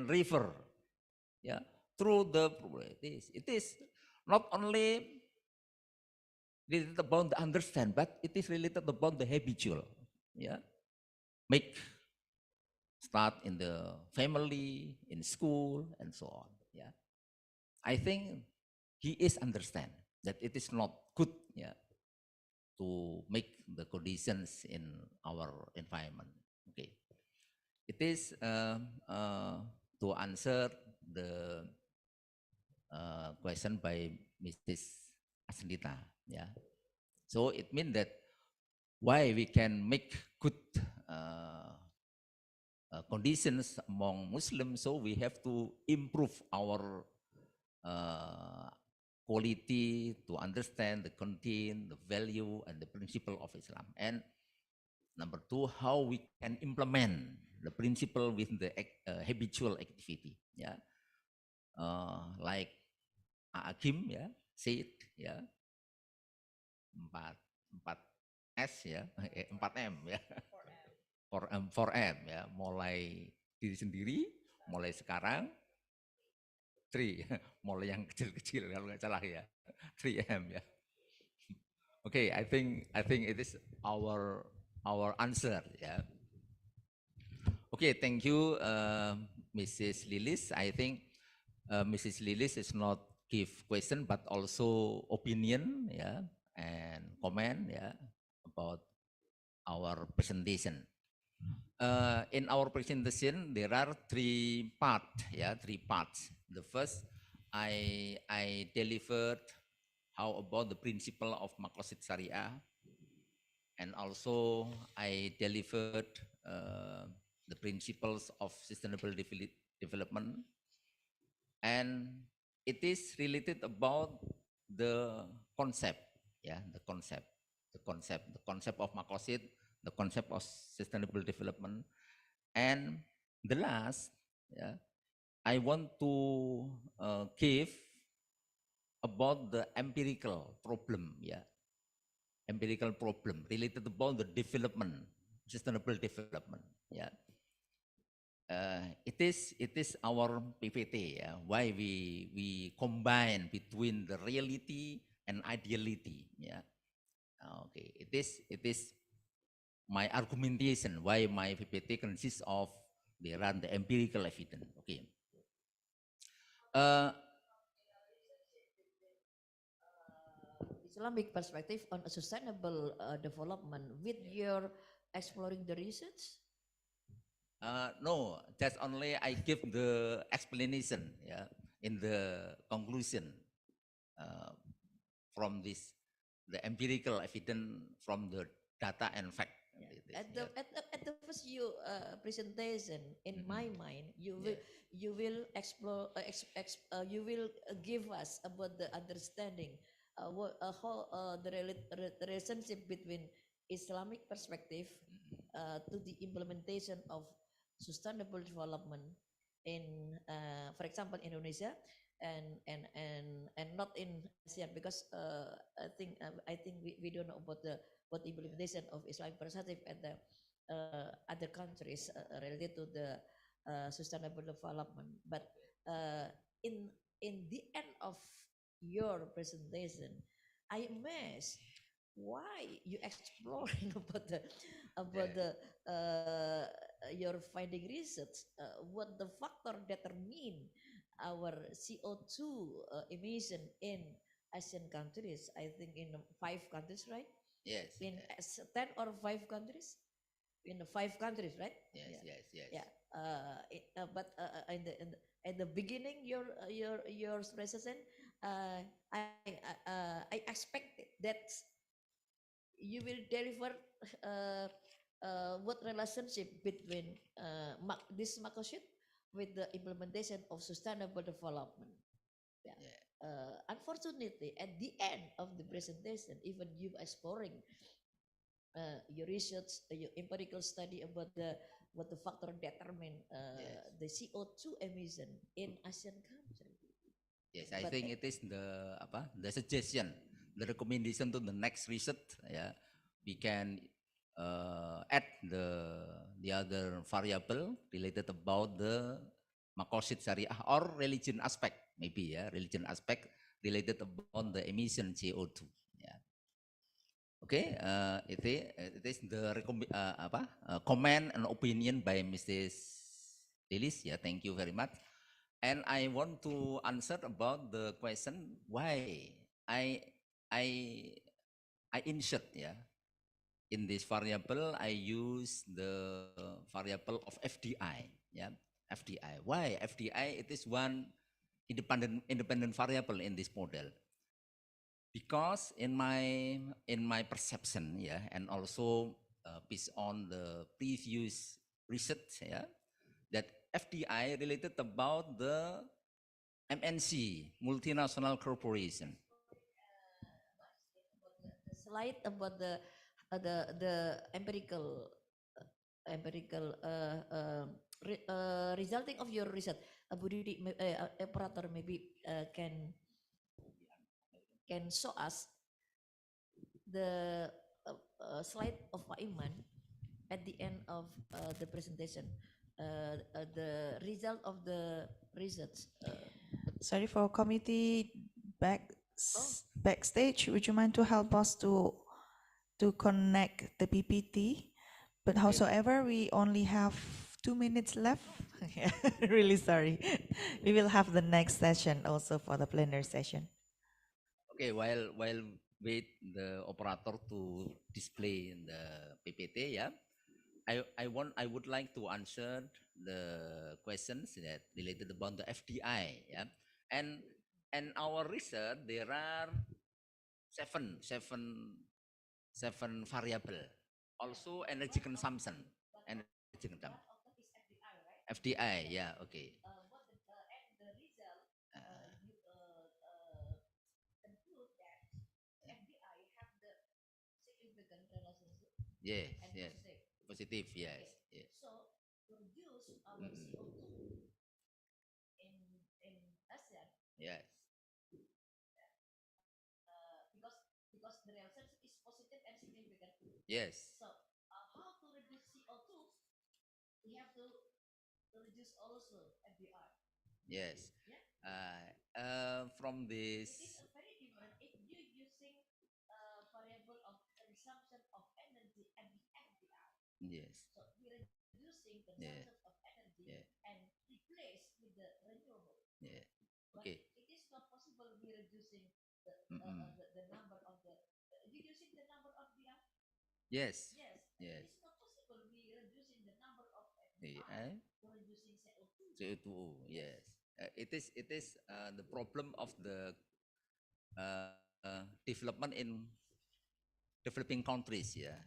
river, through the it is not only related about the understand, but it is related about the habitual, make start in the family, in school, and so on. I think he is understand that it is not good, to make the conditions in our environment. Okay, it is to answer the question by Mrs. Asnita. So it means that why we can make good conditions among Muslims, so we have to improve our quality to understand the content, the value, and the principle of Islam. And number two, how we can implement the principle with the habitual activity. Like Hakim said, 4S, 4M, 4M, mulai diri sendiri, mulai sekarang, 3, mulai yang kecil-kecil kalau nggak salah 3M. Okay, I think it is our answer. Yeah. Okay, thank you, Mrs. Lilis. I think Mrs. Lilis is not give question but also opinion, yeah, and comment, yeah, about our presentation. In our presentation, there are three parts. Yeah, three parts. The first, I delivered how about the principle of Maqasid Syariah, and also I delivered the principles of sustainable development, and it is related about the concept, yeah, the concept of Maqasid, the concept of sustainable development, and the last, yeah, I want to give about the empirical problem, yeah, empirical problem related about the development, sustainable development, yeah. It is our PPT, yeah, why we combine between the reality and ideality, yeah. Okay, it is my argumentation why my PPT consists of there are the empirical evidence. Okay. Islamic perspective on a sustainable development with your exploring the research? No, just only I give the explanation, yeah, in the conclusion uh, from this, the empirical evidence from the data and fact. At the first you presentation, in my mind, you will explore you will give us about the understanding how the relationship between Islamic perspective to the implementation of sustainable development in for example Indonesia and not in ASEAN, because I think we don't know about the what implementation of Islamic perspective at the other countries related to the sustainable development. But uh, in the end of your presentation, I amazed why you exploring about the your finding research, what the factor determine our CO2 emission in Asian countries. I think in 5 countries, right? Yes. In 10 or 5 countries? In the 5 countries, right? Yes, yes, yes. Yeah. But at the beginning, your presentation, I expected that you will deliver uh, what relationship between this Makoshit with the implementation of sustainable development. Yeah. Unfortunately, at the end of the presentation, even you exploring your research, your empirical study about the what the factor determine the CO2 emission in Asian country. Yes, I think it is the suggestion, the recommendation to the next research. Yeah, we can add the other variable related about the Maqasid Syariah or religion aspect, maybe, yeah, religion aspect related about the emission CO2. Yeah. Okay, it is the comment and opinion by Mrs. Lilis. Yeah, thank you very much. And I want to answer about the question why I insert, yeah, in this variable I use the variable of FDI, yeah, FDI. Why FDI? It is one independent variable in this model, because in my perception, yeah, and also based on the previous research, yeah, that FDI related about the MNC, multinational corporation. Slide about the empirical resulting of your research. Abu Didi operator maybe can show us the slide of Pak Iman at the end of the presentation, the result of the research. Sorry for committee back. backstage. Would you mind to help us to connect the PPT? But howsoever, we only have 2 minutes left. Really sorry. We will have the next session also for the plenary session. Okay, while wait the operator to display in the PPT, yeah, I would like to answer the questions that related about the FDI, yeah, and our research there are seven variable, also energy consumption, FDI, yeah, okay. Yes, yes. Positive, yes. Yes. Yes. Yes. Yes. From this. Yes. Yeah. Yeah. Yeah. Okay. Mm-mm. Yes. Yes. AI. CO2. Yes. It is the problem of the development in developing countries, yeah,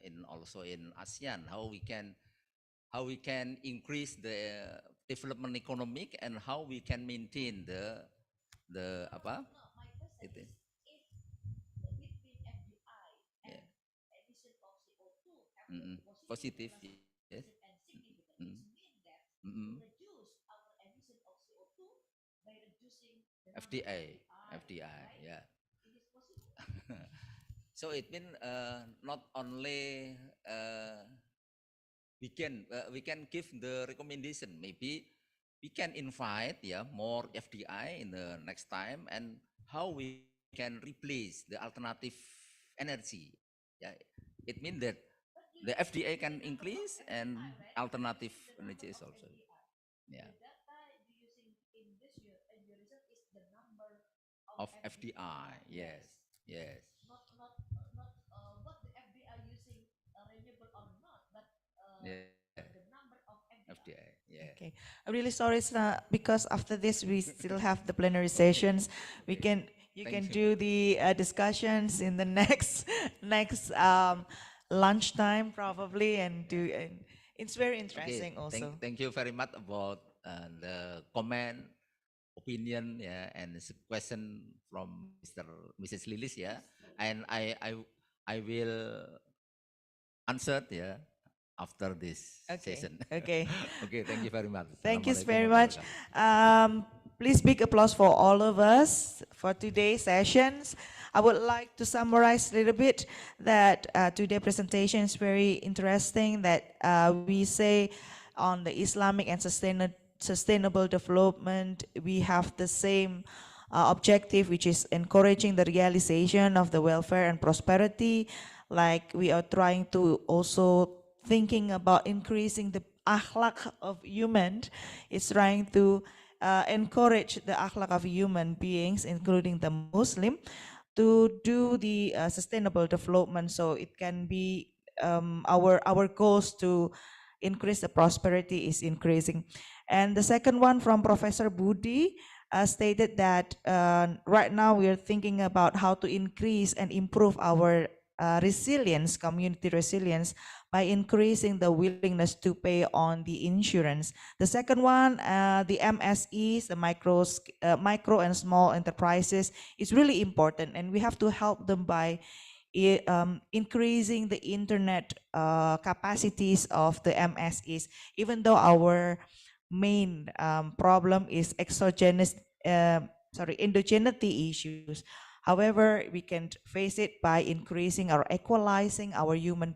in also in ASEAN, how we can increase the development economic and how we can maintain the apa itu. Yeah. Mm-mm. Positive, yes. Mm-mm. Mm-mm. FDI, yeah. So it means not only we can give the recommendation. Maybe we can invite, yeah, more FDI in the next time, and how we can replace the alternative energy. Yeah, it means that the FDI can increase and alternative energy is also. Yeah. Of FDI, yes, yes. Yeah. FDI, yeah. Okay, I'm really sorry, because after this we still have the plenary sessions. We can you Thank can you. do the discussions in the next lunchtime probably, and do. And it's very Okay, interesting also. thank you very much about the comment, opinion, yeah, and question from Mrs. Lilis, yeah, and I will answer, yeah, after this Okay, session. okay. Okay, thank you very much. Thank you Assalamualaikum very much. warahmatullahi wabarakatuh. Please big applause for all of us for today's sessions. I would like to summarize a little bit that today's presentation is very interesting, that we say on the Islamic and sustainable development, we have the same objective, which is encouraging the realization of the welfare and prosperity. Like we are trying to also thinking about increasing the akhlak of human. It's trying to encourage the akhlak of human beings, including the Muslim, to do the sustainable development, so it can be our goals to increase the prosperity is increasing. And the second one from Professor Budi stated that right now we are thinking about how to increase and improve our resilience, community resilience, by increasing the willingness to pay on the insurance. The second one, the MSEs, the micro and small enterprises, is really important, and we have to help them by increasing the internet capacities of the MSEs, even though our main problem is endogeneity issues. However, we can face it by increasing or equalizing our human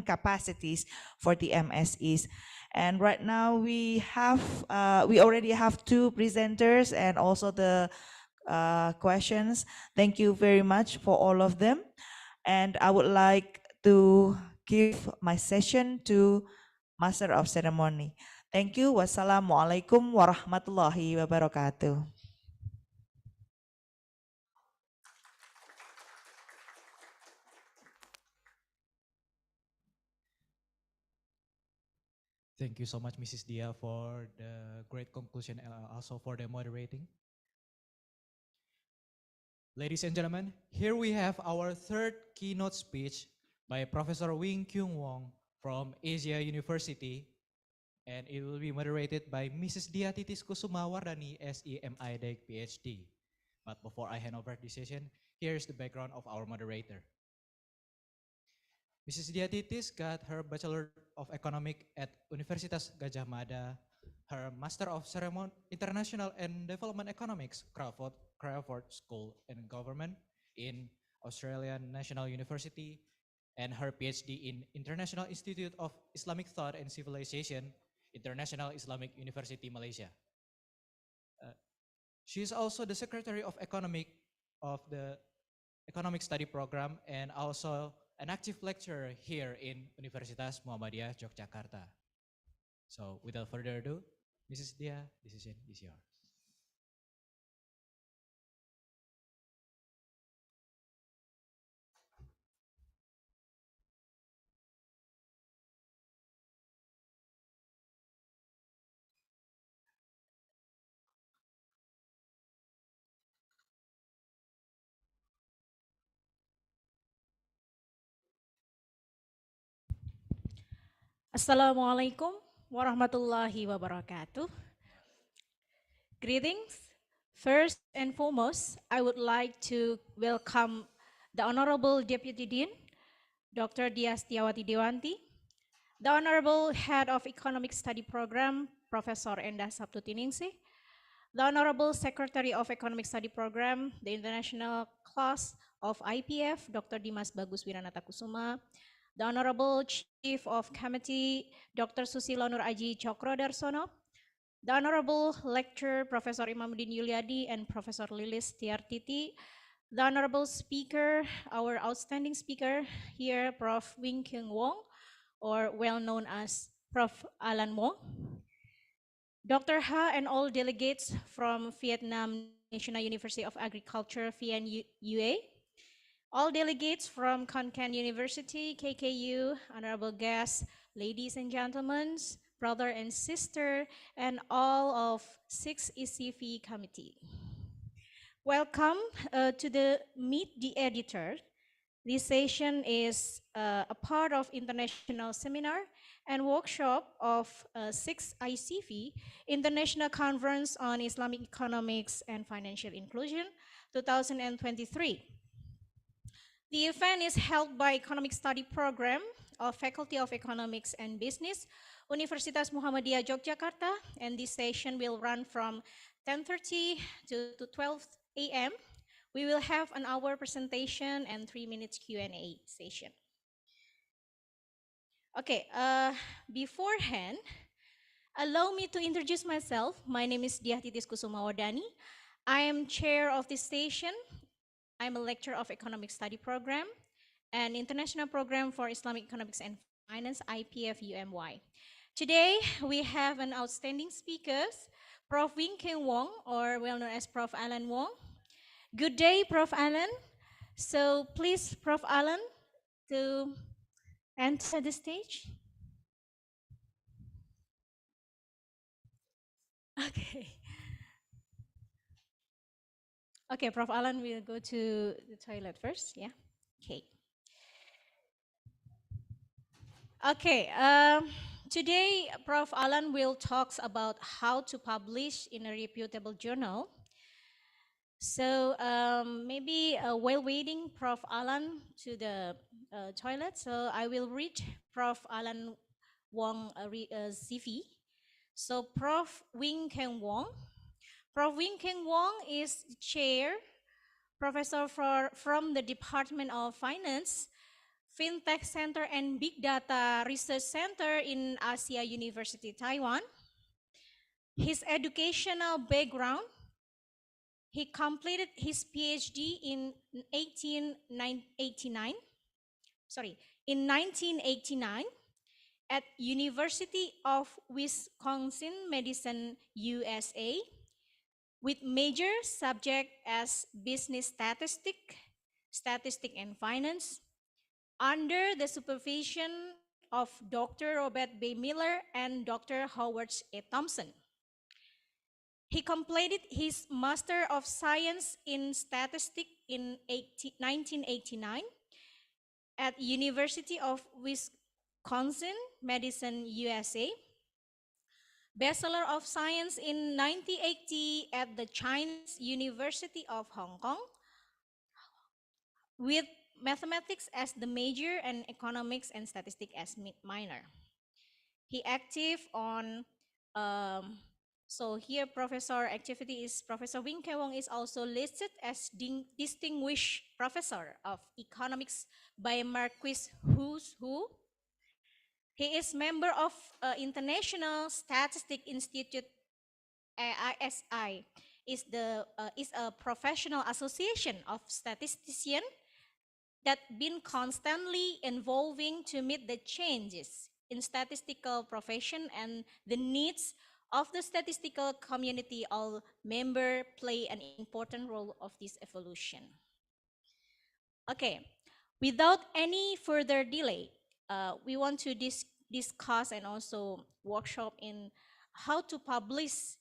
capacities for the MSEs. And right now we already have two presenters, and also the questions. Thank you very much for all of them. And I would like to give my session to Master of Ceremony. Thank you. Wassalamualaikum warahmatullahi wabarakatuh. Thank you so much, Mrs. Dia, for the great conclusion and also for the moderating. Ladies and gentlemen, here we have our third keynote speech by Professor Wing Kyung Wong from Asia University, and it will be moderated by Mrs. Dia Titis Kusuma Wardani, SEMI DEC PhD. But before I hand over the session, here's the background of our moderator. Mrs. Dia Titis got her Bachelor of Economic at Universitas Gajah Mada, her Master of International and Development Economics, Crawford School and Government in Australian National University, and her PhD in International Institute of Islamic Thought and Civilization, International Islamic University, Malaysia. She is also the Secretary of the Economic Study Program and also an active lecturer here in Universitas Muhammadiyah Yogyakarta. So without further ado, Mrs. Dia, the decision is yours. Assalamualaikum warahmatullahi wabarakatuh. Greetings. First and foremost, I would like to welcome the Honorable Deputy Dean, Dr. Dia Setiawati Dewanti, the Honorable Head of Economic Study Program, Professor Endah Sabtuningsih, the Honorable Secretary of Economic Study Program, the International Class of IPF, Dr. Dimas Bagus Wiranata Kusuma, the Honorable Chief of Committee, Dr. Susilo Nur Aji Cokrodarsono, the Honorable Lecturer, Professor Imamuddin Yuliadi and Professor Lilis Tiartiti, the Honorable Speaker, our outstanding speaker here, Prof. Wing Kyung Wong, or well known as Prof. Alan Wong, Dr. Ha and all delegates from Vietnam National University of Agriculture, VNUA, all delegates from Khon Kaen University, KKU, honorable guests, ladies and gentlemen, brother and sister, and all of 6 ICIEFI committee. Welcome to the Meet the Editor. This session is a part of international seminar and workshop of 6 ICIEFI, International Conference on Islamic Economics and Financial Inclusion, 2023. The event is held by Economic Study Program of Faculty of Economics and Business, Universitas Muhammadiyah Yogyakarta, and this session will run from 10:30 to 12 a.m. We will have an hour presentation and 3 minutes Q&A session. Okay, beforehand, allow me to introduce myself. My name is Dia Titis Kusuma Wardani. I am chair of this station. I'm a lecturer of Economic Study Program and International Program for Islamic Economics and Finance, ICIEFI UMY. Today, we have an outstanding speakers, Prof. Wing Kyung Wong, or well known as Prof. Alan Wong. Good day, Prof. Alan. So please, Prof. Alan, to enter the stage. Okay. Okay, Prof. Alan will go to the toilet first, yeah? Okay. Okay, today Prof. Alan will talk about how to publish in a reputable journal. So maybe while waiting Prof. Alan to the toilet, so I will read Prof. Alan Wong CV. So Prof. Wing Kyung Wong. Prof. Wing Kyung Wong is chair, professor from the Department of Finance, FinTech Center and Big Data Research Center in Asia University, Taiwan. His educational background, He completed his PhD in 1889. Sorry, in 1989 at University of Wisconsin-Madison, USA, with major subject as business statistics and finance, under the supervision of Dr. Robert B. Miller and Dr. Howard A. Thompson. He completed his Master of Science in Statistics in 1989 at University of Wisconsin-Madison, USA. Bachelor of Science in 1980 at the Chinese University of Hong Kong, with mathematics as the major and economics and statistics as minor. He active on, so here professor activity is Professor Wing Kee Wong is also listed as distinguished professor of economics by Marquis Who's Who. He is member of International Statistic Institute, ISI, is a professional association of statisticians that been constantly evolving to meet the changes in statistical profession and the needs of the statistical community. All members play an important role of this evolution. Okay, without any further delay, we want to discuss and also workshop in how to publish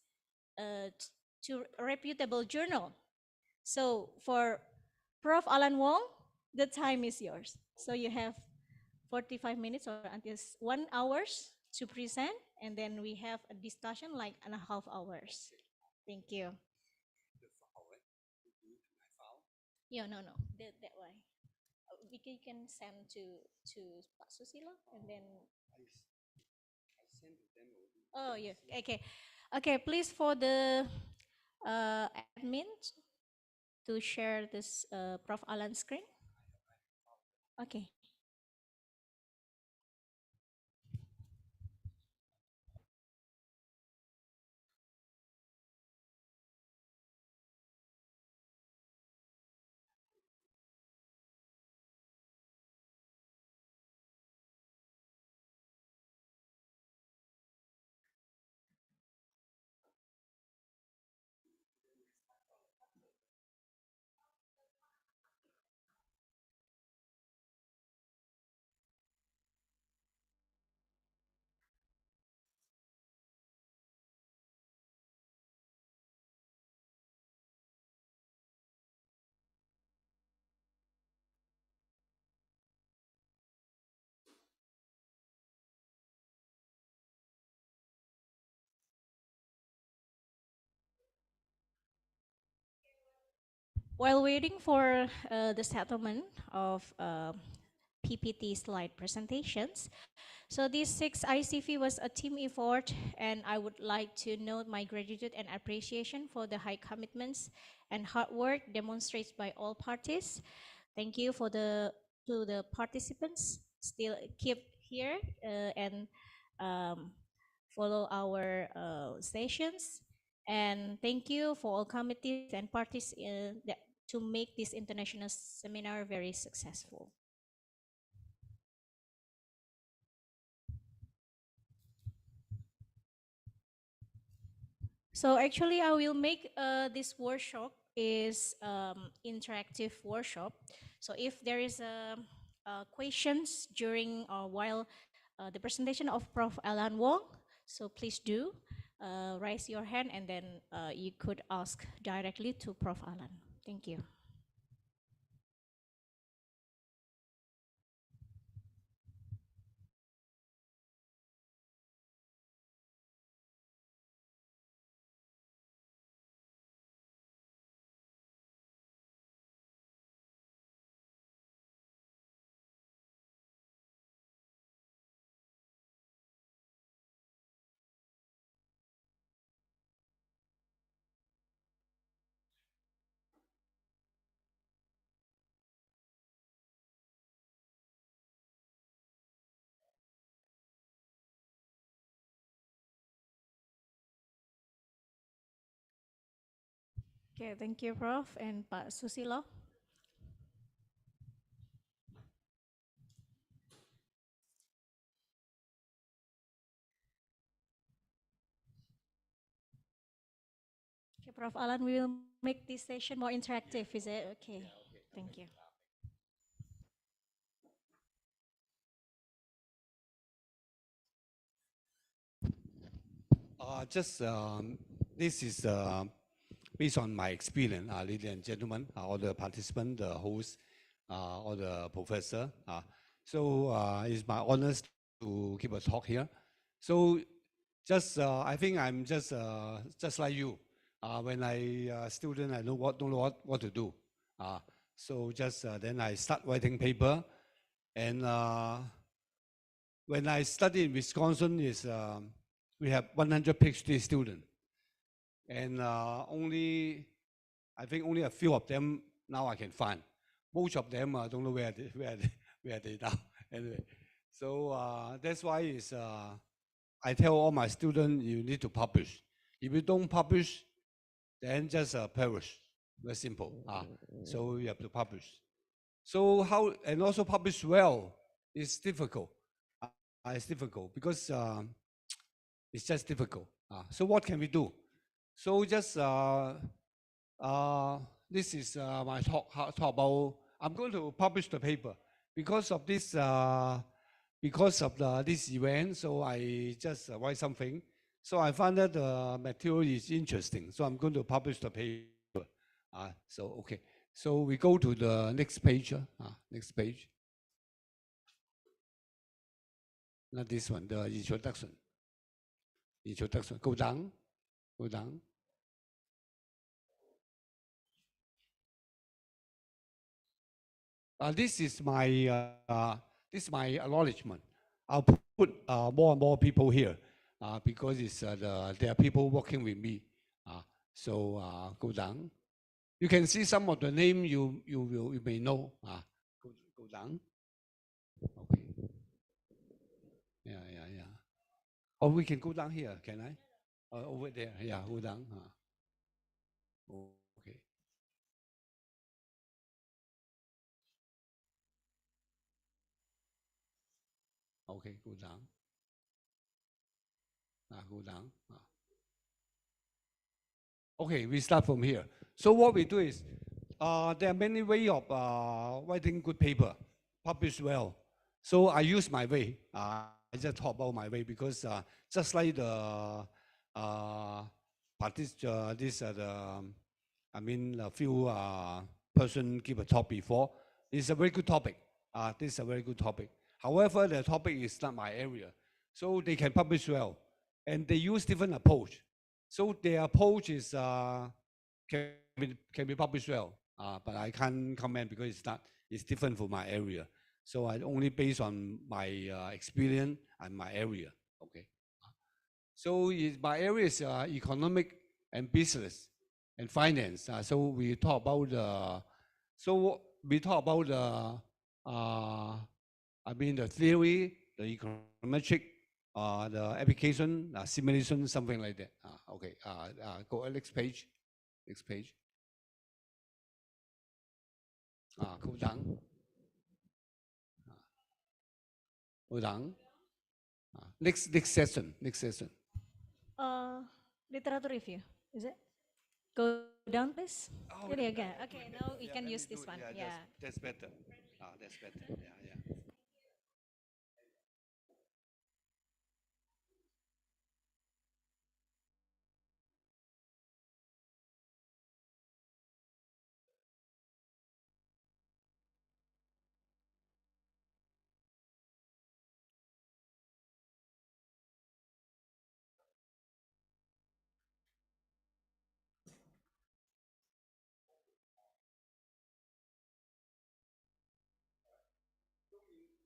to a reputable journal. So for Prof. Alan Wong, the time is yours. So you have 45 minutes or until 1 hours to present, and then we have a discussion like and a half hours. Thank you. Yeah, no, that way. You can send to Pak Susilo, and then. Oh yeah, okay. Please for the admin to share this Prof. Alan screen. Okay. While waiting for the settlement of PPT slide presentations, so this 6 ICV was a team effort, and I would like to note my gratitude and appreciation for the high commitments and hard work demonstrated by all parties. Thank you to the participants still keep here and follow our sessions. And thank you for all committees and parties to make this international seminar very successful. So actually I will make this workshop is interactive workshop. So if there is questions during or while the presentation of Prof. Alan Wong, so please do raise your hand, and then you could ask directly to Prof. Alan. Thank you. Okay, thank you, Prof. And Pak Susilo. Okay, Prof. Alan, we will make this session more interactive, is it? Okay, thank you. This is based on my experience, ladies and gentlemen, all the participants, the hosts, all the professor. It's my honor to give a talk here. So I think I'm just like you. When I student, I don't know what to do. Then I start writing paper, and when I studied in Wisconsin, we have 100 PhD students, and I think only a few of them now I can find. Most of them don't know where they now. Anyway, that's why I tell all my students, you need to publish. If you don't publish, then just perish. Very simple. So you have to publish. So and also publish well is difficult. It's difficult because it's just difficult. So what can we do? So this is my talk about. I'm going to publish the paper because of this this event. So I just write something. So I found that the material is interesting. So I'm going to publish the paper. Okay. So we go to the next page. Next page. Not this one. The introduction. Introduction. Go down. Go down. This is my acknowledgement. I'll put more and more people here because there are people working with me. Go down. You can see some of the name you may know. Go down. Okay. Yeah. Or we can go down here. Can I? Over there. Yeah, go down. Okay. Okay, go down. Go down. Okay, we start from here. So what we do is, there are many ways of writing good paper, publish well. So I use my way. I just talk about my way because just like the a few person give a talk before. It's a very good topic. This is a very good topic. However, the topic is not my area, so they can publish well, and they use different approach. So their approach is can be published well, but I can't comment because it's different from my area. So I only based on my experience and my area. Okay. So my area is economic and business and finance. So we talk about the theory, the econometric, the application, simulation, something like that. Okay. Go next page. Next page. Go down. Go down. Next session. Next session. Literature review, is it? Go down, please. Really again. Okay, now we can use this one. Yeah. That's better. That's better. Yeah.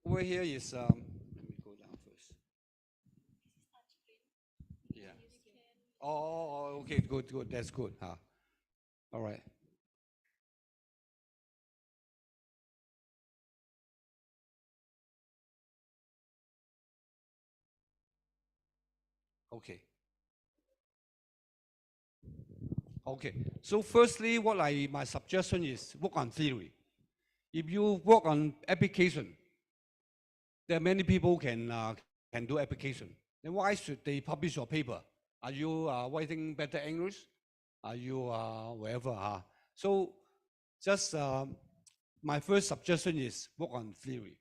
Over here is let me go down first. Yeah. Oh, okay, good. That's good. All right. Okay. Okay. So firstly, my suggestion is work on theory. If you work on application, there are many people can do application. Then why should they publish your paper? Are you writing better English? Are you wherever? So just my first suggestion is work on theory.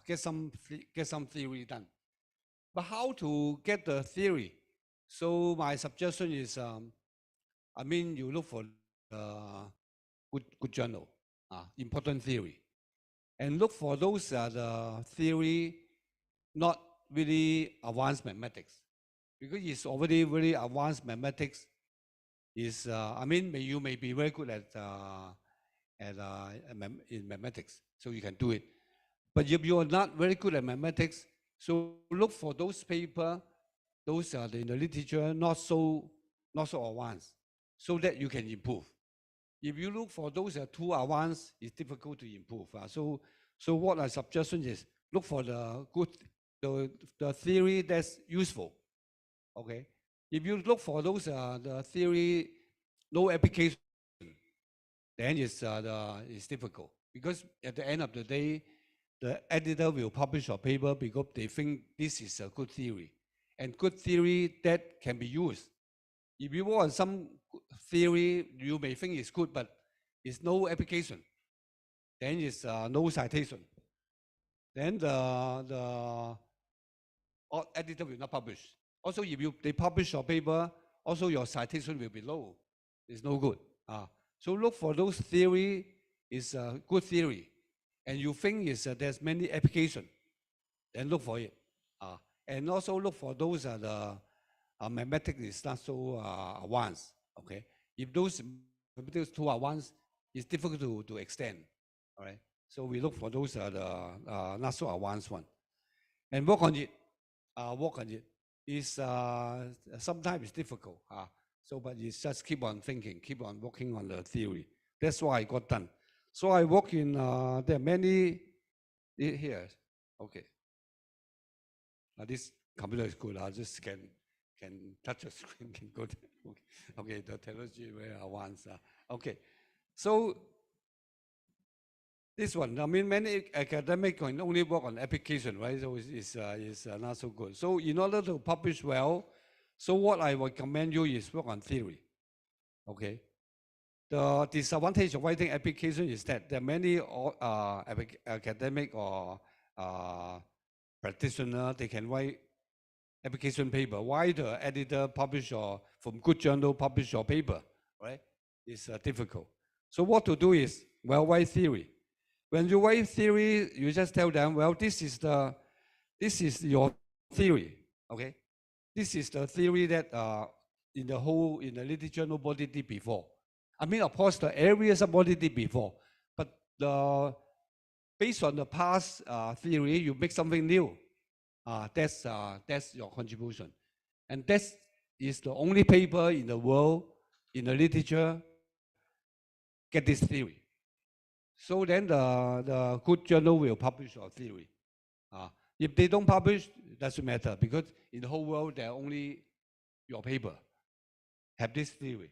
Get some theory done. But how to get the theory? So my suggestion is, you look for good journal, important theory, and look for those the theory not really advanced mathematics, because it's already very advanced mathematics. Is you may be very good at in mathematics, so you can do it. But if you are not very good at mathematics, so look for those paper, those are in the literature not so advanced, so that you can improve. If you look for those too advanced, it's difficult to improve. So what I suggestion is look for the good, the theory that's useful. Okay, if you look for those the theory no application, then it's difficult, because at the end of the day, the editor will publish a paper because they think this is a good theory, and good theory that can be used. If you want some theory you may think is good, but it's no application, then it's no citation. Then the editor will not publish. Also, if they publish your paper, also your citation will be low. It's no good. So look for those theory is a good theory, and you think is there's many application, then look for it. And also look for those the mathematics is not so advanced. Okay, if those mathematics too advanced, it's difficult to extend. All right, so we look for those the not so advanced one, and work on it. Work on it. Is sometimes it's difficult. So, but it's just keep on thinking, keep on working on the theory. That's why I got done. So I work in there are many here. Okay. This computer is good. I just can touch the screen, can go. Okay, the technology very advanced. Okay, so this one, many academic can only work on application, right? So it's not so good. So in order to publish well, so what I recommend you is work on theory. Okay. The disadvantage of writing application is that there are many academic or practitioner, they can write application paper. Why the editor publish or from good journal publish your paper, right? It's difficult. So what to do is, well, write theory. When you write theory, you just tell them, well, this is your theory, okay? This is the theory that in the literature nobody did before. Of course, the areas somebody did before, but based on the past theory, you make something new. That's your contribution, and that is the only paper in the world in the literature get this theory. So then the good journal will publish your theory. If they don't publish, it doesn't matter, because in the whole world there are only your paper have this theory.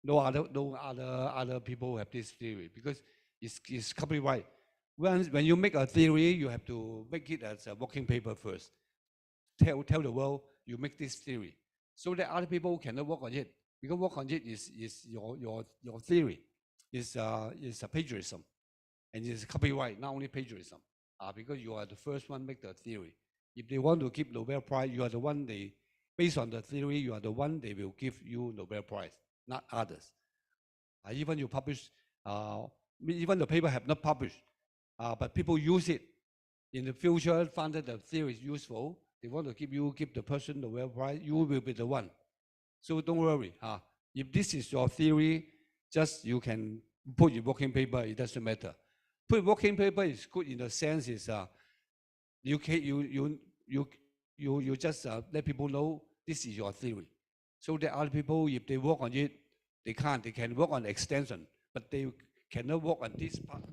No other people have this theory, because it's copyright. When you make a theory, you have to make it as a working paper first. Tell the world you make this theory, so that other people cannot work on it, because work on it is your theory. Is a plagiarism, and it's copyright, not only plagiarism. Because you are the first one make the theory. If they want to give Nobel Prize, you are the one based on the theory, you are the one they will give you Nobel Prize, not others. Even you publish, even the paper have not published, but people use it in the future, found that the theory is useful, they want to give the person the Nobel Prize, you will be the one. So don't worry. If this is your theory, just you can put your working paper, it doesn't matter. Put working paper is good in the sense is you just let people know this is your theory. So that other people, if they work on it, they can work on extension, but they cannot work on this part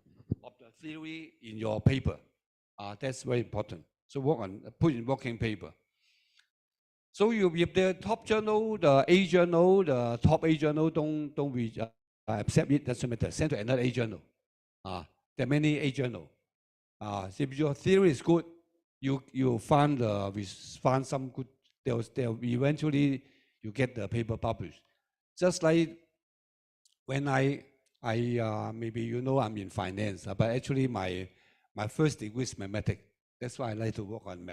of the theory in your paper. That's very important. So put in working paper. So if the top journal, the A journal, the top A journal don't accept it, doesn't matter. Send to another A journal. There are many A journal. So if your theory is good, you find some good. They'll eventually you get the paper published. Just like when maybe you know I'm in finance, but actually my first degree is mathematics. That's why I like to work on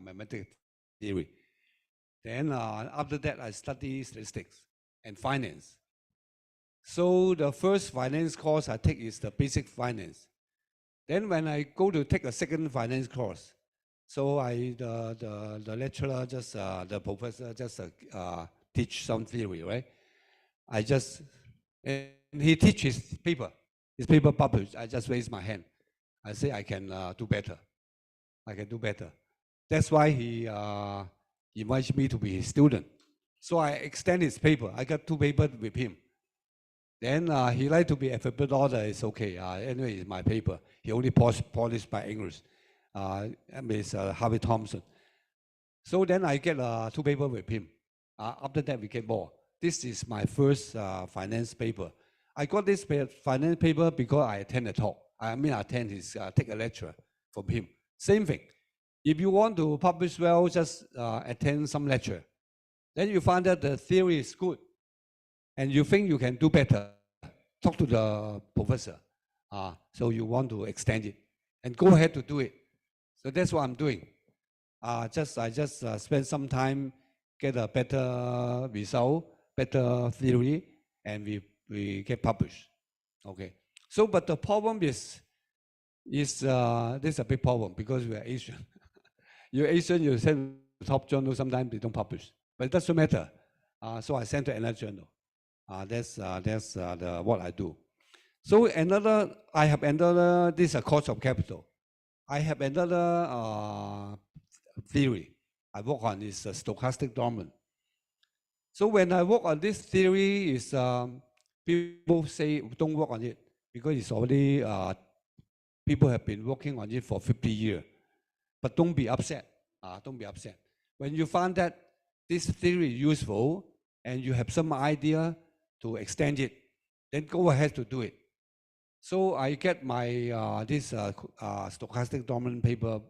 mathematics theory. Then after that, I study statistics and finance. So the first finance course I take is the basic finance. Then when I go to take a second finance course, so the lecturer just the professor just teach some theory, right? And he teaches his paper published. I just raise my hand. I say I can do better. I can do better. That's why he invites me to be his student. So I extend his paper. I got 2 papers with him. Then he like to be alphabet order. It's okay. Anyway, it's my paper. He only polished my English. It's Harvey Thompson. So then I get 2 papers with him. After that, we get more. This is my first finance paper. I got this finance paper because I attend a talk. I attend his, take a lecture from him. Same thing. If you want to publish well, just attend some lecture. Then you find that the theory is good, and you think you can do better. Talk to the professor. So you want to extend it, and go ahead to do it. So that's what I'm doing. I just spend some time, get a better result, better theory, and we get published. Okay. So, but the problem is this is a big problem because we are Asian. You're Asian, you send to top journal, sometimes they don't publish. But it doesn't matter. So I send to another journal. That's what I do. So I have another, this is a cost of capital. I have another theory I work on is stochastic dominant. So when I work on this theory, is people say don't work on it because it's already people have been working on it for 50 years. But don't be upset. Don't be upset. When you find that this theory is useful and you have some idea to extend it, then go ahead to do it. So I get my this stochastic dominant paper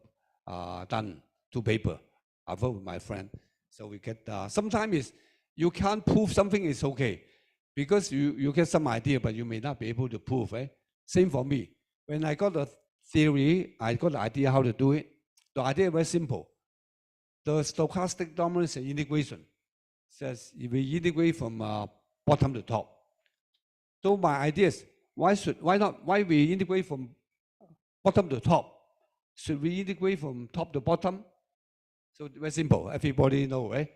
done, 2 papers. I work with my friend. So we get, sometimes you can't prove something is okay because you get some idea, but you may not be able to prove, right? Same for me. When I got the theory, I got the idea how to do it. The idea is very simple. The stochastic dominance and integration says if we integrate from bottom to top. So my idea is, why we integrate from bottom to top? Should we integrate from top to bottom? So very simple. Everybody know, right?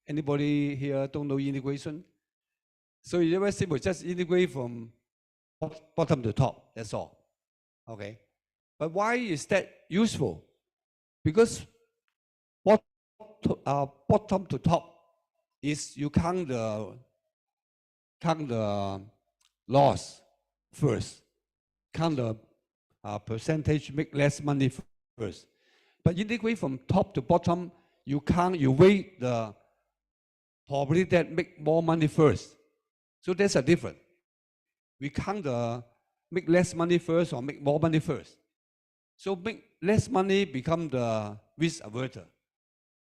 Anybody here don't know integration? So it's very simple. Just integrate from bottom to top. That's all. Okay. But why is that useful? Because bottom to top is you count the loss first, count the percentage make less money first. But integrate from top to bottom, you weigh the probability that make more money first. So there's a difference. We count the make less money first or make more money first. So make less money become the risk averter.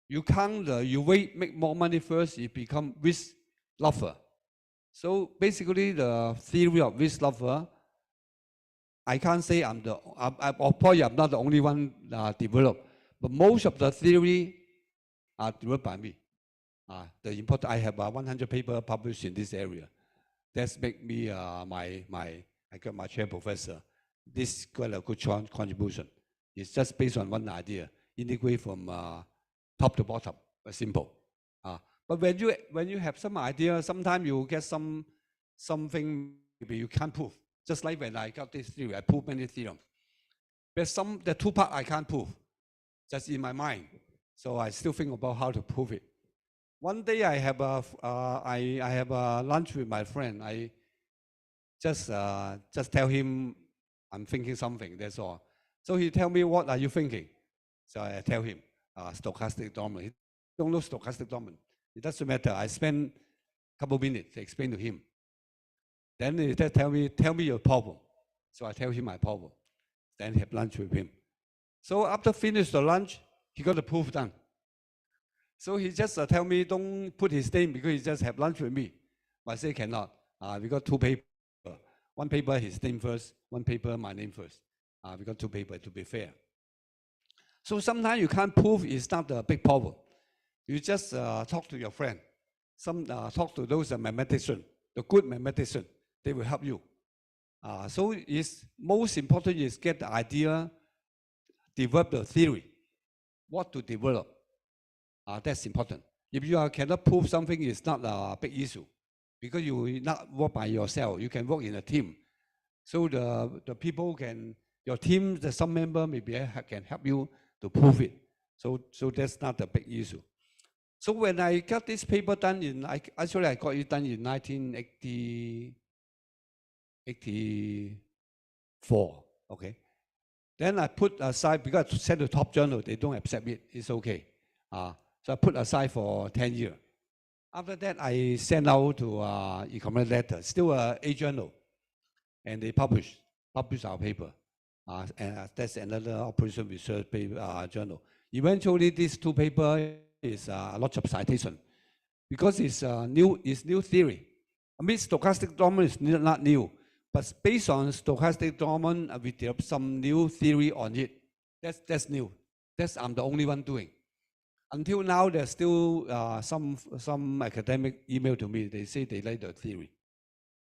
You weigh make more money first, it become risk lover. So basically the theory of risk lover, I can't say of course I'm not the only one developed, but most of the theory are developed by me. I have 100 papers published in this area. That's make me I got my chair professor. This quite a good contribution. It's just based on one idea, integrate from top to bottom, very simple. But when you have some idea, sometimes you get something maybe you can't prove. Just like when I got this theory, I proved many theorems. But the 2 parts I can't prove, just in my mind. So I still think about how to prove it. One day I have a lunch with my friend. I just tell him I'm thinking something. That's all. So he tell me, what are you thinking? So I tell him stochastic dominant. don't know stochastic dominant. It doesn't matter. I spend a couple minutes to explain to him. Then he just tell me your problem. So I tell him my problem. Then have lunch with him. So after finish the lunch, he got the proof done. So he just tell me don't put his name because he just have lunch with me. But I say cannot. We got two papers. One paper his name first, one paper my name first. We got two papers to be fair. So sometimes you can't prove it's not a big problem. You just talk to your friend. Talk to those mathematicians, the good mathematicians. They will help you. So it's most important is get the idea, develop the theory, what to develop. That's important. If you cannot prove something, it's not a big issue because you will not work by yourself. You can work in a team. So the people can, your team, some member maybe can help you to prove it. So that's not a big issue. So when I got this paper done actually I got it done in 1984. Okay. Then I put aside because I sent to top journal, they don't accept it. It's okay. So I put aside for 10 years. After that, I sent out to economic letter, still a journal, and they publish our paper. And that's another operation research paper, journal. Eventually, these two papers is a lot of citation because it's new theory. I mean, stochastic dominant is not new, but based on stochastic dominant, we develop some new theory on it. That's new. I'm the only one doing. Until now, there's still some academic email to me. They say they like the theory,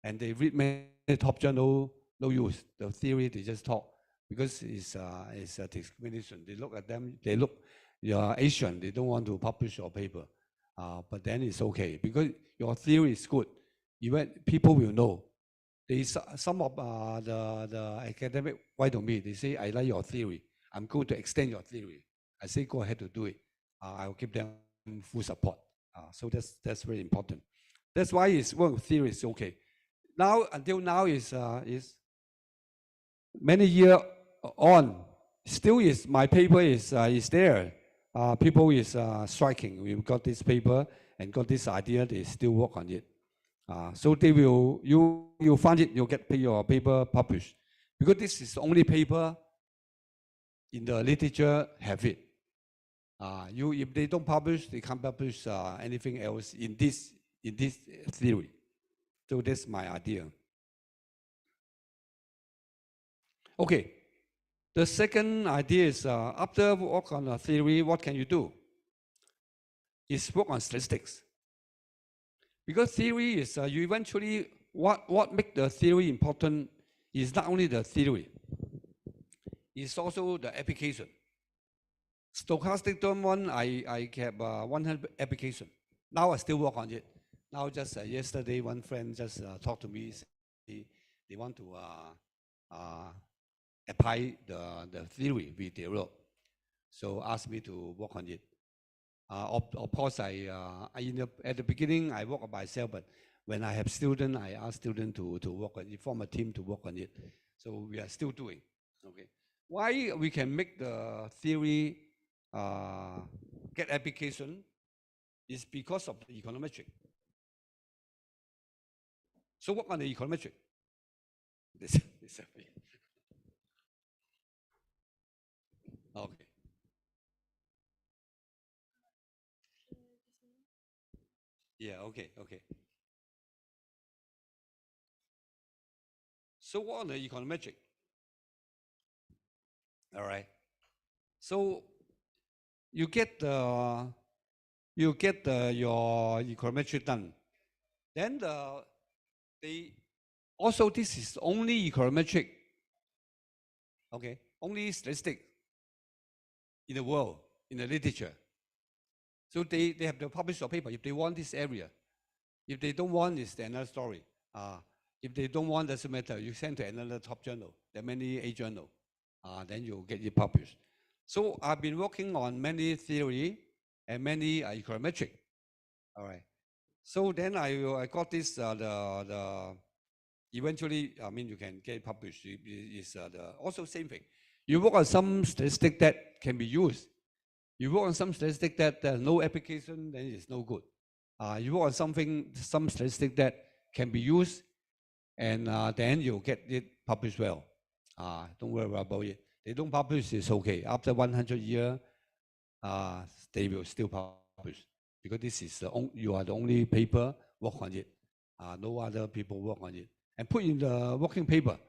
and they read many top journal. No use. The theory they just talk because it's a discrimination. They look at them. They look. You're Asian. They don't want to publish your paper, but then it's okay because your theory is good. Even people will know. Some of the academic write to me. They say I like your theory. I'm going to extend your theory. I say go ahead to do it. I will give them full support. So that's very important. That's why it's work theory is okay. Now until now is many years on. Still is my paper is there. People is striking. We've got this paper and got this idea. They still work on it. So they will you find it. You'll get your paper published because this is the only paper in the literature have it. If they don't publish, they can't publish anything else in this theory. So that's my idea. Okay. The second idea is after work on a theory, what can you do? Is work on statistics. Because theory is you eventually what make the theory important is not only the theory, it's also the application. Stochastic dominant, I have 100 application. Now I still work on it. Now just yesterday, one friend just talked to me. They want to apply the theory we developed. So asked me to work on it. Of course, at the beginning I work on myself, but when I have students, I ask students to work on it, form a team to work on it. So we are still doing. Okay. Why we can make the theory get application is because of the econometric. So work on the econometric. Okay. Yeah, okay. So what on the econometric? All right. So you get your econometric done. Then also this is only econometric. Okay, only statistic in the world, in the literature. So they have to publish a paper if they want this area. If they don't want, it's another story. If they don't want, doesn't matter. You send to another top journal. There are many A journal. Then you get it published. So I've been working on many theory and many econometric. All right. So then I got this eventually. I mean, you can get it published. It's also same thing. You work on some statistic that can be used You work on some statistic that no application, then it's no good. You work on some statistic that can be used, and then you'll get it published well. Don't worry about it. They don't publish, it's okay. After 100 years, they will still publish, because this is you are the only paper work on it. No other people work on it. And put in the working paper.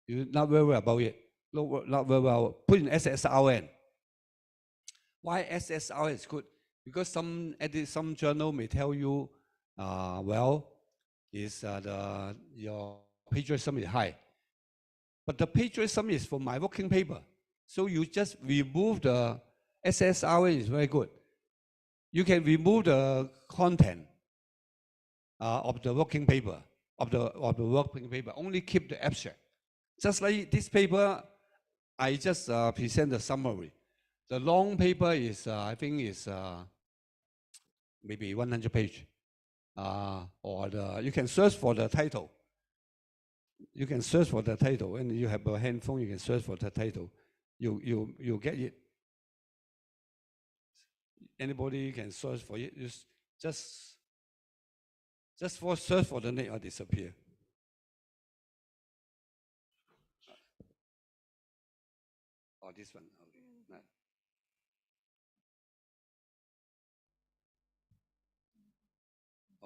You're not very well about it. Not very well. Put in SSRN. Why SSRN is good? Because some journal may tell you, well, your plagiarism is high. But the plagiarism is for my working paper. So you just remove the SSRN is very good. You can remove the content of the working paper, only keep the abstract. Just like this paper, I just present the summary. The long paper is, I think, is maybe 100 page. You can search for the title. You can search for the title, and you have a handphone. You can search for the title. You get it. Anybody can search for it. Just search for the name, or disappear. Oh, this one. Okay. No.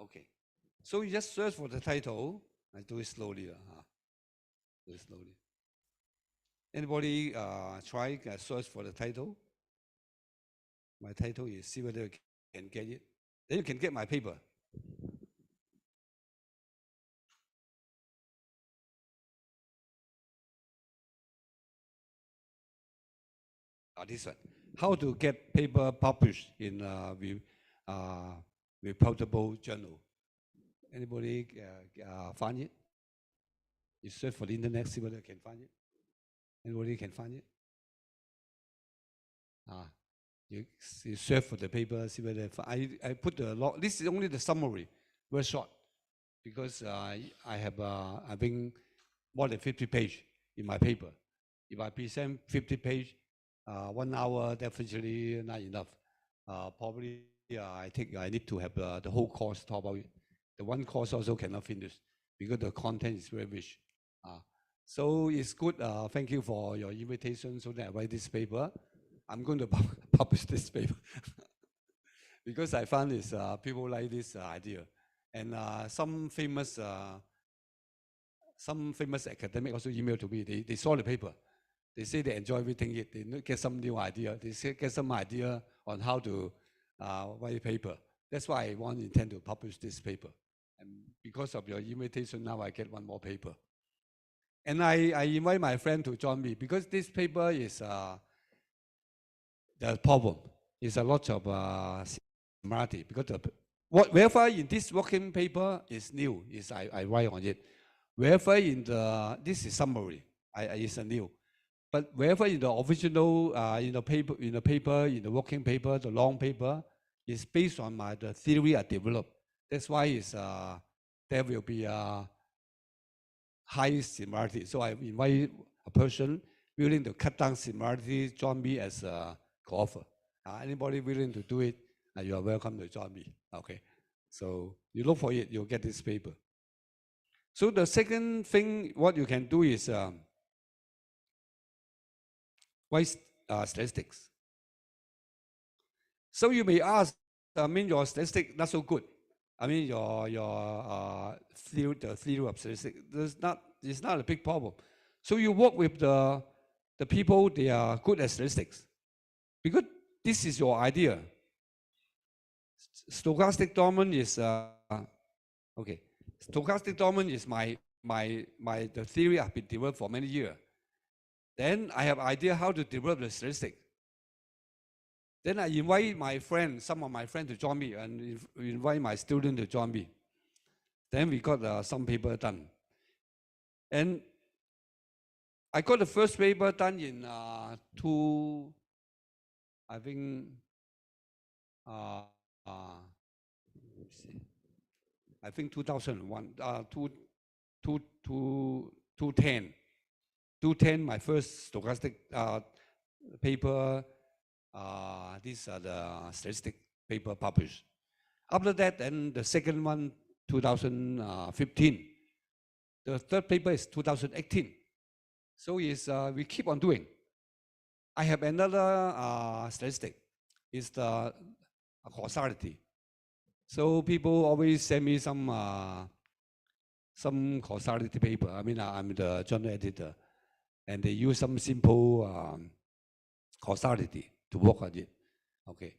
Okay. So you just search for the title. I do it slowly. Do it slowly. Anybody try search for the title? My title is, see whether you can get it. Then you can get my paper. This one. How to get paper published in reputable journal. Anybody find it? You search for the internet, see whether you can find it. Anybody can find it? You search for the paper, see whether I put the log. This is only the summary, very short, because I have I think more than 50 pages in my paper. If I present 50 pages, 1 hour definitely not enough. Probably I think I need to have the whole course talk about it. The one course also cannot finish because the content is very rich. So it's good. Thank you for your invitation so that I write this paper. I'm going to publish this paper because I found this people like this idea, and some famous academic also emailed to me. They saw the paper. They say they enjoy reading it. They get some new idea. They get some idea on how to write a paper. That's why I intend to publish this paper. And because of your invitation, now I get one more paper. And I invite my friend to join me because this paper is the problem. It's a lot of similarity because wherever in this working paper is new, is I write on it. Wherever in this is summary, is a new. But wherever in the original, in the working paper, the long paper, is based on the theory I developed. That's why there will be a high similarity. So I invite a person willing to cut down similarity, join me as a co-author. Anybody willing to do it, you are welcome to join me. Okay. So you look for it, you'll get this paper. So the second thing, what you can do is write statistics. So you may ask, your statistic not so good. Your theory of statistics it's not a big problem. So you work with the people, they are good at statistics. Because this is your idea. Stochastic dominant is okay. Stochastic dominant is the theory I've been developed for many years. Then I have idea how to develop the statistic. Then I invite some of my friends to join me, and invite my student to join me. Then we got some paper done. And I got the first paper done in I think 2001, 2010. 2010, my first stochastic paper, these are the statistic paper published. After that, then the second one, 2015. The third paper is 2018. So we keep on doing. I have another statistic. It's the causality. So people always send me some causality paper. I mean, I'm the journal editor, and they use some simple causality to work on it. Okay.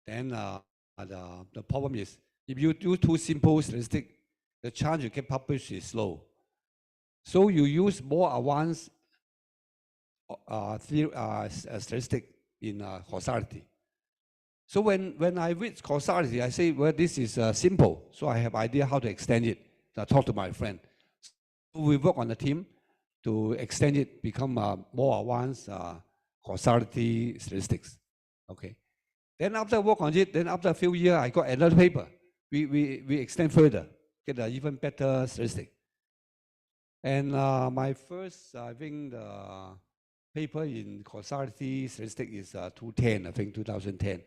Then the problem is, if you do too simple statistic, the chance you get published is low. So you use more advanced statistic in causality. So when I read causality, I say, well, this is simple. So I have idea how to extend it. So I talk to my friend. So we work on the team to extend it, become more advanced causality statistics. Okay. Then after work on it, then after a few years, I got another paper. We extend further, get an even better statistic. And my first, I think, the paper in causality statistic is 2010, I think 2010.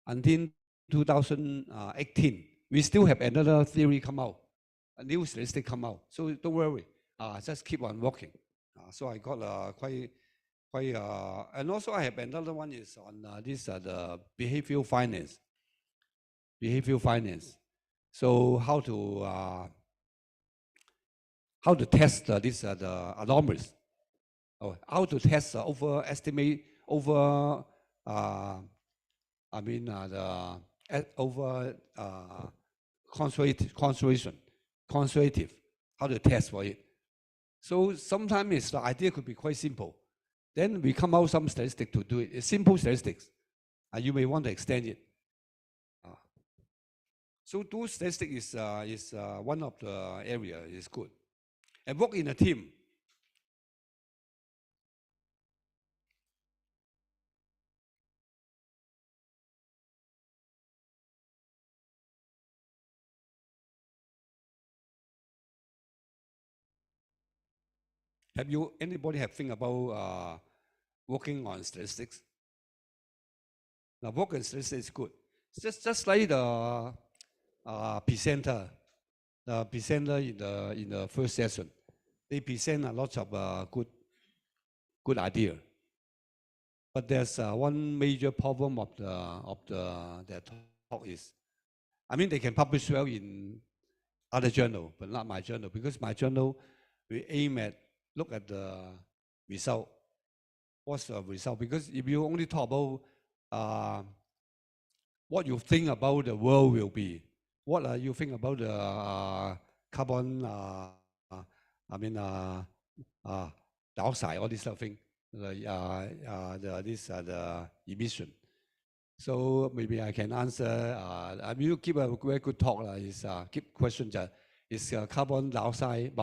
Until 2018, we still have another theory come out, a new statistic come out. So don't worry, just keep on working. So I got quite, and also I have another one is on the behavioral finance. Behavioral finance. So how to test the anomalies, or how to test overestimate over over conservative, how to test for it. So sometimes the idea could be quite simple. Then we come out some statistic to do it. It's simple statistics. You may want to extend it. So those statistics is one of the area is good. And work in a team. Anybody have think about working on statistics? Now, work on statistics is good. Just like the presenter, in the first session, they present a lot of good idea. But there's one major problem of their talk is, I mean, they can publish well in other journal, but not my journal, because my journal, we aim at look at the result. What's the result? Because if you only talk about what you think about the world will be, what you think about the carbon, dioxide, all this sort of thing, the emission. So maybe I can answer. I mean, you keep a very good talk. Is keep questions. Is carbon dioxide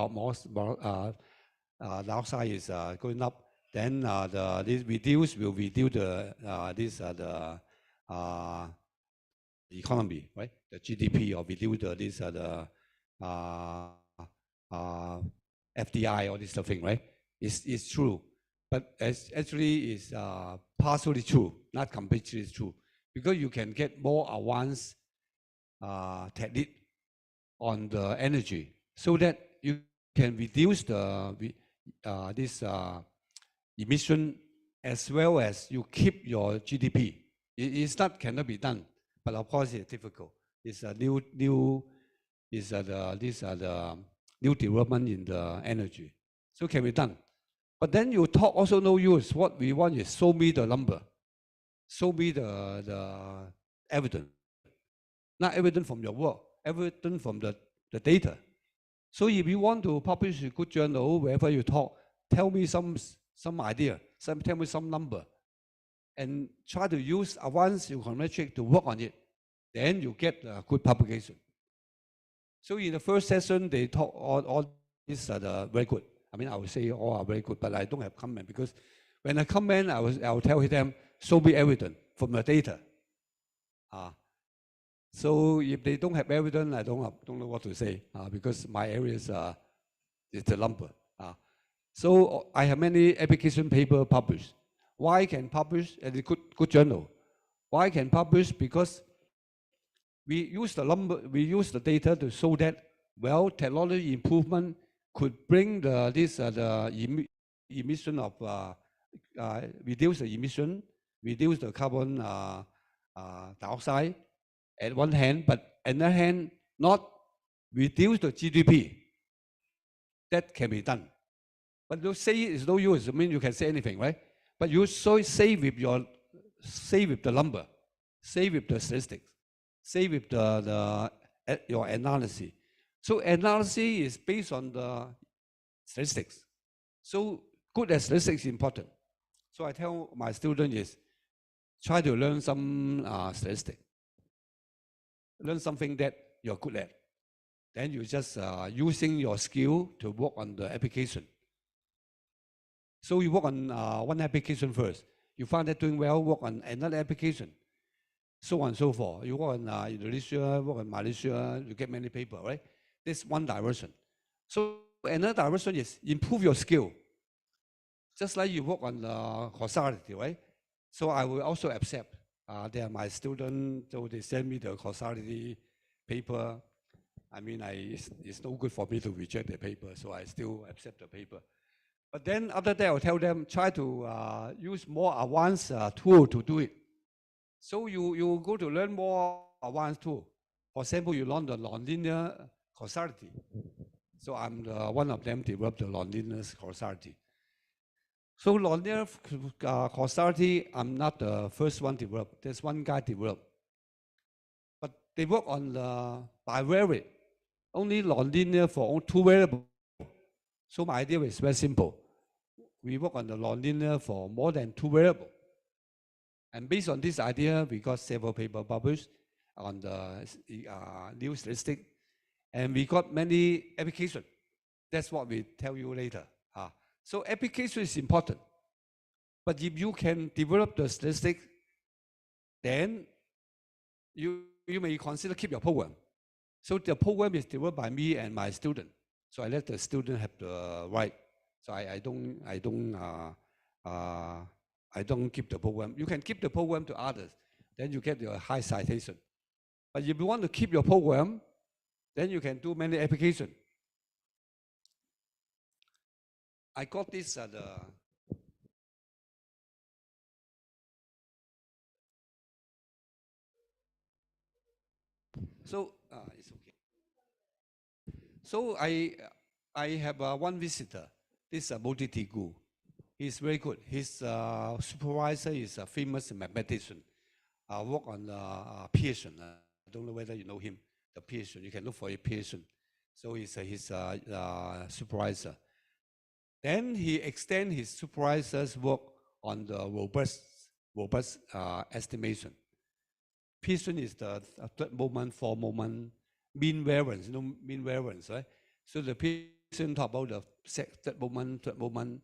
dioxide is going up? Then this will reduce the economy, right? The GDP, or reduce the FDI, all this sort of thing, right? It's true, but actually it's partially true, not completely true, because you can get more advanced technique on the energy, so that you can reduce this emission, as well as you keep your GDP. It's not cannot be done, but of course it's difficult. It's a new new development in the energy, so can be done. But then you talk also no use. What we want is show me the number, show me the evidence, not evidence from your work, evidence from the data. So if you want to publish a good journal, wherever you talk, tell me some idea, tell me some number, and try to use advanced econometric to work on it. Then you get a good publication. So in the first session, they talk all these are very good. I mean, I would say all are very good, but I don't have comment, because when I comment, I will tell them, show me evidence from the data. So if they don't have evidence, I don't know what to say, because my area is the number. So I have many application paper published. Why can publish at a good journal? Why can publish? Because we use the data to show that, well, technology improvement could bring the emission of reduce the emission, reduce the carbon dioxide at one hand, but on the other hand, not reduce the GDP. That can be done. But you say it's no use. I mean, you can say anything, right? But you say with the number, say with the statistics, say with your analysis. So analysis is based on the statistics. So good at statistics is important. So I tell my students is try to learn some statistics. Learn something that you're good at. Then you just using your skill to work on the application. So you work on one application first. You find that doing well, work on another application. So on and so forth. You work on Indonesia, work on Malaysia, you get many people, right? This one direction. So another direction is improve your skill. Just like you work on causality, right? So I will also accept. They are my students, so they send me the causality paper. I mean, it's no good for me to reject the paper, so I still accept the paper. But then after that, I'll tell them, try to use more advanced tool to do it. So you go to learn more advanced tool. For example, you learn the nonlinear causality. So I'm one of them developed the nonlinear causality. So nonlinear causality, I'm not the first one developed. There's one guy developed. But they work on the bivariate, only nonlinear for two variables. So my idea is very simple. We work on the nonlinear for more than two variables. And based on this idea, we got several papers published on the new statistic. And we got many applications. That's what we tell you later. So application is important. But if you can develop the statistic, then you may consider keep your program. So the program is developed by me and my student. So I let the student have the right. So I don't keep the program. You can keep the program to others. Then you get your high citation. But if you want to keep your program, then you can do many applications. I got this so it's okay. So I have one visitor. This Modi Tigu. He's very good. His supervisor is a famous mathematician. Work on Pearson. I don't know whether you know him. The Pearson. You can look for a Pearson. So he's his supervisor. Then he extend his supervisor's work on the robust estimation. Pearson is the third moment, fourth moment, mean variance. You know mean variance, right? So the Pearson talk about the third moment.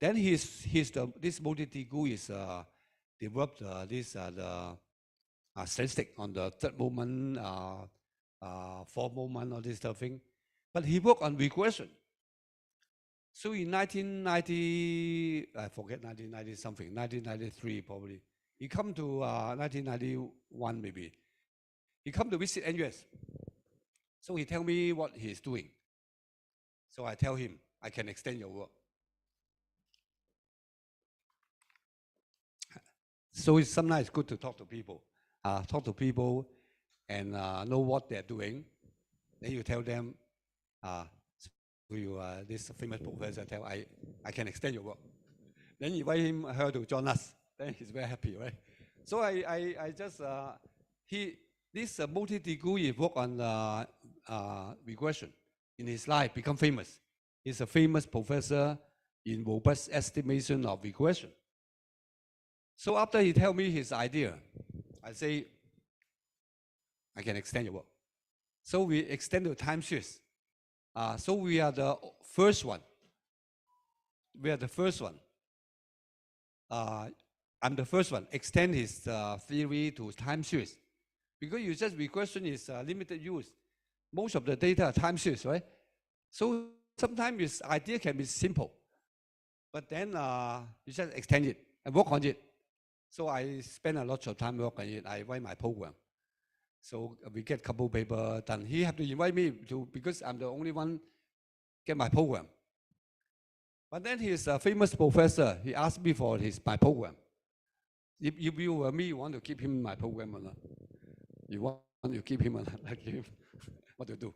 Then this Modi Tigu is developed this statistic on the third moment, fourth moment, all this stuff thing. But he worked on regression. So in 1990, I forget 1990 something, 1993 probably. He come to 1991 maybe. He come to visit NUS. So he tell me what he's doing. So I tell him, I can extend your work. So it's sometimes good to talk to people. And know what they're doing. Then you tell them, this famous professor tell I can extend your work. Then invite her to join us. Then he's very happy, right? So I just this Modi Tigu work on regression in his life, become famous. He's a famous professor in robust estimation of regression. So after he tell me his idea, I say I can extend your work. So we extend the time series. So we are the first one. We are the first one. I'm the first one. Extend his theory to time series. Because you just regression is limited use. Most of the data are time series, right? So sometimes his idea can be simple. But then you just extend it. and work on it. So I spend a lot of time working on it. I write my program. So we get couple paper done. He have to invite me to, because I'm the only one get my program. But then he's a famous professor. He asked me for my program. If you were me, you want to keep him in my program or not? You want to keep him or not? Like him? What to do?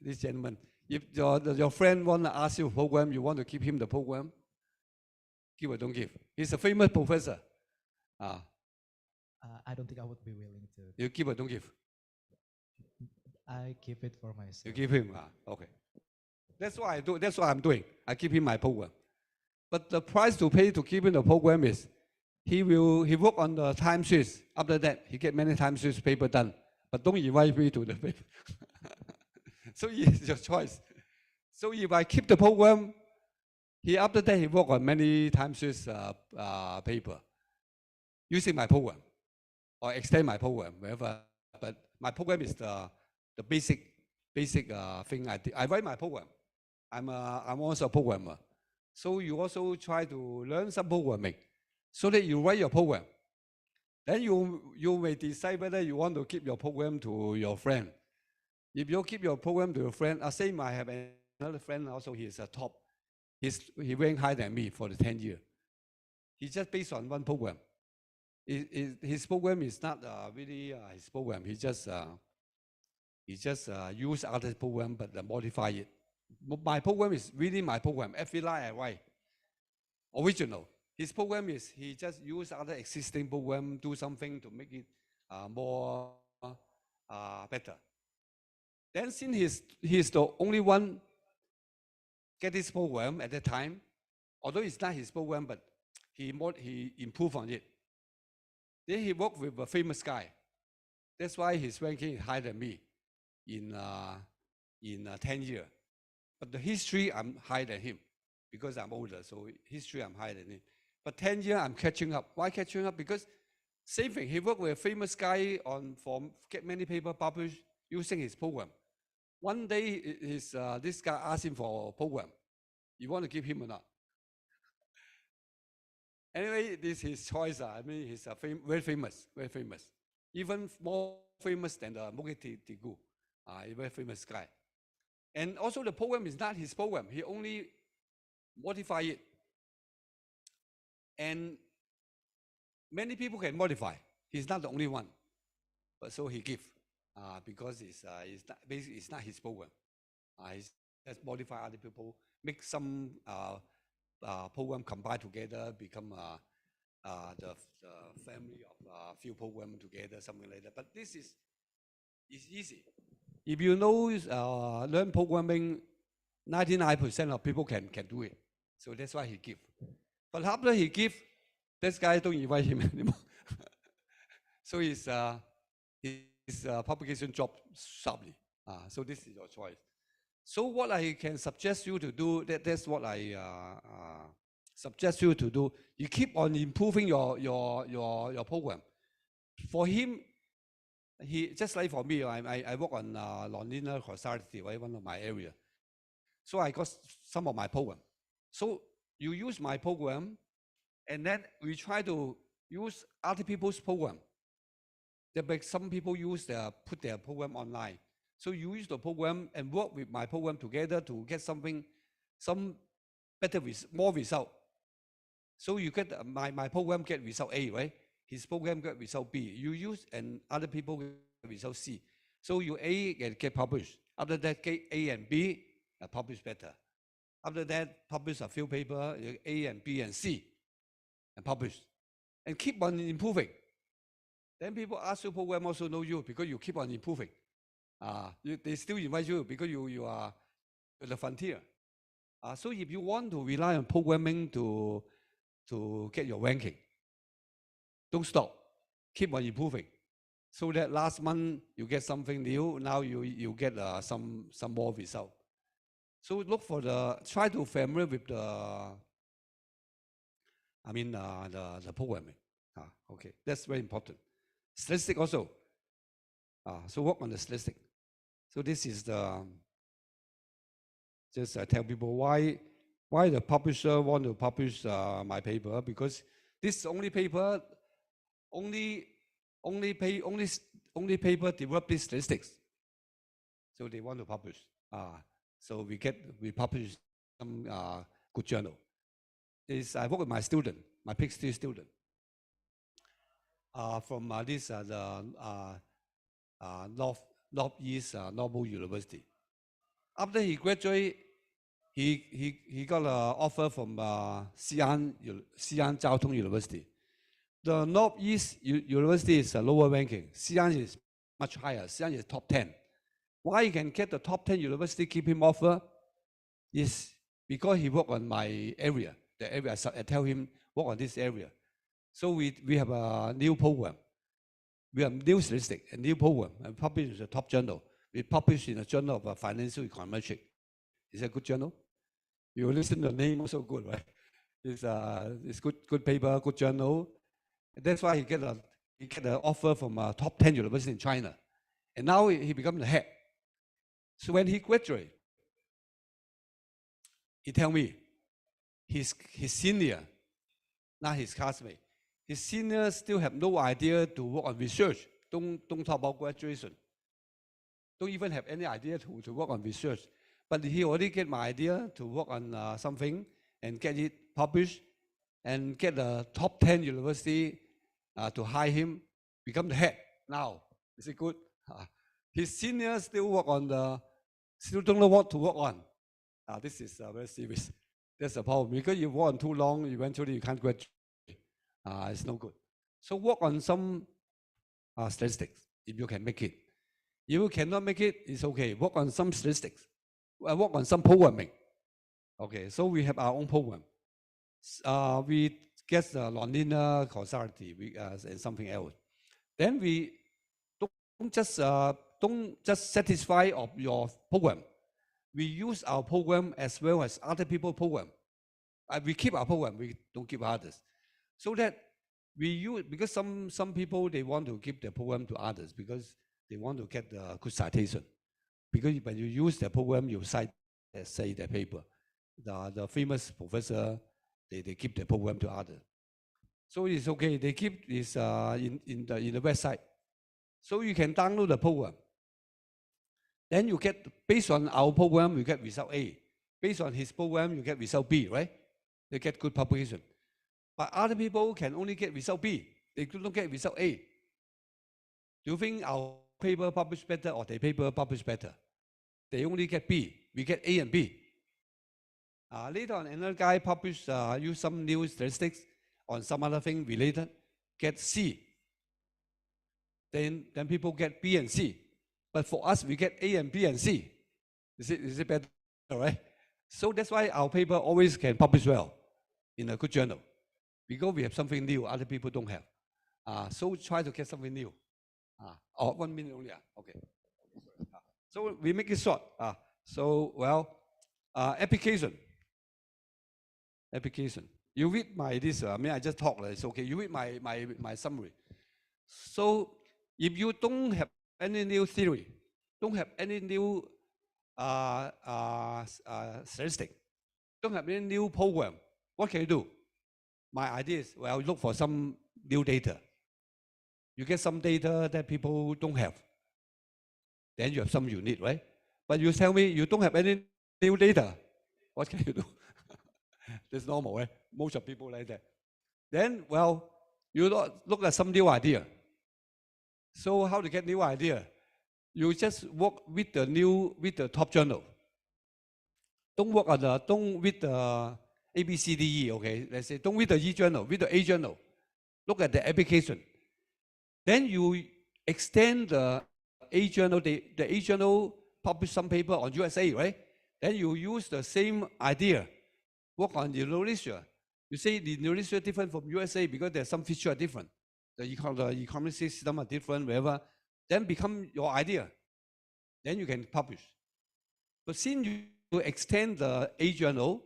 This gentleman, if your friend want to ask you a program, you want to keep him the program? Give or don't give? He's a famous professor. I don't think I would be willing to. You give or don't give? I keep it for myself. You give him? Okay. That's what I do. That's what I'm doing. I keep him my program. But the price to pay to keep in the program is he work on the time sheets. After that, he get many time sheets paper done. But don't invite me to the paper. So it's your choice. So if I keep the program, after that he work on many time sheets paper using my program or extend my program wherever. But my program is the basic thing I write my program. I'm also a programmer. So you also try to learn some programming so that you write your program. Then you may decide whether you want to keep your program to your friend. If you keep your program to your friend, same I have another friend also, he is a top. He ranked higher than me for the 10 years. He just based on one program. His program is not really his program. He just use other program but modify it. My program is really my program. Every line I write, original. His program is he just use other existing program, do something to make it more better. Then since he's the only one get this program at that time, although it's not his program, but he improved on it. Then he worked with a famous guy. That's why his ranking is higher than me in 10 years. But the history, I'm higher than him because I'm older. So history, I'm higher than him. But 10 years, I'm catching up. Why catching up? Because same thing. He worked with a famous guy get many papers published using his program. One day, this guy asked him for a program. You want to give him or not? Anyway, this is his choice. I mean, he's very famous, very famous. Even more famous than the Mogeti Tigu, a very famous guy. And also the program is not his program. He only modify it. And many people can modify. He's not the only one. But so he give because it's not his program. He just modify other people, make some program combine together, become the family of a few programs together, something like that. But this is easy. If you know learn programming, 99% of people can do it. So that's why he give. But after he give, this guy don't invite him anymore. So his publication dropped sharply. So this is your choice. So what I can suggest you to do, that's what I suggest you to do. You keep on improving your program. For him, he just like for me, I work on nonlinear causality, right, one of my area. So I got some of my program. So you use my program, and then we try to use other people's program. Some people put their program online. So you use the program and work with my program together to get some better, more result. So you get my program get result A, right? His program get result B. You use and other people get result C. So you A get published. After that, get A and B publish better. After that, publish a few paper, A and B and C, and publish. And keep on improving. Then people ask you program also know you because you keep on improving. They still invite you because you are at the frontier. So if you want to rely on programming to get your ranking, don't stop. Keep on improving. So that last month you get something new, now you get some more result. So look for try to familiar with the programming. Okay, that's very important. Statistic also. So work on the statistic. So this is just tell people why why the publisher want to publish my paper? Because this only paper, only paper develop these statistics. So they want to publish. So we publish some good journal. I work with my student, my PhD student, from Northeast Normal University. After he graduated, he got an offer from Xi'an Jiao Tong University. The Northeast University is a lower ranking. Xi'an is much higher. Xi'an is top 10. Why he can get the top 10 university keep him offer is because he work on my area. The area I tell him work on this area. So we have a new program. We have new statistic, a new program, and published in the top journal. We published in the Journal of Financial Econometrics. It's a good journal. You listen to the name also good, right? It's good paper, good journal. And that's why he get an offer from a top 10 university in China. And now he become the head. So when he graduated, he tell me his senior, not his classmate, his seniors still have no idea to work on research. Don't talk about graduation. Don't even have any idea to work on research. But he already get my idea to work on something and get it published and get the top 10 university to hire him, become the head now. Is it good? His seniors still work on still don't know what to work on. This is very serious. That's the problem. Because you work on too long, eventually you can't graduate. It's no good. So work on some statistics if you can make it. If you cannot make it, it's okay. Work on some statistics. Work on some programming. Okay, so we have our own program. We get the nonlinear causality and something else. Then we don't just satisfy of your program. We use our program as well as other people's program. We keep our program, we don't keep others. So that we use, because some people, they want to give their program to others because they want to get the good citation. Because when you use the program, you cite, say, the paper. The famous professor, they keep the program to others. So it's okay, they keep this in the website. So you can download the program. Then you get, based on our program, you get result A. Based on his program, you get result B, right? They get good publication. But other people can only get result B. They don't get result A. Do you think our paper published better or their paper published better? They only get B. We get A and B. Later on, another guy published, use some new statistics on some other thing related, get C. Then people get B and C. But for us, we get A and B and C. Is it better, right? So that's why our paper always can publish well in a good journal. Because we have something new other people don't have. So try to get something new. 1 minute only. Okay. So we make it short. Application. You read my I just talk. It's okay. You read my summary. So if you don't have any new theory, don't have any new statistic, don't have any new program, what can you do? My idea is, well, look for some new data. You get some data that people don't have. Then you have some you need, right? But you tell me you don't have any new data. What can you do? That's normal, right? Most of people like that. Then, well, you look at some new idea. So how to get new idea? You just work with the top journal. Don't read the A, B, C, D, E, okay? Let's say, don't read the E journal, read the A journal. Look at the application. Then you extend the A journal, the A journal publish some paper on USA, right? Then you use the same idea, work on Indonesia. You say the Indonesia is different from USA because there's some feature are different. The economic system are different, whatever. Then become your idea. Then you can publish. But since you extend the A journal,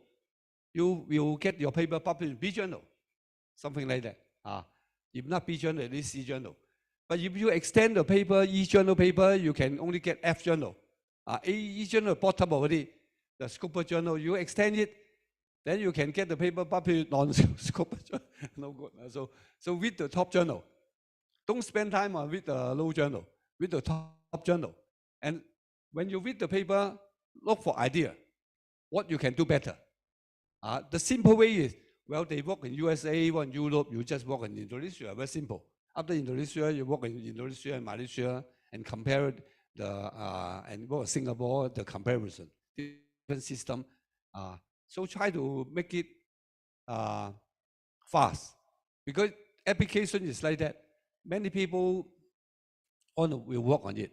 you will get your paper published in B journal, something like that. If not B journal, at least C journal. But if you extend the paper, E journal paper, you can only get F journal. E journal bottom already, the Scoper journal, you extend it, Then you can get the paper published non-scope. No good. So read the top journal. Don't spend time on read the low journal. Read the top journal. And when you read the paper, look for idea. What you can do better. The simple way is, well, they work in USA, work in Europe, you just work in Indonesia. Very simple. After Indonesia, you work in Indonesia and Malaysia and compare and work in Singapore, the comparison. Different system. So try to make it fast. Because application is like that. Many people will work on it.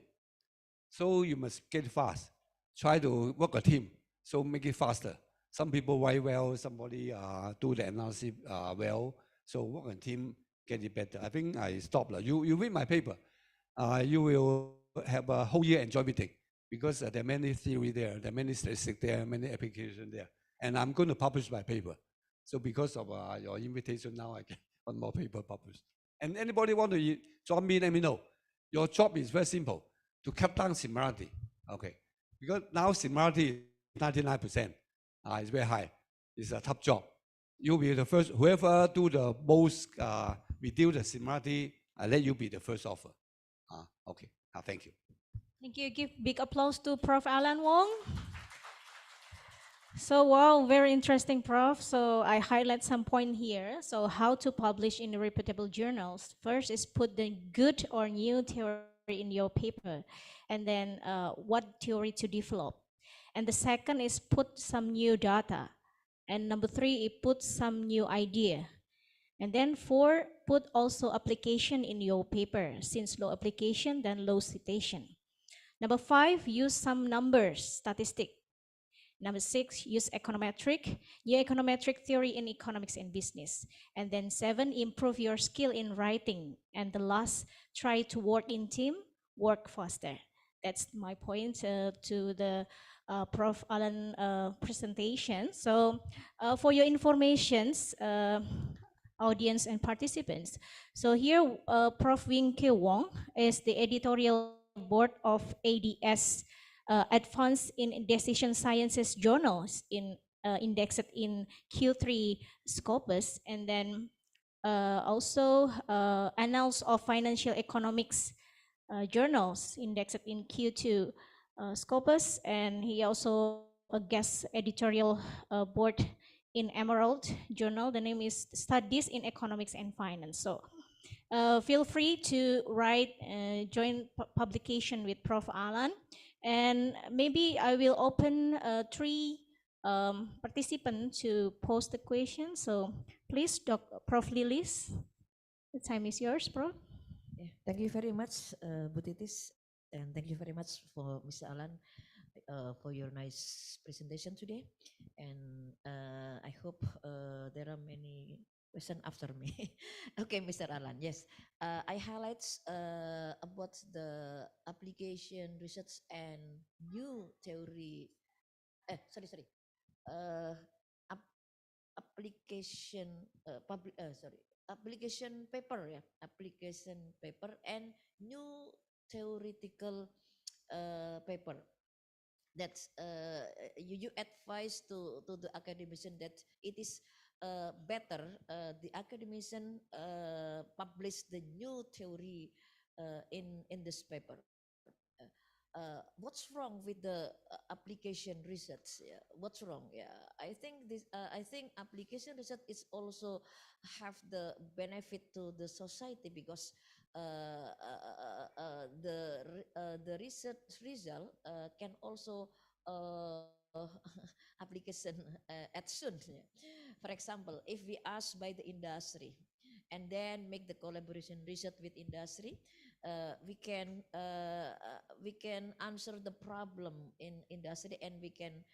So you must get fast. Try to work a team. So make it faster. Some people write well, somebody do the analysis well. So work on team, get it better. I think I stopped. You read my paper. You will have a whole year enjoy meeting because there are many theory there, there are many statistics there, many applications there. And I'm going to publish my paper. So because of your invitation now, I get one more paper published. And anybody want to join me, let me know. Your job is very simple, to cut down similarity. Okay, because now similarity is 99%. It's very high. It's a tough job. You'll be the first, whoever do the most reduce the similarity, I let you be the first offer. Okay, thank you. Thank you. Give big applause to Prof. Alan Wong. So wow, very interesting, Prof. So I highlight some point here. So how to publish in reputable journals. First is put the good or new theory in your paper, and then what theory to develop. And the second is put some new data. And number three, it put some new idea. And then four, put also application in your paper. Since low application, then low citation. Number five, use some numbers, statistic. Number six, use econometric, new econometric theory in economics and business. And then seven, improve your skill in writing. And the last, try to work in team, work faster. That's my point to the Prof. Alan presentation. So for your informations, audience and participants. So here, Prof. Wing Ke Wong is the editorial board of ADS Advanced in Decision Sciences journals indexed in Q3 Scopus, and then also Annals of Financial Economics journals indexed in Q2 Scopus, and he also a guest editorial board in Emerald Journal. The name is Studies in Economics and Finance. So feel free to write, join publication with Prof. Alan. And maybe I will open three participants to post the question. So please, Prof. Lilis, the time is yours, Prof. Yeah, thank you very much, Bu Titis, and thank you very much for Mr. Alan for your nice presentation today. And I hope there are many questions after me. Okay, Mr. Alan, yes. I highlight about the application research and new theory. Sorry. Uh, ap- application application paper, yeah, application paper and new theoretical paper. That's you advise to the academician that it is better the academician publish the new theory in this paper. What's wrong with the application research? Yeah, what's wrong? Yeah, I think application research is also have the benefit to the society because the research result can also uh, application at soon. Yeah. For example, if we ask by the industry and then make the collaboration research with industry, we can answer the problem in industry and we can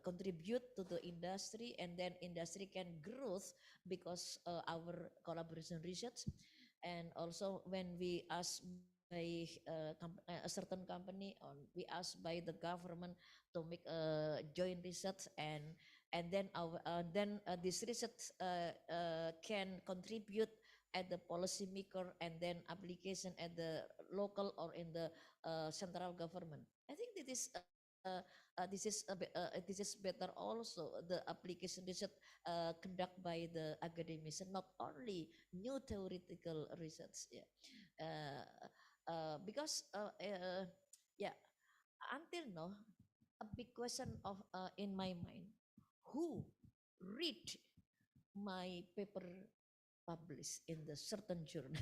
contribute to the industry, and then industry can growth because our collaboration research. And also when we ask by a certain company, or we ask by the government to make a joint research, and then this research can contribute at the policymaker and then application at the local or in the central government. I think this is this is better also the application research conduct by the academics, and not only new theoretical research. Yeah, because yeah, until now, a big question of in my mind, who read my paper published in the certain journal?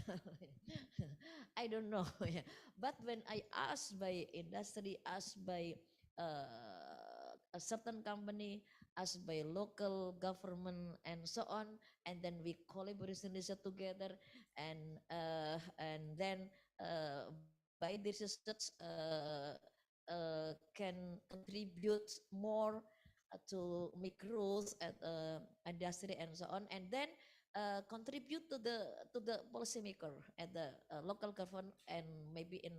I don't know. Yeah. But when I asked by industry, asked by a certain company, asked by local government, and so on, and then we collaboration research together, and then by this research can contribute more to make rules at industry and so on, and then contribute to the policymaker at the local government and maybe in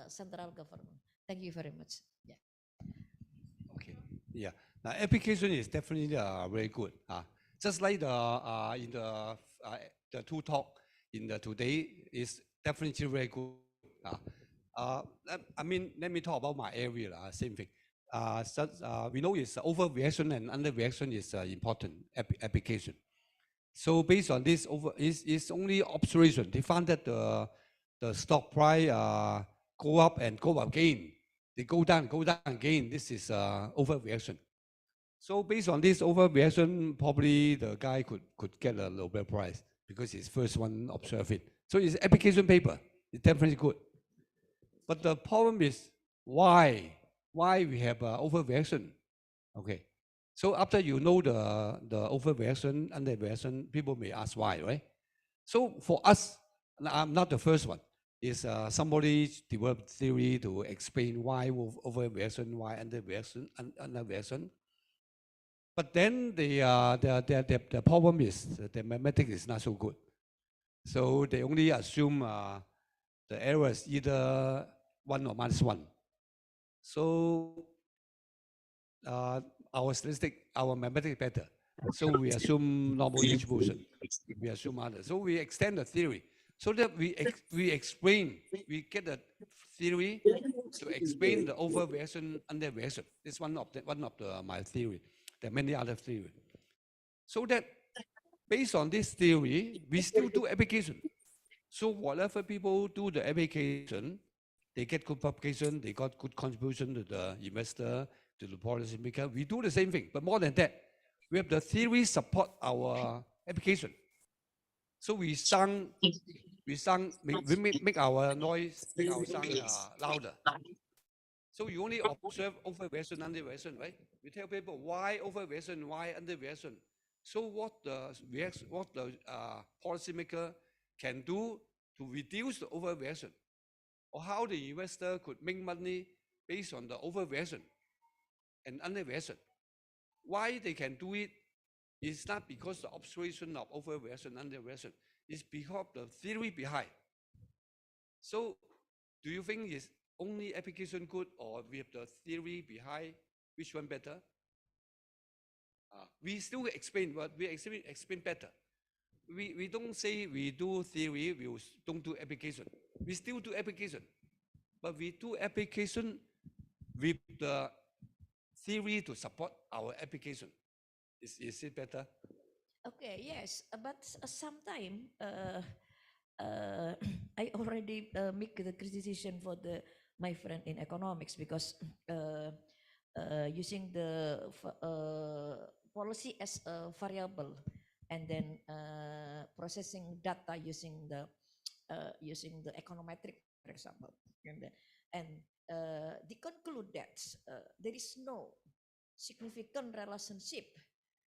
central government. Thank you very much. Yeah. Okay. Yeah. Now, application is definitely very good. Just like in the two talk in the today is definitely very good. I mean, let me talk about my area. Same thing. We know it's overreaction and underreaction is important application. So based on this, is only observation. They found that the stock price go up and go up again. They go down again. This is overreaction. So based on this overreaction, probably the guy could get a Nobel Prize because he's first one observe it. So it's application paper. It's definitely good. But the problem is why we have overreaction. Okay. So after you know the overreaction, underreaction, people may ask why, right? So for us, I'm not the first one. Is somebody developed theory to explain why overreaction, why underreaction. But then the problem is the mathematics is not so good. So they only assume the error is either 1 or -1. So our statistic, our mathematics better. So we assume normal distribution. We assume others. So we extend the theory so that we explain, we get the theory to explain the overreaction, underreaction. This is one of my theory. There are many other theories. So that based on this theory, we still do application. So whatever people do the application, they get good publication, they got good contribution to the investor, to the policy maker. We do the same thing, but more than that, we have the theory support our application. So we make our noise, make our sound louder. So you only observe overreaction, underreaction, right? We tell people why overreaction, why underreaction. So what the policymaker can do to reduce the overreaction, or how the investor could make money based on the overreaction and underreaction. Why they can do it is not because the observation of overreaction, underreaction. It's because the theory behind. So do you think is only application good, or we have the theory behind, which one better? We still explain, but we explain better. We don't say we do theory, we don't do application. We still do application, but we do application with the theory to support our application. Is it better? Okay, yes, but sometime I already make the criticism for my friend in economics, because using the policy as a variable, and then processing data using the econometric, for example, and they conclude that there is no significant relationship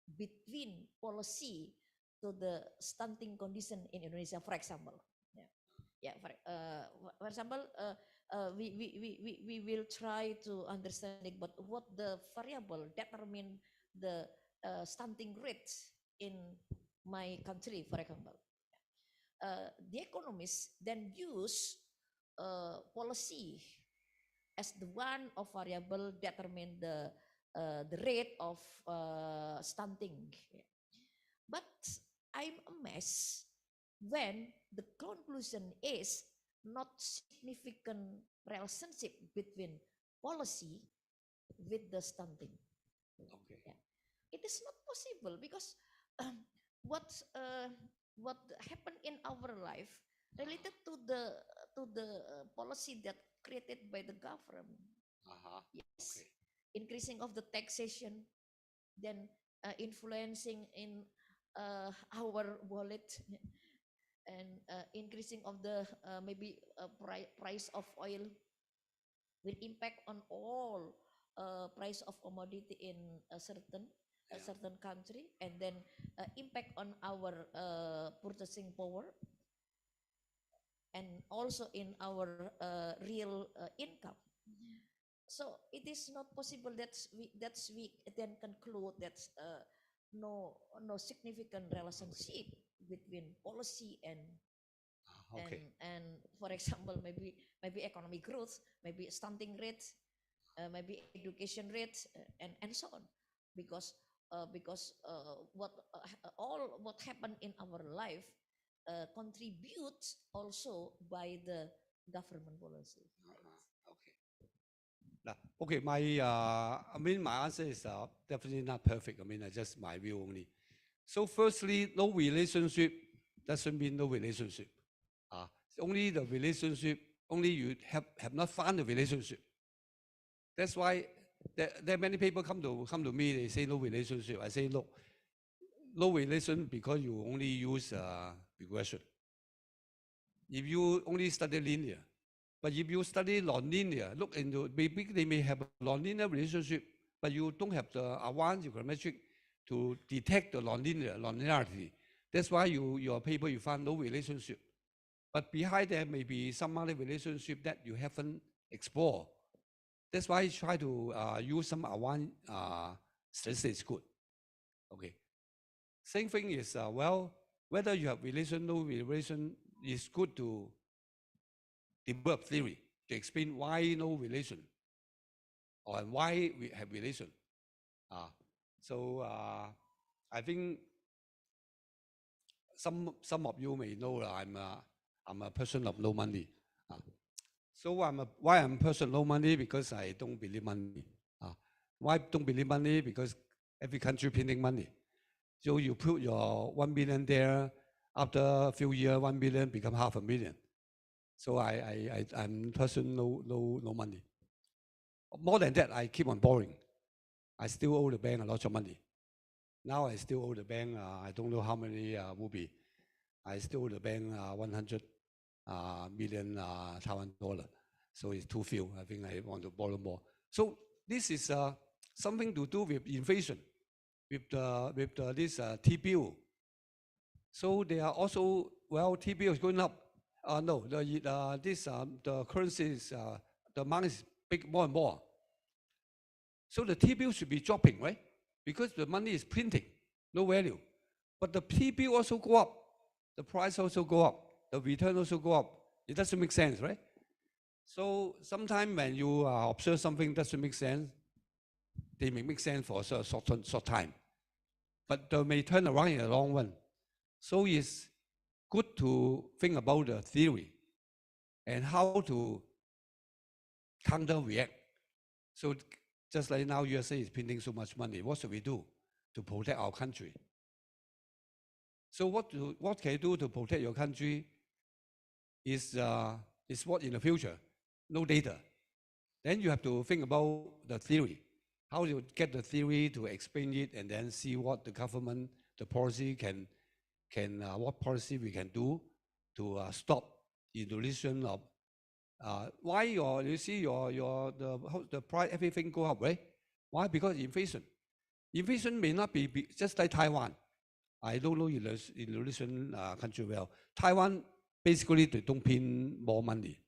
between policy to the stunting condition in Indonesia, for example. Yeah, for example, we will try to understand it, but what the variable determine the stunting rates in my country, for example. The economists then use policy as the one of variable determine the rate of stunting. But I'm amazed when the conclusion is not significant relationship between policy with the stunting. Okay. Yeah. It is not possible because um, what uh, what happened in our life related to the policy that created by the government. Yes, Okay. increasing of the taxation, then influencing in our wallet, and increasing of the maybe price of oil will impact on all price of commodity in a certain country, and then impact on our purchasing power, and also in our real income. So it is not possible that we then conclude that no significant relationship between policy and Okay. and for example maybe economic growth, maybe stunting rates, maybe education rates, and so on, because all what happened in our life contributes also by the government policy. Okay. Okay, I mean, my answer is definitely not perfect. I mean, I just my view only. So, firstly, no relationship doesn't mean no relationship. Only the relationship, only you have not found the relationship. That's why there many people come to me. They say no relationship. I say look, no relation because you only use regression. If you only study linear, but if you study non-linear, look into maybe they may have a non-linear relationship, but you don't have the advanced econometric to detect the nonlinearity. That's why your paper you find no relationship. But behind there may be some other relationship that you haven't explored. That's why I try to use some advanced statistics good. Okay. Same thing is well, whether you have relation, no relation, it's good to develop theory to explain why no relation or why we have relation. So I think some of you may know I'm a person of no money. So why I'm a person of no money? Because I don't believe money. Why don't believe money? Because every country printing money. So you put your 1 million there, after a few years, 1 million become 500,000. So I'm person no money. More than that, I keep on borrowing. I still owe the bank a lot of money. Now I still owe the bank, I don't know how many will be. I still owe the bank 100 million Taiwan dollar. So it's too few. I think I want to borrow more. So this is something to do with inflation, with this T-bill. So they are also, well, T-bill is going up. No, the currency is, the amount is big more and more. So the T-bill should be dropping, right? Because the money is printing, no value. But the T-bill also go up. The price also go up. The return also go up. It doesn't make sense, right? So sometimes when you observe something doesn't make sense, they may make sense for a short time. But they may turn around in the long run. So it's good to think about the theory and how to counter-react. So just like now USA is printing so much money, what should we do to protect our country? So what can you do to protect your country is what in the future, no data. Then you have to think about the theory. How you get the theory to explain it and then see what the government, the policy can what policy we can do to stop the illusion of why you see the price, everything go up, right? Why? Because inflation. Inflation may not be just like Taiwan. I don't know Indonesian country well. Taiwan, basically, they don't print more money.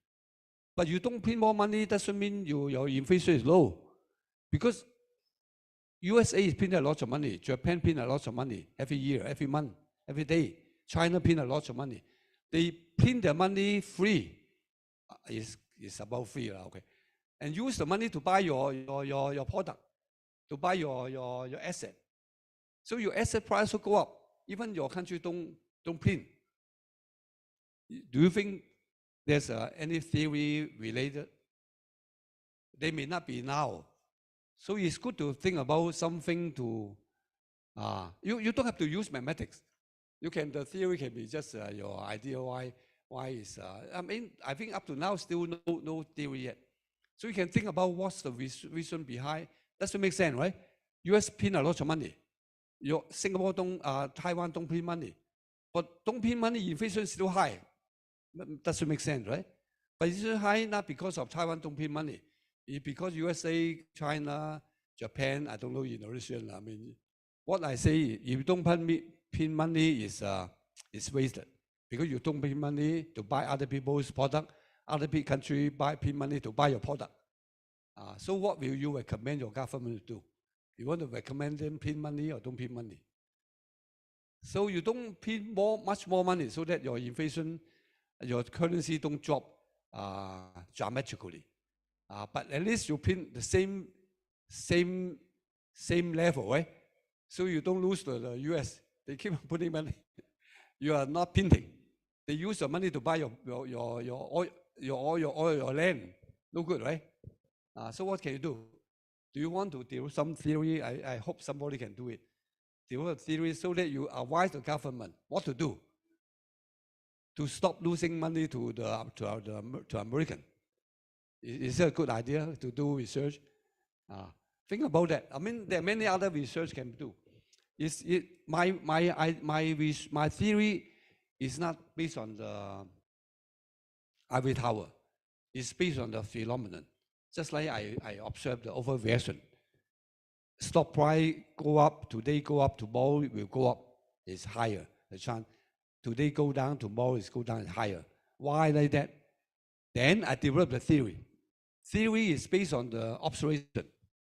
But you don't print more money doesn't mean your inflation is low. Because USA is printing a lot of money. Japan print a lot of money every year, every month, every day. China print a lot of money. They print their money free. It's about free, okay. And use the money to buy your product, to buy your asset. So your asset price will go up. Even your country don't print. Do you think there's any theory related? They may not be now. So it's good to think about something to, you don't have to use mathematics. The theory can be just your idea why is, I think up to now still no theory yet. So you can think about what's the reason behind. Doesn't make sense, right? US print a lot of money. Singapore Taiwan don't print money. But don't print money, inflation is still high. Doesn't make sense, right? But it's high not because of Taiwan don't print money. It's because USA, China, Japan, I don't know Indonesia. I mean, what I say, if you don't print money is wasted. Because you don't print money to buy other people's product, other country print money to buy your product. So what will you recommend your government to do? You want to recommend them print money or don't print money? So you don't print much more money so that your inflation, your currency don't drop dramatically. But at least you print the same level, right? So you don't lose to the US. They keep putting money. You are not printing. They use your money to buy your oil, your land. No good, right? So what can you do? Do you want to develop some theory? I hope somebody can do it. Develop a theory so that you advise the government what to do to stop losing money to American. Is it a good idea to do research? Think about that. I mean, there are many other research can do. My theory is not based on the ivory tower. It's based on the phenomenon. Just like I observed the overreaction. Stock price go up, today go up, tomorrow it will go up, it's higher. The chance today go down, tomorrow is go down, it's higher. Why like that? Then I developed the theory. Theory is based on the observation,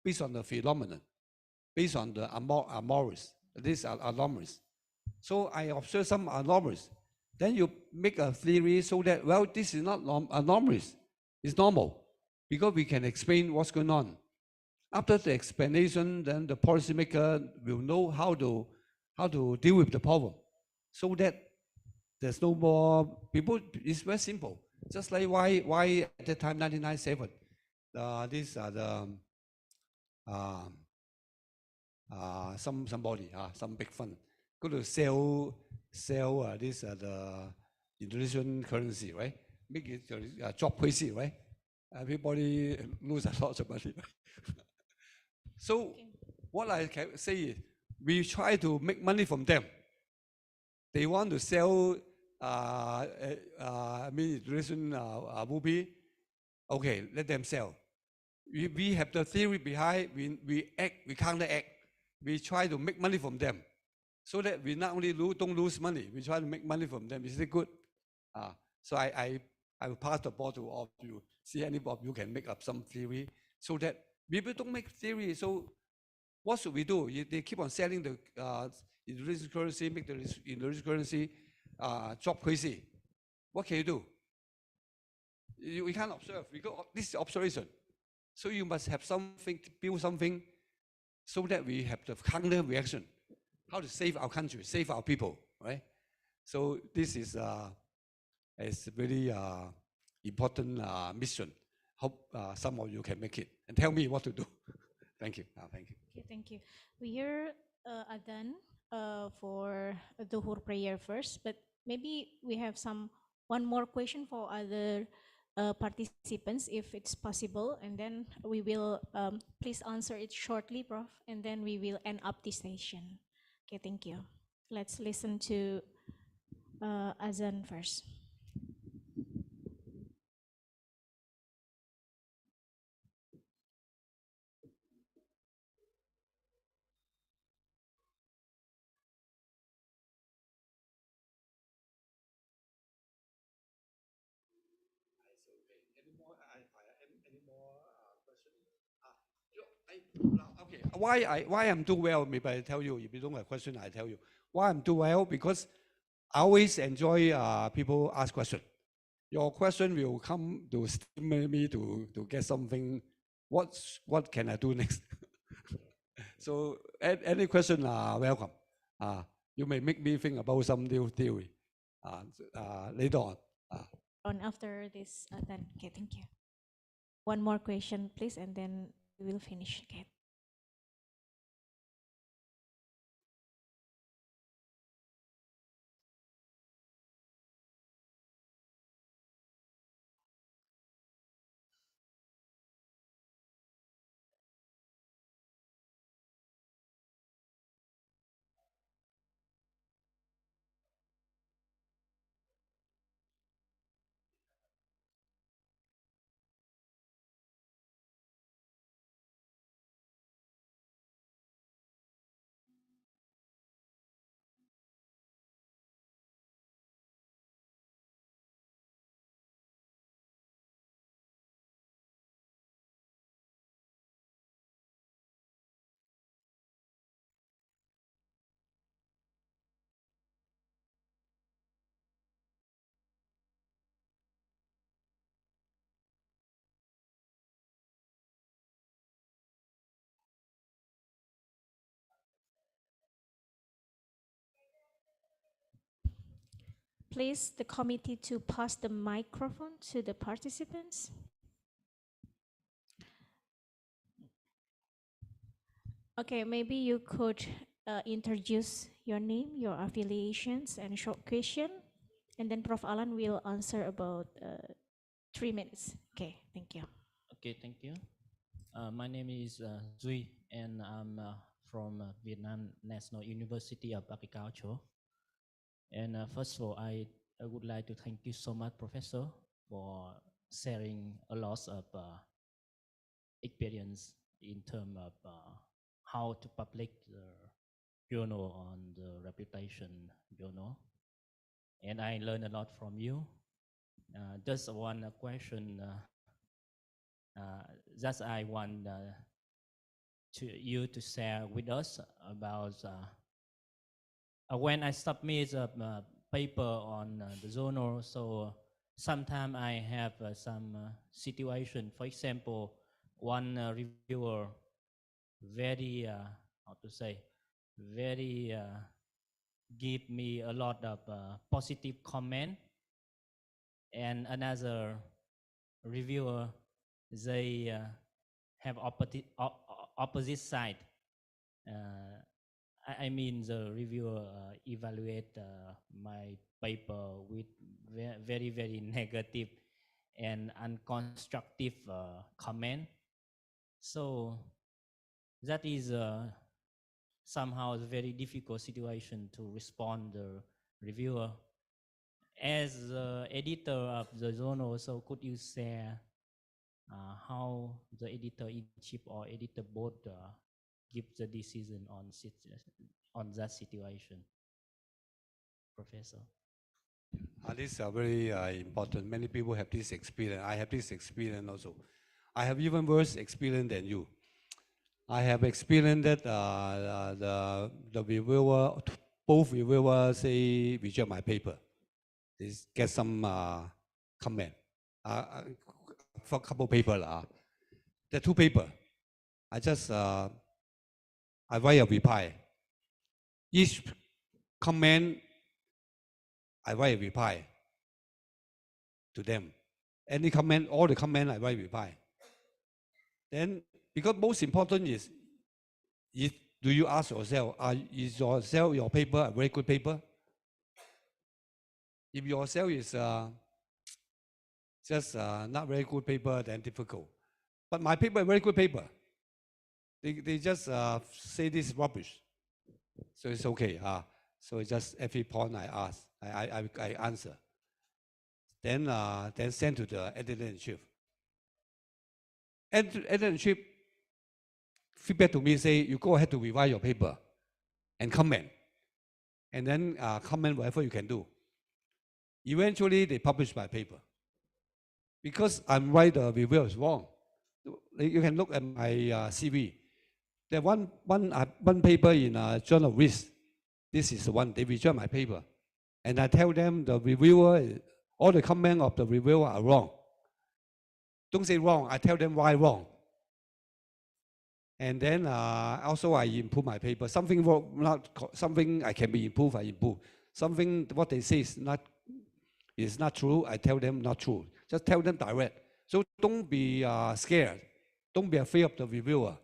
based on the phenomenon, based on the anomalies. These are anomalies. So I observe some anomalies. Then you make a theory so that, well, this is not anomalies. It's normal because we can explain what's going on. After the explanation, then the policymaker will know how to deal with the problem, so that there's no more people. It's very simple. Just like why at the time 1997, these are the somebody some big fund go to sell this the Indonesian currency, right? Make it drop crazy, right? Everybody lose a lot of money. So what I can say is, we try to make money from them. They want to sell, Indonesian movie. Okay, let them sell. We have the theory behind. We act. We counteract. We try to make money from them, so that we not only don't lose money. We try to make money from them. Is it good? So I will pass the ball to all of you. See, any of you can make up some theory, so that people don't make theory. So what should we do? They keep on selling the Indonesian currency, make the Indonesian currency drop crazy. What can you do? We can't observe. This is observation. So you must have something, build something, so that we have the counter reaction. How to save our country, save our people, right? So this is really important mission. Hope some of you can make it and tell me what to do. Thank you. Thank you. Okay, thank you. We hear Adhan for Dhuhr prayer first, but maybe we have one more question for other participants, if it's possible, and then we will please answer it shortly, Prof, and then we will end up this session. Okay, thank you. Let's listen to Azan first. Okay, why I'm do well? Maybe I tell you. If you don't have question, I tell you why I'm do well. Because I always enjoy people ask question. Your question will come to stimulate me to get something. What can I do next? So any question welcome. You may make me think about some new theory later on. On after this, then okay, thank you. One more question, please, and then we will finish. Okay. Please, the committee to pass the microphone to the participants. Okay, maybe you could introduce your name, your affiliations, and short question, and then Prof. Alan will answer about 3 minutes. Okay, thank you. Okay, thank you. My name is Duy, and I'm from Vietnam National University of Agriculture. And first of all, I would like to thank you so much, Professor, for sharing a lot of experience in terms of how to publish the journal on the reputation journal. And I learned a lot from you. Just one question. Just I want you to share with us about when I submit a paper on the journal. So sometimes I have some situation. For example, one reviewer very how to say very give me a lot of positive comment, and another reviewer they have opposite side. I mean the reviewer evaluate my paper with very negative and unconstructive comment. So that is somehow a very difficult situation to respond the reviewer. As the editor of the journal, so could you share how the editor-in-chief or editor board give the decision on that situation, Professor? This is very important. Many people have this experience. I have this experience also. I have even worse experience than you. I have experienced that the reviewer, both reviewers say reject my paper. They get some comment. For a couple of papers, there are 2 papers. I just I write a reply. Each comment, I write a reply to them. Any comment, all the comment, I write a reply. Then, because most important is, do you ask yourself, is your paper a very good paper? If yourself is just not very good paper, then difficult. But my paper is very good paper. They just say this is rubbish. So it's okay. So it's just every point I ask, I answer. Then send to the editor-in-chief. Editor-in-chief feedback to me, say, you go ahead to revise your paper and comment. And then comment whatever you can do. Eventually, they publish my paper. Because I'm right, the review is wrong. You can look at my CV. There one paper in Journal of Risk. This is the one, they reject my paper. And I tell them the reviewer, all the comments of the reviewer are wrong. Don't say wrong, I tell them why wrong. And then also I improve my paper. Something I can be improved, I improve. Something what they say is not true, I tell them not true. Just tell them direct. So don't be scared Don't be afraid of the reviewer.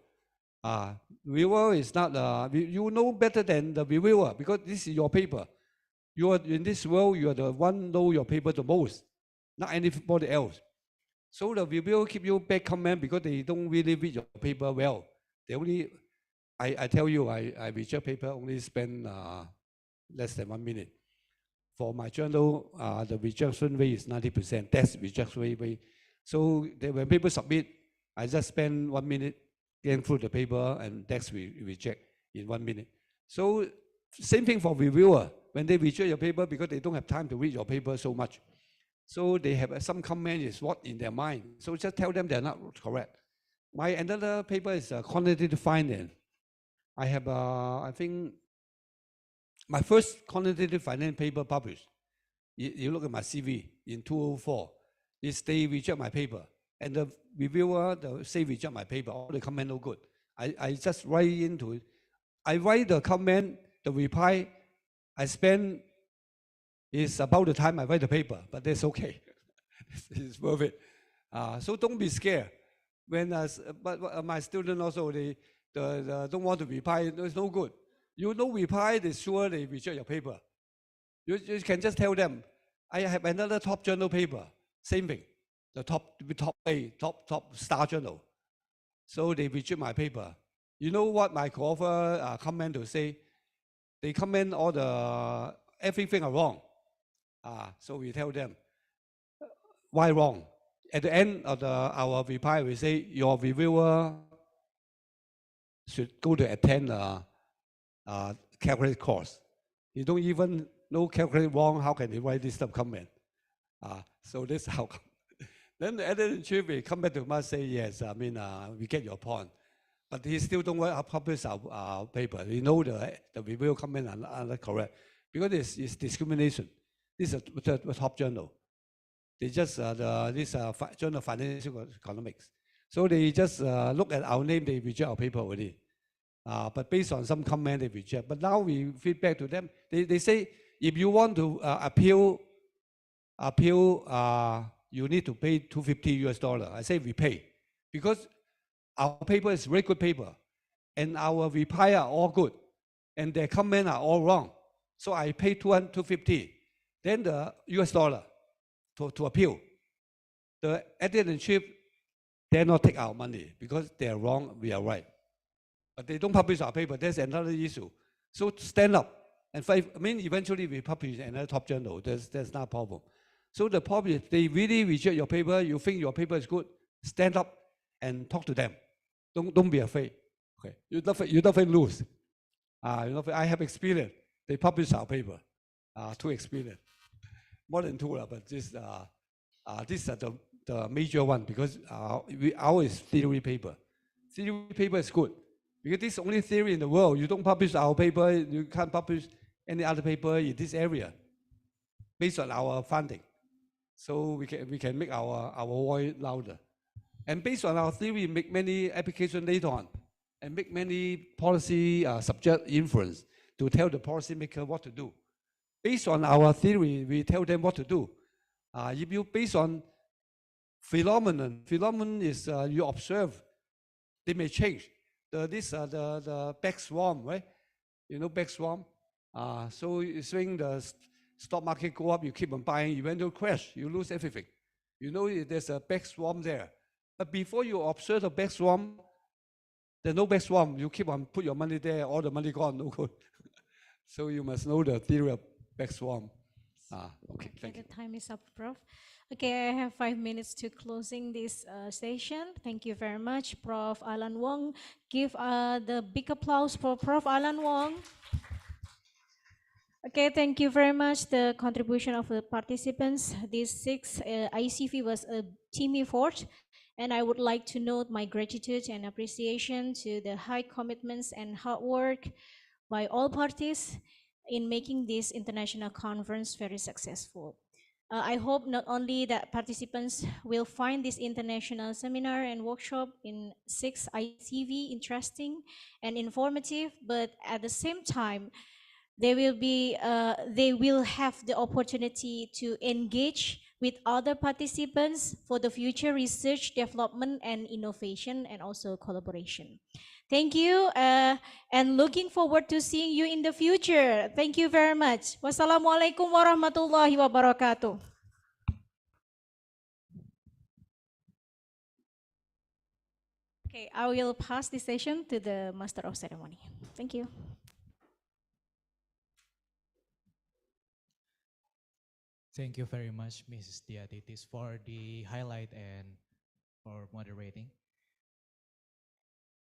Reviewer is not, you know better than the reviewer because this is your paper. You are in this world, you are the one know your paper the most, not anybody else. So the reviewer keep you bad comment because they don't really read your paper well. They only, I tell you, I reject paper only spend less than 1 minute. For my journal, the rejection rate is 90%. That's rejection rate. So when people submit, I just spend 1 minute getting through the paper, and that's reject in 1 minute. So same thing for reviewer. When they reject your paper because they don't have time to read your paper so much. So they have some comment is what in their mind. So just tell them they're not correct. My another paper is quantitative finance. I have, I think, my first quantitative finance paper published. You look at my CV in 2004. They reject my paper. And the reviewer say reject my paper. All the comment no good. I just write into it. I write the comment, the reply. I spend is about the time I write the paper, but that's okay. It's worth it. So don't be scared. When but my students also they don't want to reply. It's no good. You don't reply, they sure they reject your paper. You can just tell them, I have another top journal paper, same thing, the top star journal. So they reject my paper. You know what my co-author comment to say? They comment all everything are wrong. So we tell them, why wrong? At the end of our reply, we say your reviewer should go to attend a calculate course. You don't even know calculate wrong, how can they write this stuff comment? So this is how come. Then the editor-in-chief will come back to us say, yes, I mean, we get your point. But he still don't want to publish our paper. We know the review comment are not correct. Because it's discrimination. This is the top journal. They just, this Journal of Financial Economics. So they just look at our name, they reject our paper already. But based on some comment, they reject. But now we feedback to them. They say, if you want to appeal, you need to pay $250. I say we pay. Because our paper is very good paper. And our reply are all good. And their comment are all wrong. So I pay $250. Then the US dollar to appeal. The editor-in-chief dare not take our money because they are wrong, we are right. But they don't publish our paper, that's another issue. So stand up and fight. I mean, eventually we publish another top journal, that's not a problem. So the problem is they really reject your paper, you think your paper is good, stand up and talk to them. Don't be afraid. Okay, you nothing lose. I have experience. They publish our paper, 2 experience. More than 2, but these are the major one because our is theory paper. Theory paper is good because this is only theory in the world. You don't publish our paper, you can't publish any other paper in this area based on our funding. So we can make our voice louder. And based on our theory, make many applications later on and make many policy subject influence to tell the policymaker what to do. Based on our theory, we tell them what to do. If you based on phenomenon is you observe, they may change. The back swarm, right? You know back swarm? So it's when the stock market go up, you keep on buying, eventually crash, you lose everything. You know there's a back swarm there. But before you observe the back swarm, there's no back swarm. You keep on put your money there, all the money gone, no good. So you must know the theory of back swarm. Okay, thank you. The time is up, Prof. Okay, I have 5 minutes to closing this session. Thank you very much, Prof. Alan Wong. Give the big applause for Prof. Alan Wong. Okay, thank you very much. The contribution of the participants. This 6 ICIEFI was a team effort, and I would like to note my gratitude and appreciation to the high commitments and hard work by all parties in making this international conference very successful. I hope not only that participants will find this international seminar and workshop in 6 ICIEFI interesting and informative, but at the same time, they will have the opportunity to engage with other participants for the future research, development, and innovation, and also collaboration. Thank you, and looking forward to seeing you in the future. Thank you very much. Wassalamualaikum warahmatullahi wabarakatuh. Okay, I will pass this session to the Master of Ceremony. Thank you. Thank you very much, Mrs. Diatitis, for the highlight and for moderating.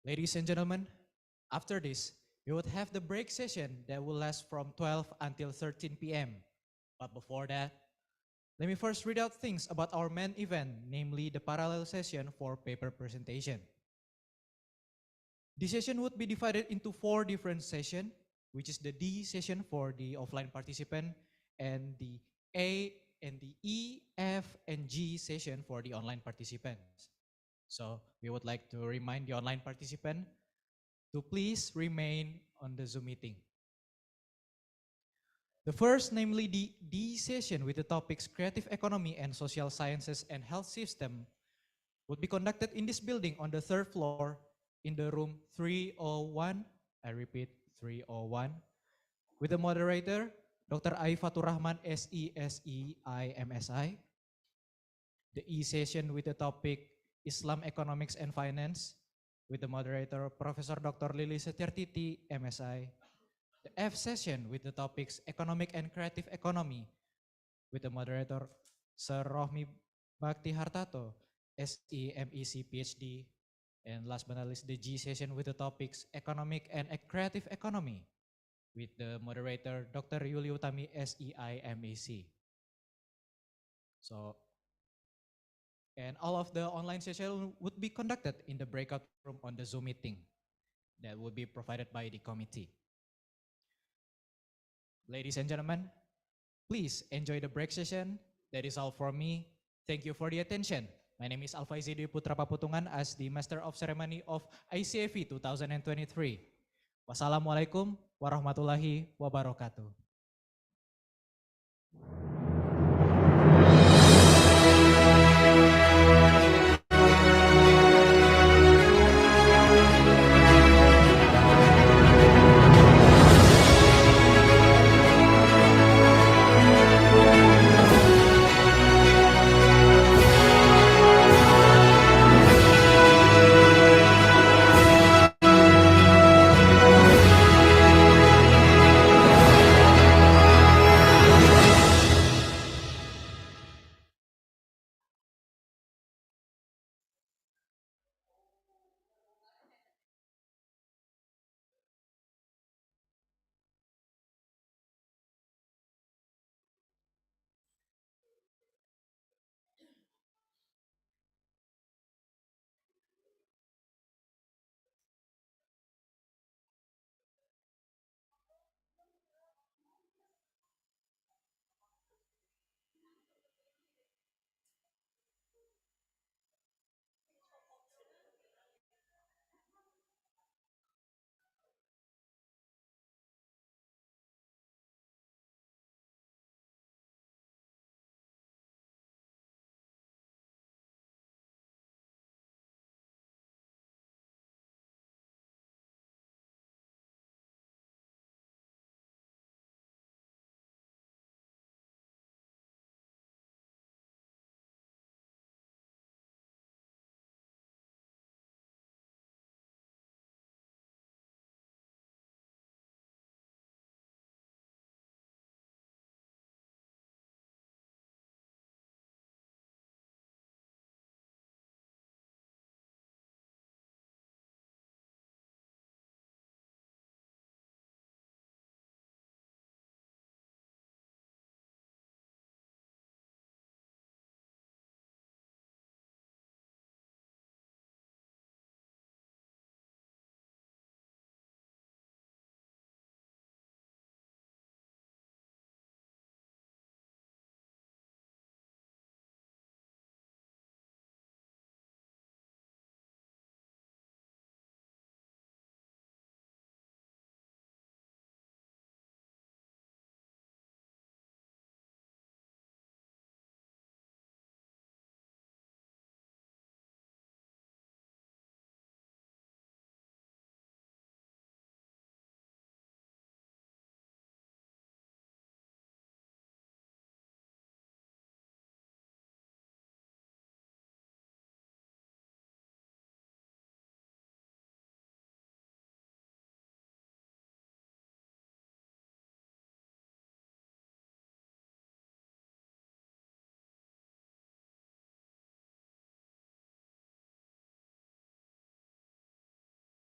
Ladies and gentlemen, after this, we would have the break session that will last from 12 until 13 p.m. But before that, let me first read out things about our main event, namely the parallel session for paper presentation. This session would be divided into 4 different sessions, which is the D session for the offline participant, and the A and the E, F, and G session for the online participants. So we would like to remind the online participant to please remain on the Zoom meeting. The first, namely the D session with the topics Creative Economy and Social Sciences and Health System, would be conducted in this building on the 3rd floor in the room 301, I repeat 301, with the moderator, Dr. Aifatur Rahman, SESEIMSI. The E session with the topic Islam Economics and Finance, with the moderator, Professor Dr. Lili Setiartiti, MSI. The F session with the topics Economic and Creative Economy, with the moderator, Sir Rohmi Bakti Hartato, SEMEC PhD. And last but not least, the G session with the topics Economic and Creative Economy, with the moderator, Dr. Yuli Utami, SEIMAC. So, and all of the online session would be conducted in the breakout room on the Zoom meeting that will be provided by the committee. Ladies and gentlemen, please enjoy the break session. That is all from me. Thank you for the attention. My name is Alfaizi Dwi Putra Paputungan as the Master of Ceremony of ICIEFI 2023. Wassalamualaikum warahmatullahi wabarakatuh.